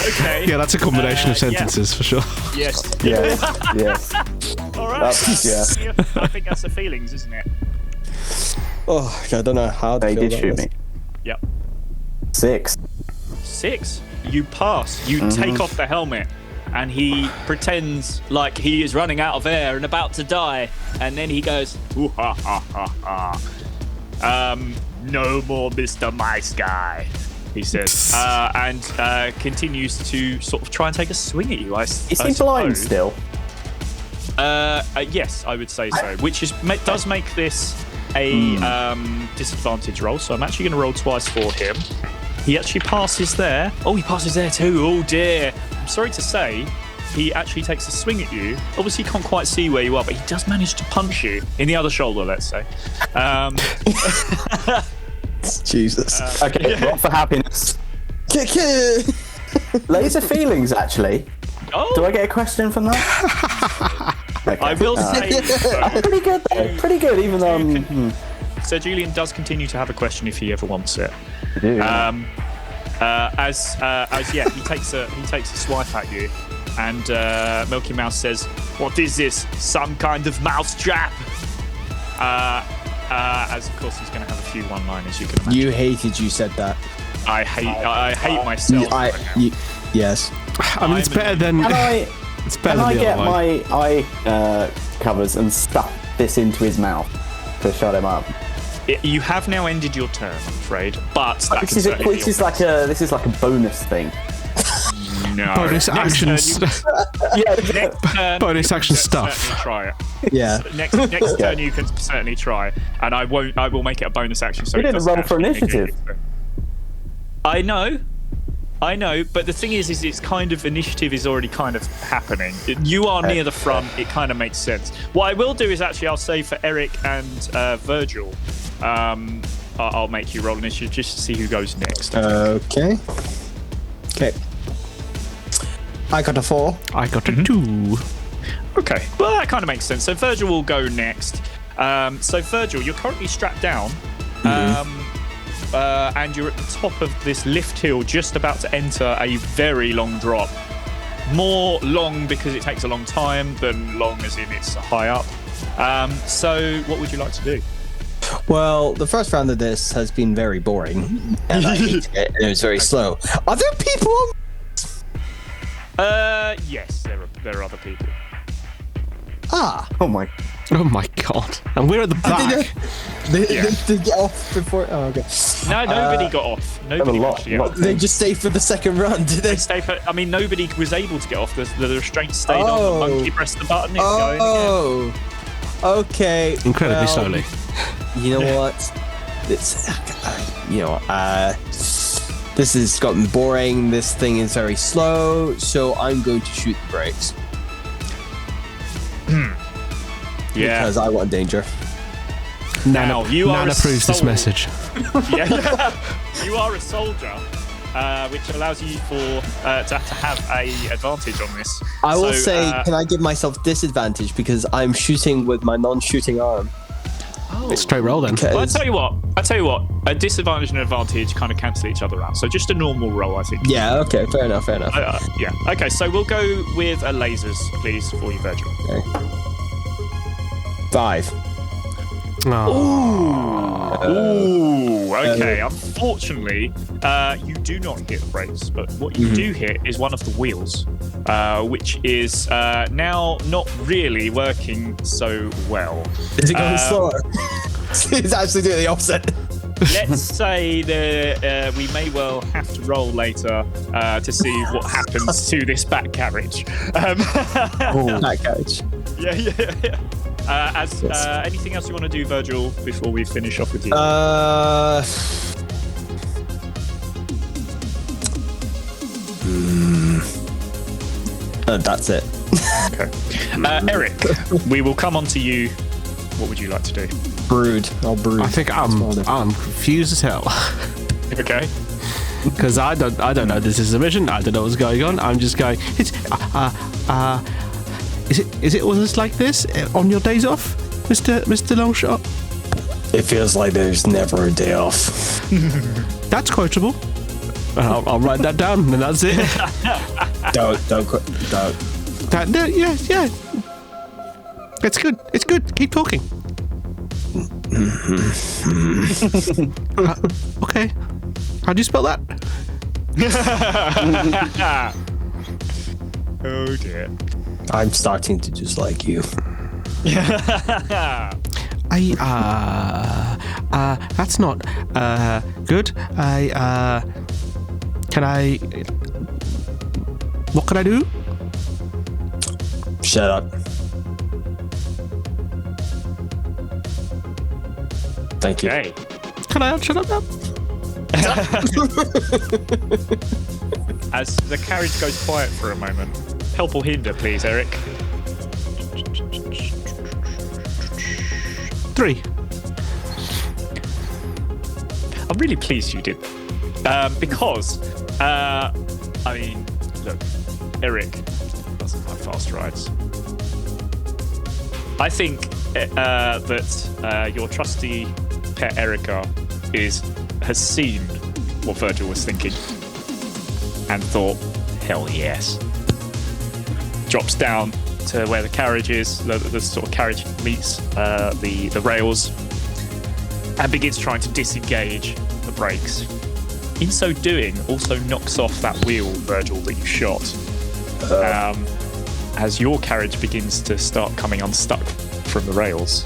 Okay. Yeah, that's a combination of sentences for sure. Yes. Yes. All right. Yeah. I think that's the feelings, isn't it? Oh, I don't know how They did shoot me. Yep. 6. You pass. You take off the helmet, and he pretends like he is running out of air and about to die, and then he goes, "Ooh, ha ha ha ha. No more Mr. Mice Guy," he says, and continues to sort of try and take a swing at you. Is he blind still? Yes, I would say so. Which does make this a disadvantage roll. So I'm actually going to roll twice for him. He actually passes there. Oh, he passes there too. Oh dear. I'm sorry to say, he actually takes a swing at you. Obviously, he can't quite see where you are, but he does manage to punch you in the other shoulder, let's say. Jesus. Okay, roll for happiness. Laser feelings, actually. Oh. Do I get a question from that? Okay. I will say. Pretty good, though. Pretty good, even though I'm. Sir Julien does continue to have a question if he ever wants it. He takes a swipe at you, and Milky Mouse says, "What is this? Some kind of mousetrap?" As of course he's going to have a few one-liners. You can imagine. You hated you said that. I hate myself. Yes. I mean, it's better than. It's better than the get other way. my eye covers and stuff this into his mouth to shut him up? You have now ended your turn, I'm afraid. But that This is like a bonus thing. No. Bonus actions. Bonus action stuff. Certainly try it. Yeah. Next turn you can certainly try, and I will make it a bonus action. So You didn't run for initiative. I know, but the thing is it's kind of initiative is already kind of happening. You are near the front. It kind of makes sense. What I will do is actually I'll say for Eric and Virgil, I'll make you roll initiative just to see who goes next. Okay. I got a 4. I got a 2. Okay, well that kind of makes sense. So Virgil will go next. So Virgil, you're currently strapped down, and you're at the top of this lift hill, just about to enter a very long drop. More long because it takes a long time than long as in it's high up. So what would you like to do? Well, the first round of this has been very boring, and I hated it, and it was very slow. Are there people on? Yes, there are other people. Oh my God! And we're at the back. They get off before. Oh, okay. No, nobody got off. Nobody actually got off. They just stayed for the second run, did they? Nobody was able to get off. The restraints stayed on. The monkey pressed the button. It's going again. Okay. Incredibly slowly. You know what? This has gotten boring. This thing is very slow, so I'm going to shoot the brakes. Yeah. Because I want danger. Now you are Nan approves this message. Yeah. You are a soldier, which allows you to have a advantage on this. I will say, can I give myself disadvantage because I'm shooting with my non-shooting arm? Oh. Straight roll then. Well, I tell you what. A disadvantage and advantage kind of cancel each other out. So just a normal roll, I think. Yeah. Okay. Fair enough. Yeah. Okay. So we'll go with lasers, please, for you, Virgil. Okay. 5. Ooh. Okay. Unfortunately, you do not hit the brakes, but what you do hit is one of the wheels, which is now not really working so well. Is it going slower? It's actually doing the opposite. Let's say that we may well have to roll later to see what happens to this back carriage. Back carriage. Yeah. Anything else you want to do, Virgil, before we finish off with you? That's it. Okay. Eric, we will come on to you. What would you like to do? Brood. I'll brood. I think I'm confused as hell. Okay. Because I don't know this is a mission. I don't know what's going on. I'm just going. Is it always like this on your days off, Mr. Longshot? It feels like there's never a day off. That's quotable. I'll write that down, and that's it. Don't. Yeah. It's good. It's good. Keep talking. Okay. How do you spell that? Oh dear. I'm starting to just like you. That's not good. What can I do? Shut up. Thank you. Okay. Can I shut up now? As the carriage goes quiet for a moment. Help or hinder, please, Eric. 3. I'm really pleased you did that. Because, look, Eric doesn't like fast rides. I think that your trusty pet Erica has seen what Virgil was thinking and thought, hell yes. Drops down to where the carriage is, the sort of carriage meets the rails, and begins trying to disengage the brakes. In so doing, also knocks off that wheel, Virgil, that you shot. As your carriage begins to start coming unstuck from the rails,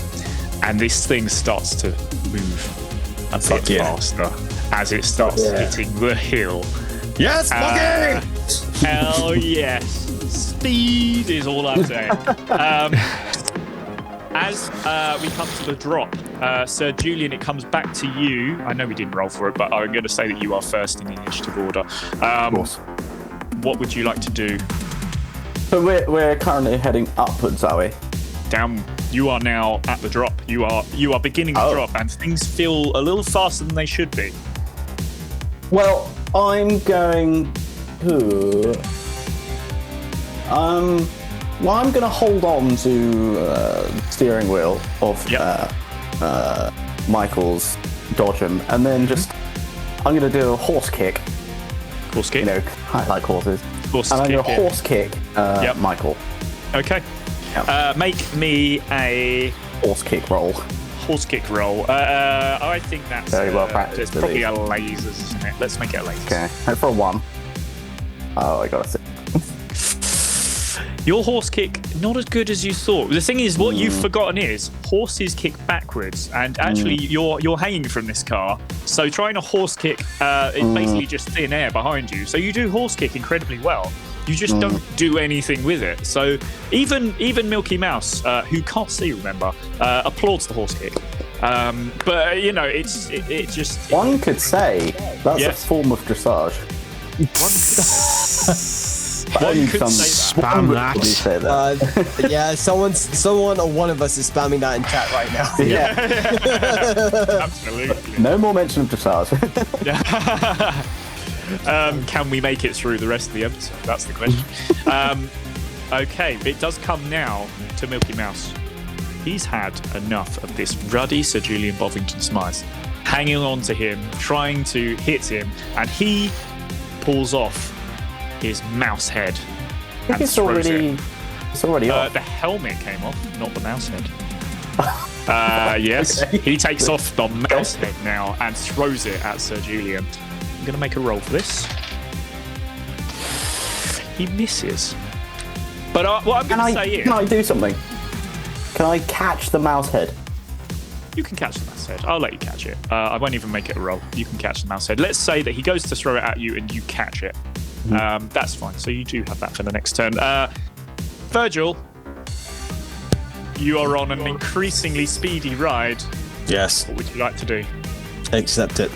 and this thing starts to move a bit faster as it starts hitting the hill. Yes, Monkey! Hell yes. Speed is all I'm saying. As we come to the drop, Sir Julien, it comes back to you. I know we didn't roll for it, but I'm going to say that you are first in the initiative order. Of course. What would you like to do? So we're currently heading upwards, are we? Down. You are now at the drop. You are beginning the drop, and things feel a little faster than they should be. Well, I'm going to. I'm going to hold on to the steering wheel of Michael's Dodgem, and then just I'm going to do a horse kick. Horse kick. You know, I like horses. Horse and I'm kick. going to horse kick Michael. Okay. Yep. Make me a horse kick roll. Horse kick roll. I think that's very well practiced. It's probably a lasers, isn't it? Let's make it a lasers. Okay. Hope for a 1. Oh, I got a 6. Your horse kick, not as good as you thought. The thing is, what you've forgotten is horses kick backwards, and actually you're hanging from this car. So trying a horse kick is basically just thin air behind you. So you do horse kick incredibly well. You just don't do anything with it. So even Milky Mouse, who can't see, remember, applauds the horse kick. But you know, it just. One could say that's a form of dressage. One could say spam that. Say that. Yeah, someone or one of us is spamming that in chat right now. Yeah. Absolutely. No more mention of dressage. Can we make it through the rest of the episode? That's the question. Okay, it does come now to Milky Mouse. He's had enough of this ruddy Sir Julien Bovington Smythe hanging on to him, trying to hit him, and he pulls off his mouse head and it's throws already off. The helmet came off, not the mouse head. Yes, he takes off the mouse head now and throws it at Sir Julien. I'm going to make a roll for this. He misses. But what I'm going to say is... Can I do something? Can I catch the mouse head? You can catch the mouse head. I'll let you catch it. I won't even make it a roll. You can catch the mouse head. Let's say that he goes to throw it at you and you catch it. That's fine. So you do have that for the next turn. Virgil, you are on an increasingly speedy ride. Yes. What would you like to do? Accept it.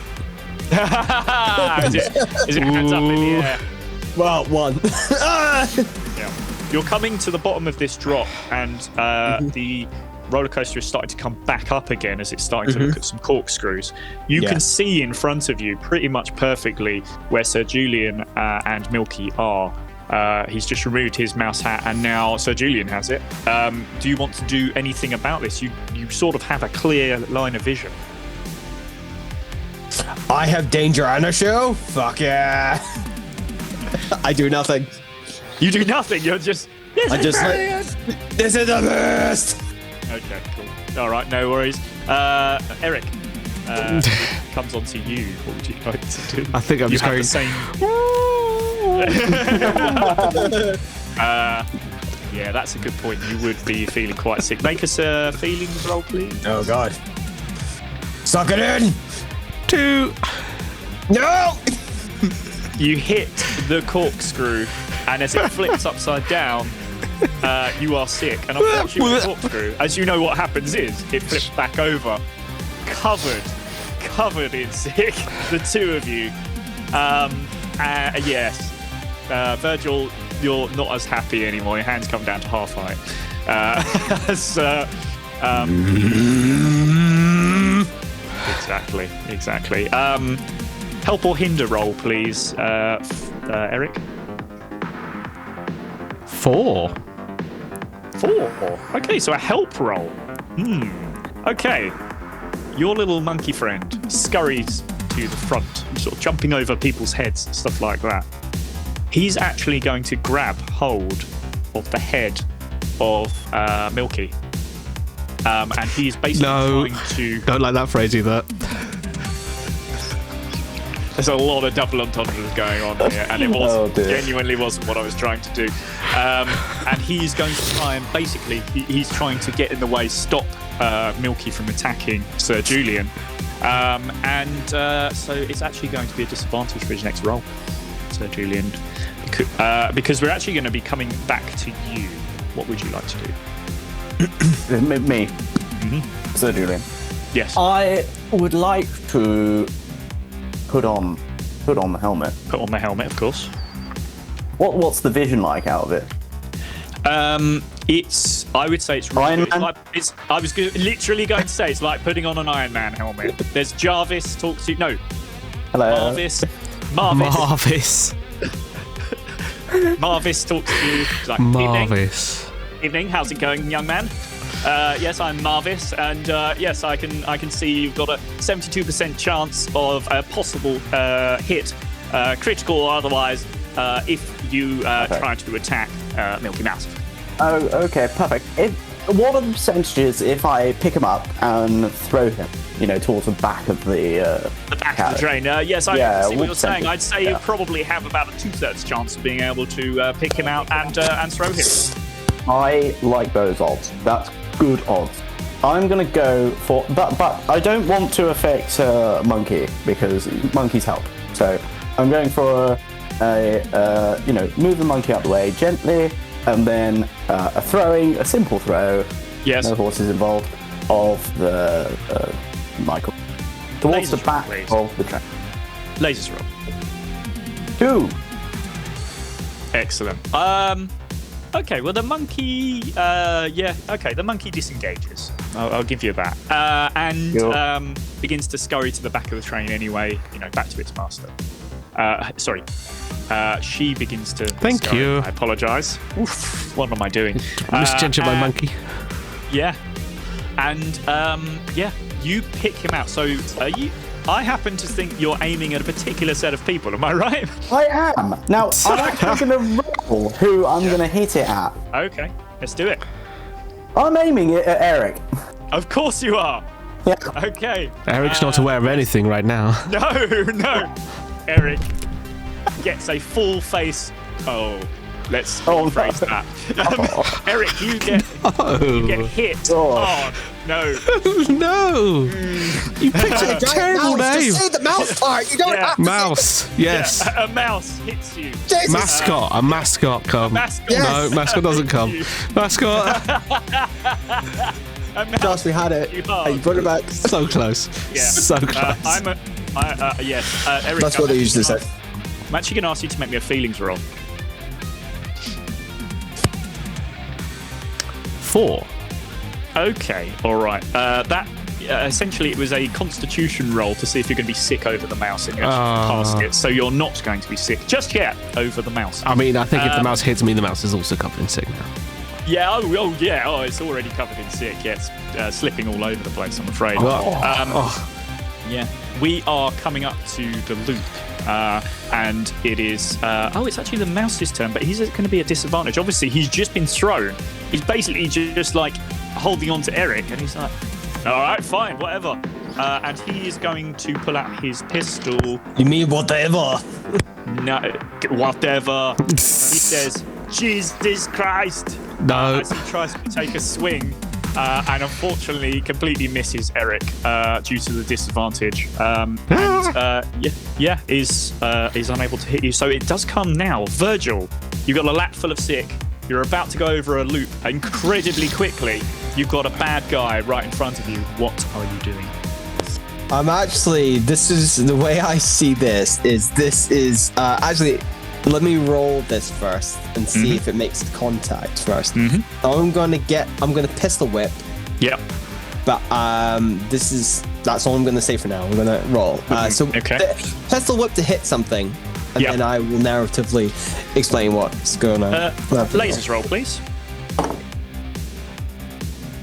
Is it hands up in the air? Well, 1. Yeah. You're coming to the bottom of this drop, and the roller coaster is starting to come back up again as it's starting to look at some corkscrews. You can see in front of you pretty much perfectly where Sir Julien and Milky are. He's just removed his mouse hat, and now Sir Julien has it. Do you want to do anything about this? You sort of have a clear line of vision. I have danger on a show? Fuck yeah. I do nothing. You do nothing. You're just... I just like... This is the best! Okay, cool. All right, no worries. Eric, comes on to you. What would you like to do? I think I'm just going... the same... yeah, that's a good point. You would be feeling quite sick. Make us a feelings roll, please. Oh, God. Suck it in! 2. No! You hit the corkscrew, and as it flips upside down, you are sick. And unfortunately, with the corkscrew, as you know, what happens is it flips back over, covered in sick. The two of you. Yes. Virgil, you're not as happy anymore. Your hands come down to half height. Exactly. Help or hinder roll, please, Eric. 4. 4. Okay, so a help roll. Okay. your little monkey friend scurries to the front, sort of jumping over people's heads, stuff like that. He's actually going to grab hold of the head of Milky. And he's basically trying to... Don't like that phrase either. There's a lot of double entendres going on here, and it genuinely wasn't what I was trying to do. And he's going to try and basically, he's trying to get in the way, stop Milky from attacking Sir Julien. So it's actually going to be a disadvantage for his next roll, Sir Julien, because we're actually going to be coming back to you. What would you like to do? Me. Mm-hmm. Sir Julien. Yes. I would like to put on the helmet. Put on the helmet, of course. What's the vision like out of it? I would say it's really good. I was literally going to say it's like putting on an Iron Man helmet. There's Jarvis talks to no. Hello. Marvis talks to you. He's like, Marvis. Evening. How's it going, young man? Yes, I'm Marvis, and yes, I can see you've got a 72% chance of a possible hit, critical or otherwise, if you try to attack Milky Mouse. Oh, okay, perfect. What are the percentages if I pick him up and throw him, towards the back of the back of the train? Yes, I see what you're saying. I'd say you Yeah. probably have about a 2/3 chance of being able to pick him out and throw him. I like those odds. That's good odds. I'm gonna go for, but I don't want to affect Monkey because monkeys help. So I'm going for move the monkey out the way gently, and then a simple throw. Yes. No horses involved. Of the Michael towards the back of the train. Lasers roll. 2. Excellent. Okay, well the monkey, the monkey disengages. I'll give you that. And begins to scurry to the back of the train anyway, back to its master. She begins to Thank scurry. you. I apologise. Oof, what am I doing? Misgendered my monkey. Yeah. And, you pick him out. So, I happen to think you're aiming at a particular set of people, am I right? I am. Now, I'm actually going to roll who I'm going to hit it at. Okay, let's do it. I'm aiming it at Eric. Of course you are. Yeah. Okay. Eric's not aware of anything right now. No. Eric gets a full face. Oh, let's rephrase that. Eric, you get hit. Oh, no. No. You picked a terrible name. Just say the mouse part. You don't have to Mouse. Yes. Yeah, a mouse hits you. Jesus. Mascot. A mascot come. Mascot. Yes. No, mascot doesn't come. Mascot. Josh, we had it. You And you brought it back. So close. Yeah. So close. Yes. Eric, That's what they usually say. I'm actually going to ask you to make me a feelings roll. 4. Okay, all right. That essentially it was a constitution roll to see if you're going to be sick over the mouse and you actually passed it. So you're not going to be sick just yet over the mouse. I mean, I think if the mouse hits me, the mouse is also covered in sick now. Yeah. Oh, yeah. Oh, it's already covered in sick. Yeah, it's slipping all over the place, I'm afraid. Yeah. We are coming up to the loop. And it is it's actually the mouse's turn, but he's going to be at disadvantage. Obviously he's just been thrown. He's basically just like holding on to Eric, and he's like, all right, fine, whatever. And he is going to pull out his pistol. You mean whatever? No, whatever. He says, Jesus Christ. No. As he tries to take a swing, and unfortunately completely misses Eric due to the disadvantage. Is unable to hit you. So it does come now. Virgil, you've got a lap full of sick. You're about to go over a loop incredibly quickly. You've got a bad guy right in front of you. What are you doing? This is the way I see this is actually, let me roll this first and see if it makes contact first. I'm gonna pistol whip. Yep. But that's all I'm gonna say for now. I'm gonna roll. Pistol whip to hit something, and then I will narratively explain what's going on. Lasers roll, please.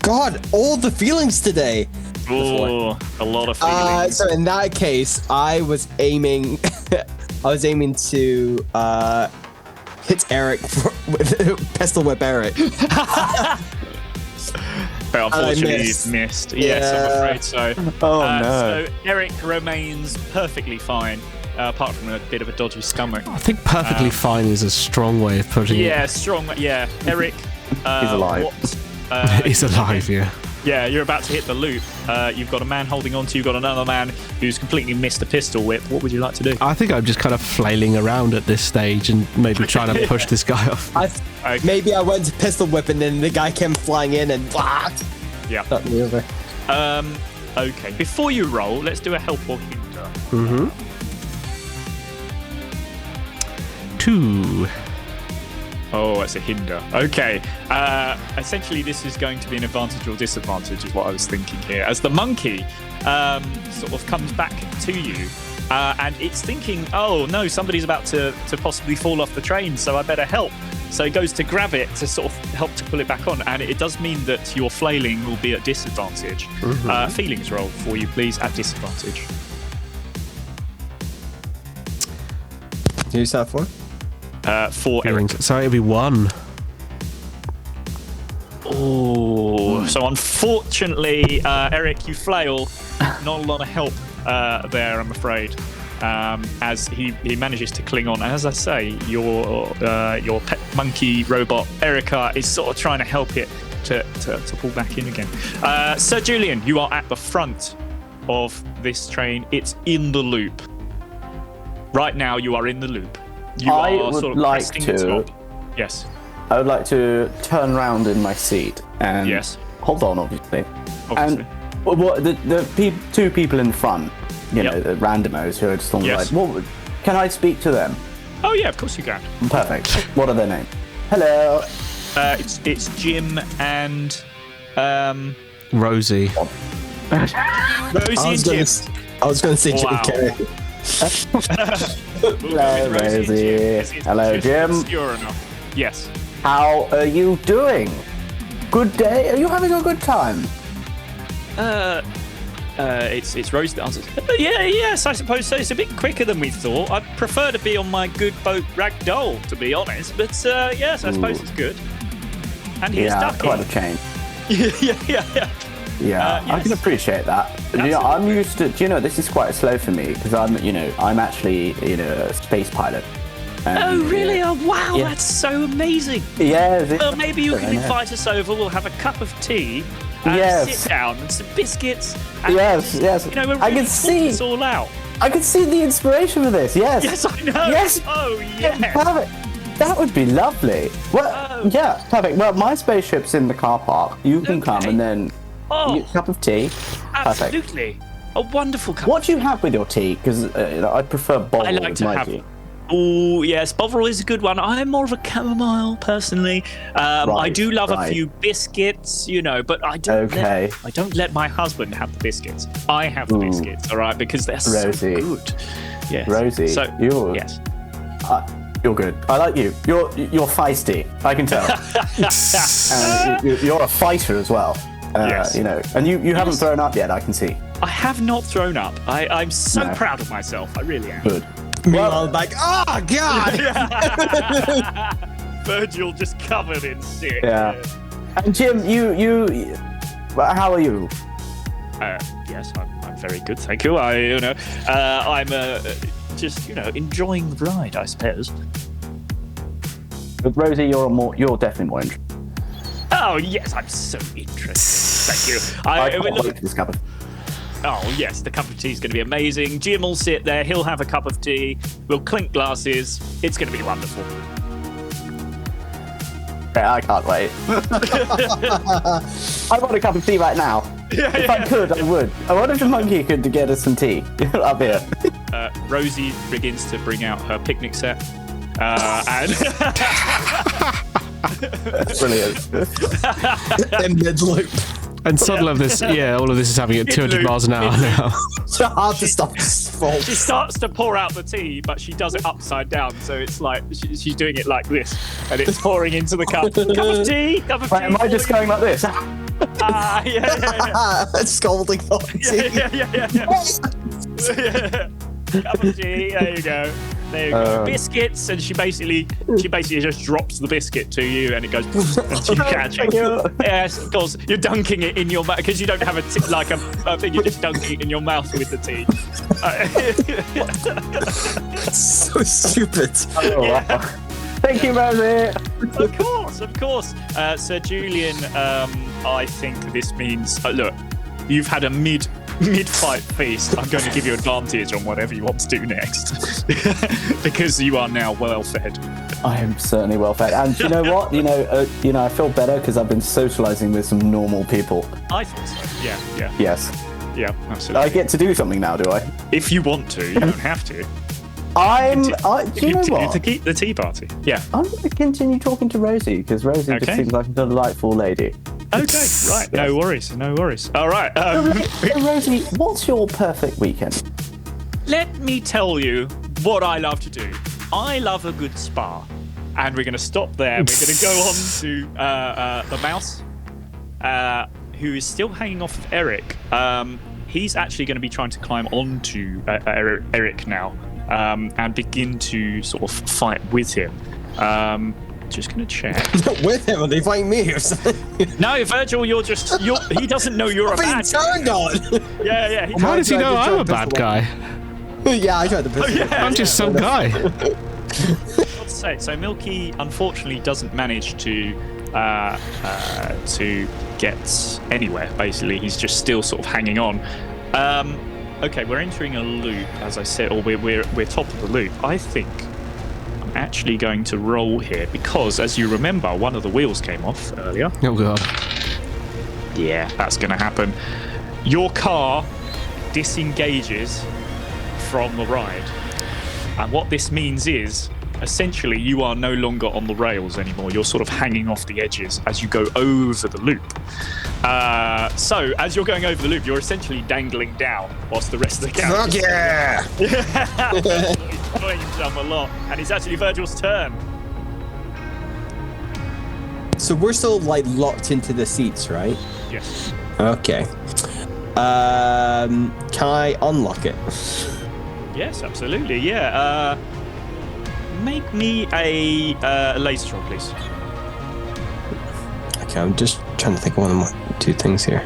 God, all the feelings today. Ooh, a lot of feelings. So in that case, I was aiming to hit Eric with pistol whip Eric. But unfortunately, you've missed. Yes, I'm afraid so. Oh no. So Eric remains perfectly fine, apart from a bit of a dodgy stomach. I think perfectly fine is a strong way of putting it. Yeah, strong. Yeah, Eric. He's alive. He's alive, yeah. Yeah, you're about to hit the loop. You've got a man holding on to you. You've got another man who's completely missed the pistol whip. What would you like to do? I think I'm just kind of flailing around at this stage and maybe trying to push this guy off. Maybe I went to pistol whip and then the guy came flying in and Yeah. knocked me over. Okay. Before you roll, let's do a help or hinder. 2. Oh, it's a hinder. Okay. Essentially, this is going to be an advantage or disadvantage, is what I was thinking here. As the monkey sort of comes back to you, and it's thinking, oh no, somebody's about to possibly fall off the train, so I better help. So it goes to grab it to sort of help to pull it back on, and it does mean that your flailing will be at disadvantage. Feelings roll for you, please, at disadvantage. Who's that for? 4 Eric. Sorry, it'll be 1. Oh, so unfortunately, Eric, you flail. Not a lot of help there, I'm afraid. As he manages to cling on. And as I say, your pet monkey robot Erica is sort of trying to help it to pull back in again. Sir Julien, you are at the front of this train. It's in the loop. Right now, you are in the loop. You I are would sort of like pressing the to. top. Yes. I would like to turn around in my seat and hold on, obviously. And what the two people in front, you know, the randomos who are just on the ride. Can I speak to them? Oh yeah, of course you can. Perfect. What are their names? Hello. It's Jim and Rosie. Rosie and Jim. I was going to say Jim Carrey. Hello, Rosie. Hello, Jim. Obscure enough. Yes. How are you doing? Good day? Are you having a good time? It's Rosie that answers. Yes, I suppose so. It's a bit quicker than we thought. I prefer to be on my good boat Ragdoll, to be honest. But yes, I suppose it's good. And he's ducking. Quite a change. Yeah. I can appreciate that. You know, I'm used to. Do you know, this is quite slow for me because I'm actually, a space pilot. Oh, really? Oh, wow, that's so amazing. Yeah. Well, maybe you can invite us over. We'll have a cup of tea and sit down and some biscuits. And yes. You know, I can see this all out. I can see the inspiration for this. Yes. Yes, I know. Yes. Oh, yes. Perfect. That would be lovely. Well, yeah, perfect. Well, my spaceship's in the car park. You can come and then get a cup of tea. Absolutely. Perfect. A wonderful cup. What do you have with your tea? Because I prefer Bovril. I like to have. Tea. Oh, yes, Bovril is a good one. I'm more of a chamomile, personally. I do love a few biscuits, but I don't let my husband have the biscuits. I have the biscuits, all right, because they're so good. Yes. Rosie, so, you're good. I like you. You're feisty. I can tell. You're a fighter as well. Yes. And you haven't thrown up yet. I can see. I have not thrown up. I'm so proud of myself. I really am. Good. Meanwhile, like, oh god! Virgil just covered in sick. Yeah. And Jim, you, how are you? Yes, I'm very good, thank you. I'm just enjoying the ride, I suppose. But Rosie, you're definitely more interested. Oh yes, I'm so interested. Thank you. I can't wait for this cup of. Oh, yes, the cup of tea is going to be amazing. Jim will sit there. He'll have a cup of tea. We'll clink glasses. It's going to be wonderful. Yeah, I can't wait. I want a cup of tea right now. If I could, I would. I wonder if the monkey could get us some tea up here. Rosie begins to bring out her picnic set. And... Brilliant. In mid-loop. And suddenly all of this is happening at 200 miles an hour now. It's hard to stop this fall. She starts to pour out the tea, but she does it upside down. So it's like she's doing it like this, and it's pouring into the cup. Cup of tea. Am I just going like this? Yeah. Scolding for tea. Yeah. Cup of tea. There you go. Biscuits, and she basically just drops the biscuit to you, and it goes, and you catch it. Yes, of course, you're dunking it in your mouth because you don't have a thing. You're just dunking it in your mouth with the tea. So stupid. Thank you, Rosie. Of course. Sir Julien, I think this means look, you've had a mid-fight feast. I'm going to give you advantage on whatever you want to do next because you are now well fed. I am certainly well fed, and you know what? I feel better because I've been socializing with some normal people. I thought so. Yeah. Yes. Yeah, absolutely. I get to do something now, do I? If you want to, you don't have to. Do you know what? To keep the tea party. Yeah. I'm going to continue talking to Rosie because Rosie just seems like a delightful lady. Okay, right. No worries. All right. Rosie, what's your perfect weekend? Let me tell you what I love to do. I love a good spa. And we're going to stop there. We're going to go on to the mouse, who is still hanging off of Eric. He's actually going to be trying to climb onto Eric now and begin to sort of fight with him. Just gonna check. With him? Are they fighting me or something? No, Virgil, he doesn't know you're a bad guy. Turned on. Yeah. How does he know I'm a bad guy? Yeah, I tried to piss him. I'm just some guy. Let's say so. Milky unfortunately doesn't manage to get anywhere. Basically, he's just still sort of hanging on. Okay, we're entering a loop, as I said, or we're top of the loop. I think I'm actually going to roll here because, as you remember, one of the wheels came off earlier. Oh god. Yeah, that's going to happen. Your car disengages from the ride, and what this means is, essentially, you are no longer on the rails anymore. You're sort of hanging off the edges as you go over the loop. So, as you're going over the loop, you're essentially dangling down whilst the rest of the characters... Fuck yeah! Enjoying himself a lot. And it's actually Virgil's turn. So we're still, locked into the seats, right? Yes. Okay. Can I unlock it? Yes, absolutely, yeah. Make me a laser roll, please. Okay, I'm just trying to think of one of my two things here.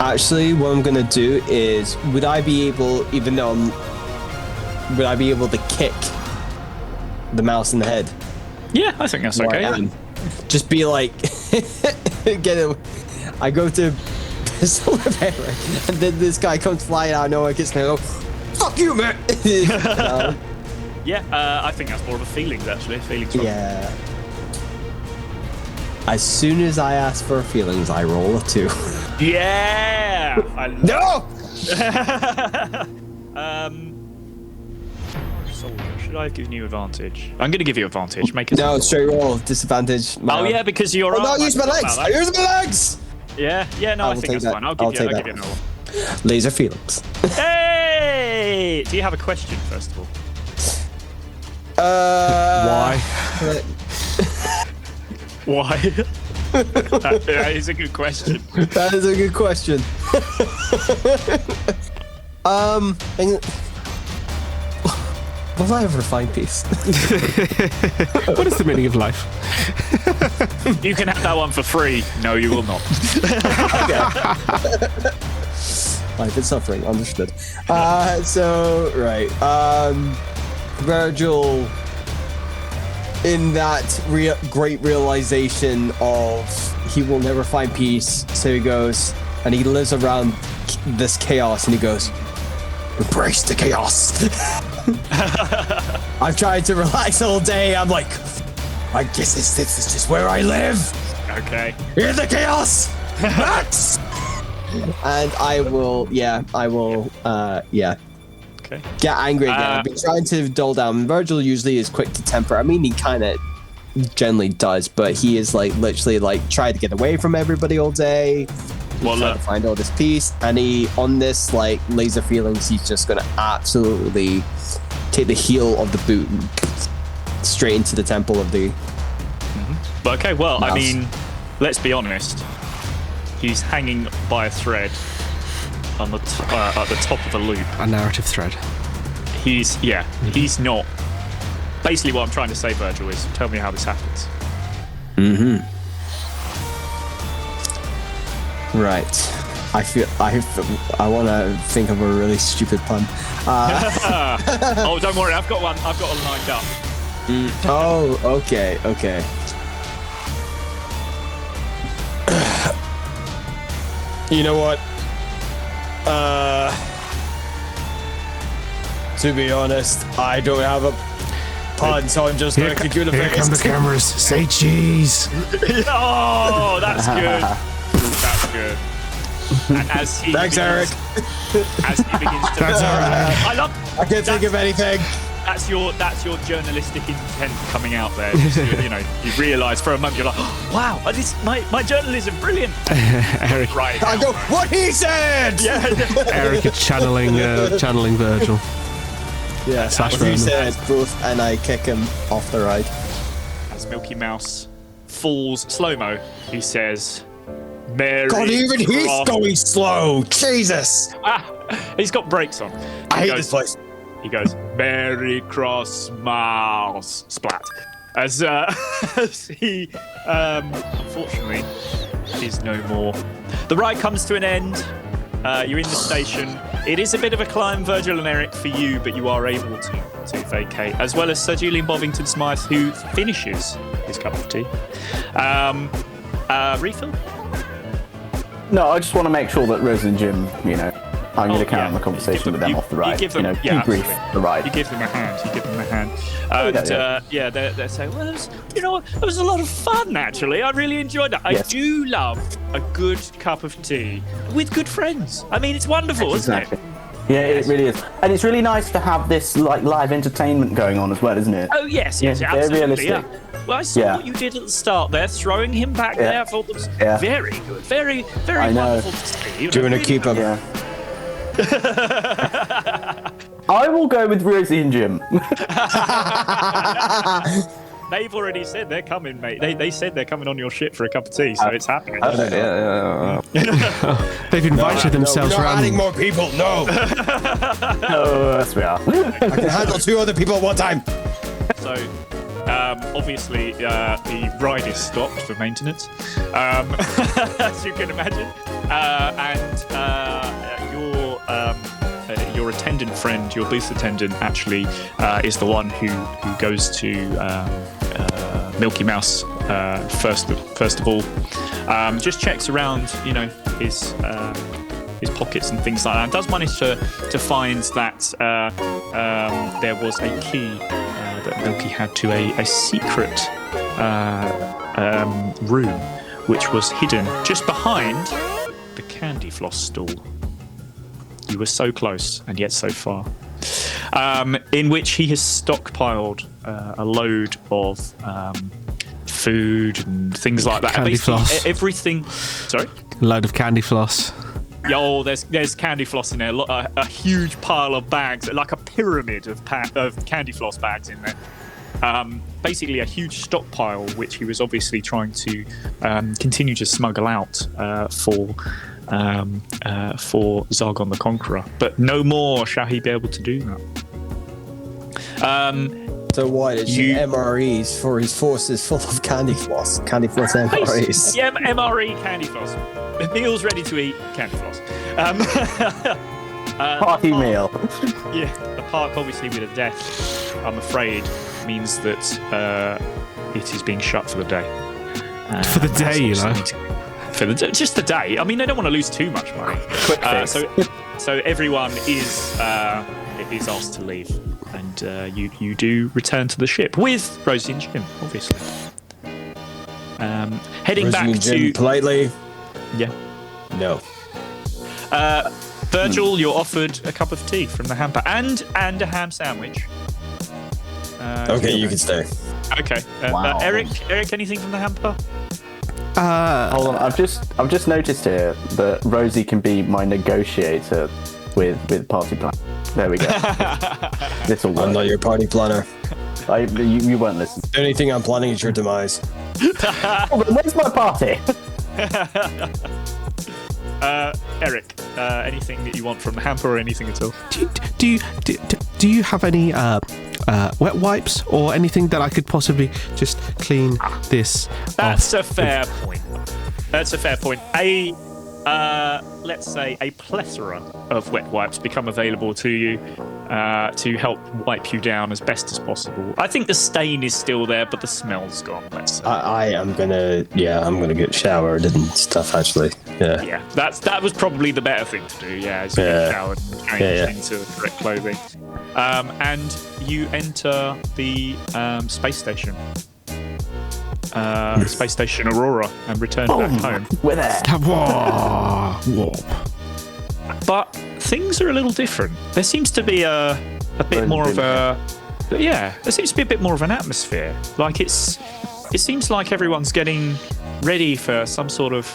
Actually, what I'm gonna do is, would I be able to kick the mouse in the head? Yeah, I think that's okay. Just be like, get him. I go to pistol repair, and then this guy comes flying out of nowhere, gets me, and I go, fuck you, man! Yeah, I think that's more of a feelings, actually. Feelings. Yeah. As soon as I ask for feelings, I roll a 2. Yeah! No! Soldier, should I have given you advantage? I'm going to give you advantage. Make it. No, straight roll, disadvantage. Oh, yeah, because you're no, use my legs! I use my legs! Yeah, no, I think that's fine. I'll give you another one. Laser feelings. Hey! Do you have a question, first of all? Why? Why? That is a good question. That is a good question. Will I ever find peace? What is the meaning of life? You can have that one for free. No, you will not. Life is suffering, understood. Virgil, in that great realization of he will never find peace, so he goes and he lives around this chaos, and he goes, embrace the chaos. I've tried to relax all day. I'm like, I guess this is just where I live. Okay. In the chaos. And I will, Okay. get angry again. I've been trying to dull down. Virgil usually is quick to temper. I mean, he kind of generally does, but he is literally trying to get away from everybody all day. Trying to find all this peace, and he on this laser feelings, he's just gonna absolutely take the heel of the boot and straight into the temple of the. But okay, well, mouse. I mean, let's be honest, he's hanging by a thread on at the top of a loop. A narrative thread. He's not. Basically, what I'm trying to say, Virgil, is tell me how this happens. Right. I want to think of a really stupid pun. Oh, don't worry, I've got one lined up. Oh, okay. You know what? To be honest, I don't have a pun, so I'm just going to do the Here come the cameras. Say cheese. Oh, that's good. That's good. And as he Thanks, Eric. As he begins to, I can't think of anything. That's your journalistic intent coming out there. Just, you realise for a moment you're like, oh, wow, my journalism, brilliant. Eric. Right. I go, what he said. Yeah. Eric is channeling Virgil. Yeah. Slash What he said, both, and I kick him off the ride. As Milky Mouse falls slow-mo, he says, Mary God, even he's Cross. going slow. Jesus. He's got brakes on. I hate this place. He goes, Merry Cross Mouse. Splat. As he, unfortunately, is no more. The ride comes to an end. You're in the station. It is a bit of a climb, Virgil and Eric, for you, but you are able to vacate, as well as Sir Julien Bovington Smythe, who finishes his cup of tea. Refill? No, I just want to make sure that Rose and Jim, I'm going to carry on the conversation with them off the ride. You give them, debrief the ride. You give them a hand. They say, well, it was a lot of fun, actually. I really enjoyed it. I do love a good cup of tea with good friends. I mean, it's wonderful, isn't it? Yeah, it really is. And it's really nice to have this live entertainment going on as well, isn't it? Oh, yes, absolutely. Realistic. Yeah. Well, I saw what you did at the start there, throwing him back there. I thought that was very good. Very, very wonderful to see. Doing a keeper. Yeah. I will go with Rosie and Jim. They've already said they're coming, mate. They said they're coming on your ship for a cup of tea, so it's happening. They've invited themselves we're not around. adding more people. No. No, yes we are. I can handle 2 other people at one time. So, obviously, the ride is stopped for maintenance, as you can imagine, and your attendant friend, your booth attendant, actually is the one who goes to Milky Mouse first of all. Just checks around, his pockets and things like that, and does manage to find that there was a key that Milky had to a secret room, which was hidden just behind the candy floss stall. You were so close and yet so far. In which he has stockpiled a load of food and things like that. Candy floss. Everything. Sorry? A load of candy floss. Oh, there's candy floss in there. A huge pile of bags, like a pyramid of candy floss bags in there. Basically, a huge stockpile, which he was obviously trying to continue to smuggle out for Zargon the Conqueror. But no more shall he be able to do that. So what? It's MREs for his forces full of candy floss. Candy floss MREs. Yeah, MRE candy floss. The meal's ready to eat candy floss. Party meal. Yeah, the park, obviously, with a death, I'm afraid, means that it is being shut for the day. For the day, just the day. I mean, they don't want to lose too much money. Quick fix. So everyone is asked to leave, and you do return to the ship with Rosie and Jim, obviously. Heading Rosie back and Jim, politely. Yeah. No. Virgil, you're offered a cup of tea from the hamper and a ham sandwich. Okay, you can stay. Okay. Wow. Eric, anything from the hamper? Hold on, I've just noticed here that Rosie can be my negotiator with party plan. There we go. This will work. I'm not your party planner. You won't listen. The only thing I'm planning is your demise. Oh, but where's my party? Eric, anything that you want from the hamper or anything at all? Do you have any wet wipes or anything that I could possibly just clean this That's off? a fair point. That's a fair point. Let's say a plethora of wet wipes become available to you to help wipe you down as best as possible. I think the stain is still there, but the smell's gone. Let's say. I'm gonna get showered and stuff. Actually, Yeah, that was probably the better thing to do. Yeah, is get showered and change into the correct clothing. And you enter the space station. Space Station Aurora and return back home. We're there. Warp. But things are a little different. There seems to be a bit more of a there seems to be a bit more of an atmosphere. Like it seems like everyone's getting ready for some sort of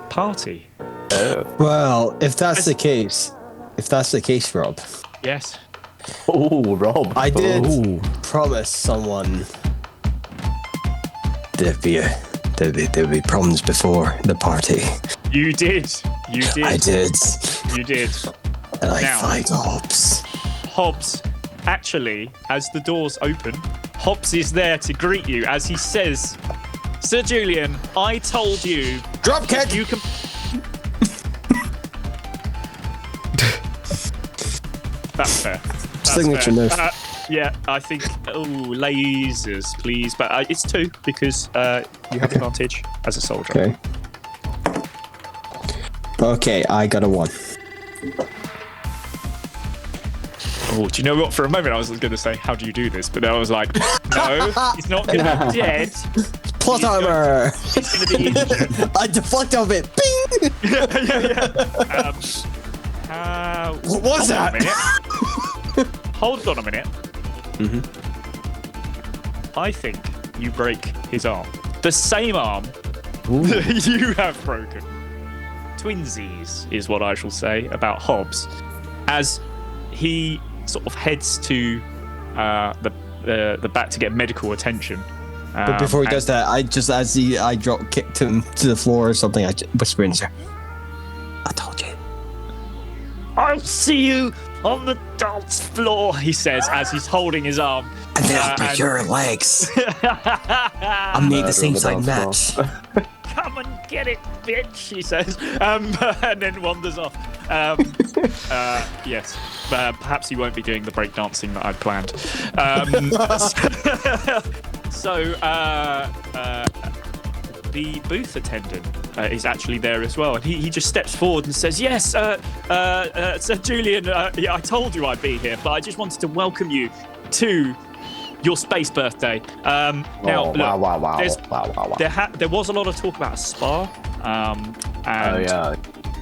party. Well, if that's the case, Rob. Yes. Oh, Rob. I did promise someone there'd be problems before the party. You did. I did. You did. And I Now- find Hobbs. Hobbs, actually, as the doors open, Hobbs is there to greet you as he says, "Sir Julien, I told you Dropkick! you can." That's fair. That's Signature fair. move. Yeah, I think. Oh, lasers, please. But it's 2 because you have advantage as a soldier. Okay, I got a 1. Oh, do you know what? For a moment, I was going to say, "How do you do this?" But then I was like, "No, he's not going to be dead. Plot armor! He's going to be injured." I deflect off it. Bing! What was that? Hold on a minute. Mm-hmm. I think you break his arm. The same arm that you have broken. Twinsies is what I shall say about Hobbs, as he sort of heads to the back to get medical attention. But before he does that, I drop kicked him to the floor or something. I just whisper in his ear, "I told you." "I'll see you on the dance floor," he says as he's holding his arm. And then I'll break your legs. I'll need the same side match. "Come and get it, bitch," he says, and then wanders off. Yes, perhaps he won't be doing the breakdancing that I'd planned. The booth attendant is actually there as well, and he just steps forward and says, "Yes, Sir Julien, yeah, I told you I'd be here, but I just wanted to welcome you to your space birthday." Now, there was a lot of talk about a spa, and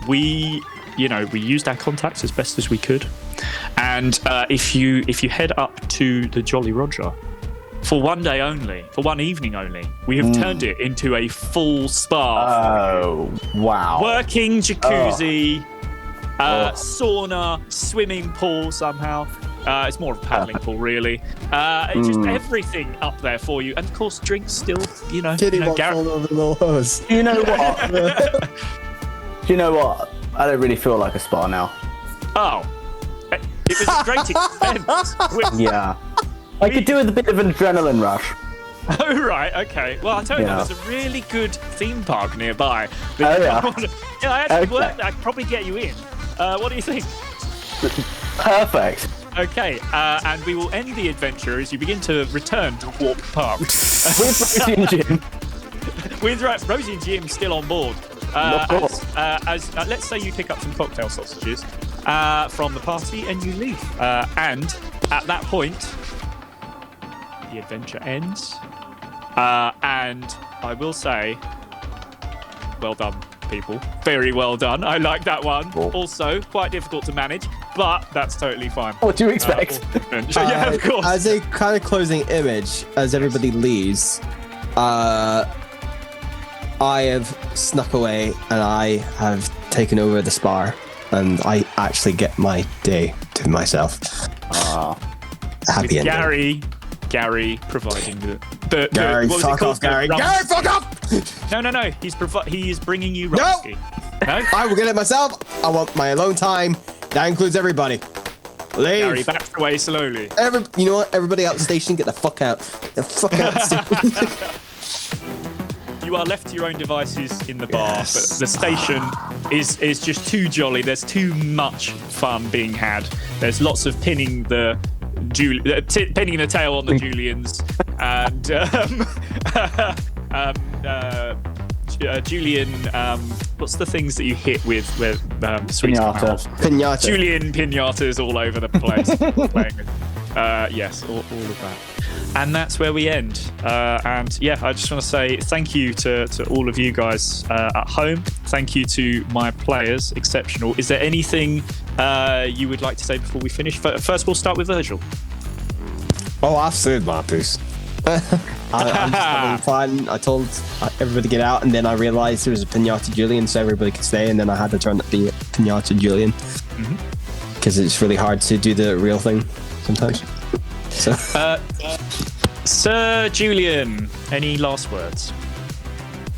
we used our contacts as best as we could. And if you head up to the Jolly Roger for one day only, for one evening only, we have turned it into a full spa. Oh, wow. Working jacuzzi, sauna, swimming pool somehow. It's more of a paddling pool, really. It's just everything up there for you. And of course, drinks still, Kitty walks all over the little hose. You know what? Do you know what? I don't really feel like a spa now. Oh. It was a great expense. Yeah. I could do with a bit of an adrenaline rush. Oh, right, okay. Well, I'll tell you, there's a really good theme park nearby. I'd probably get you in. What do you think? Perfect. Okay, and we will end the adventure as you begin to return to Warp Park. With Rosie and Jim. With Rosie and Jim still on board. Let's say you pick up some cocktail sausages from the party and you leave. And at that point, the adventure ends. And I will say, well done, people. Very well done. I like that one. Cool. Also, quite difficult to manage, but that's totally fine. What do you expect? Yeah, of course. As a kind of closing image, as everybody leaves, I have snuck away and I have taken over the spa, and I actually get my day to myself. Happy ending. Gary Gary providing the Gary, what was it fuck called? off, Gary. The Gary, fuck off! No. He is bringing you No! Rumsky. No. I will get it myself. I want my alone time. That includes everybody. Leave. Gary, back away slowly. You know what? Everybody out the station, get the fuck out. The fuck out. You are left to your own devices in the bar, Yes. but the station is just too jolly. There's too much fun being had. There's lots of pinning the tail on the Julians, and Julien. What's the things that you hit with sweets? Pinata. Julien pinatas all over the place. Playing with. Yes, all of that. And that's where we end. And yeah, I just want to say thank you to all of you guys at home. Thank you to my players, exceptional. Is there anything you would like to say before we finish? First, we'll start with Virgil. Oh, I've saved my piece. I'm just having fun. I told everybody to get out, and then I realized there was a pinata Julien, so everybody could stay, and then I had to turn the pinata Julien because it's really hard to do the real thing sometimes. So, Sir Julien, any last words?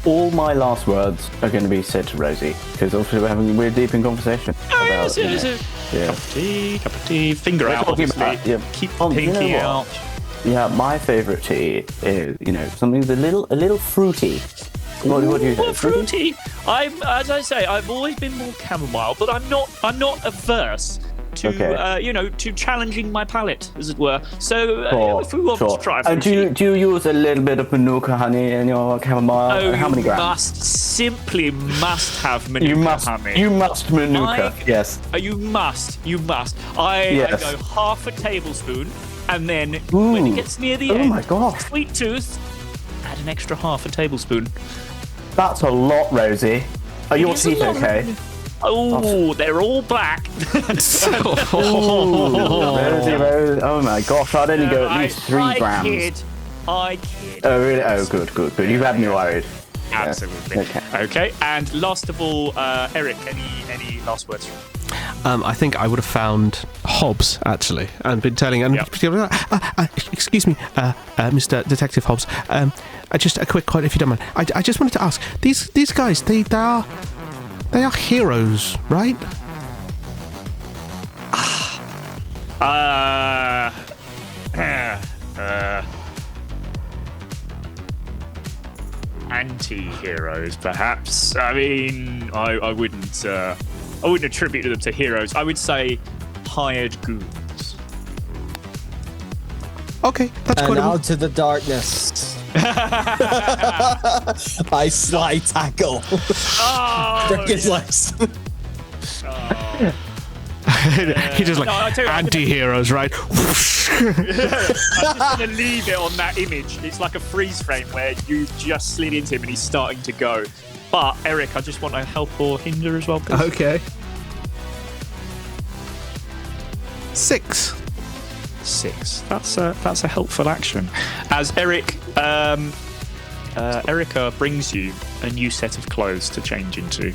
All my last words are going to be said to Rosie, because obviously we're deep in conversation. Cup of tea, finger out, obviously. Keep pinky out. Yeah, my favourite tea is, something a little fruity. What do you think? Fruity? As I say, I've always been more chamomile, but I'm not averse to to challenging my palate, as it were. So if we want to try fruity, do you use a little bit of manuka honey in your chamomile? How many grams? Simply must have manuka honey. You must manuka. Yes. You must. I go half a tablespoon. And then when it gets near the end, my gosh. sweet tooth, add an extra half a tablespoon. That's a lot, Rosie. Are your teeth okay? Oh, they're all black. Rosie, oh my gosh, I'd only go at least 3 grams. I kid. Oh, really? Oh, good. You've had me worried. Absolutely. Okay. And last of all, Eric, any last words? I think I would have found Hobbs, actually, and been telling... excuse me, Mr. Detective Hobbs. Just a quick quote, if you don't mind. I just wanted to ask, these guys, they are heroes, right? Anti-heroes, perhaps. I mean, I wouldn't attribute them to heroes. I would say hired goons. Okay, that's and quite out to the darkness. I slide tackle. Break his legs. He just anti-heroes, right? I'm just going to leave it on that image. It's like a freeze frame where you just slid into him and he's starting to go. But Eric, I just want to help or hinder as well, please. Okay. 6. That's a helpful action. As Erica brings you a new set of clothes to change into,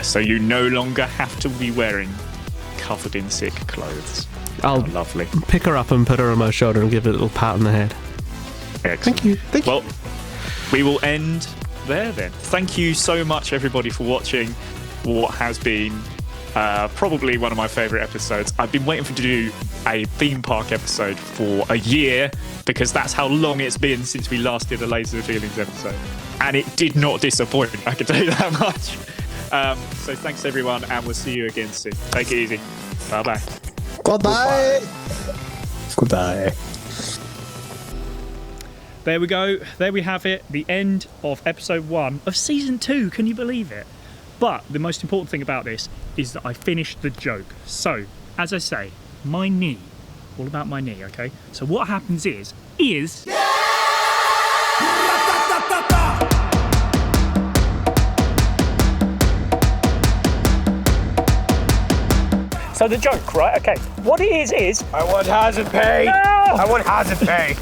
so you no longer have to be wearing covered in sick clothes. Lovely. Pick her up and put her on my shoulder and give her a little pat on the head. Excellent. Thank you. Well, we will end there then. Thank you so much, everybody, for watching what has been probably one of my favourite episodes. I've been waiting to do a theme park episode for a year because that's how long it's been since we last did a Laser Feelings episode. And it did not disappoint, I can tell you that much. So thanks, everyone, and we'll see you again soon. Take it easy. Bye-bye. Goodbye. There we go. There we have it. The end of episode 1 of season 2. Can you believe it? But the most important thing about this is that I finished the joke. So, as I say, my knee. All about my knee, okay? So what happens is... So the joke, right? Okay. What it is... I want hazard pay. No! I want hazard pay.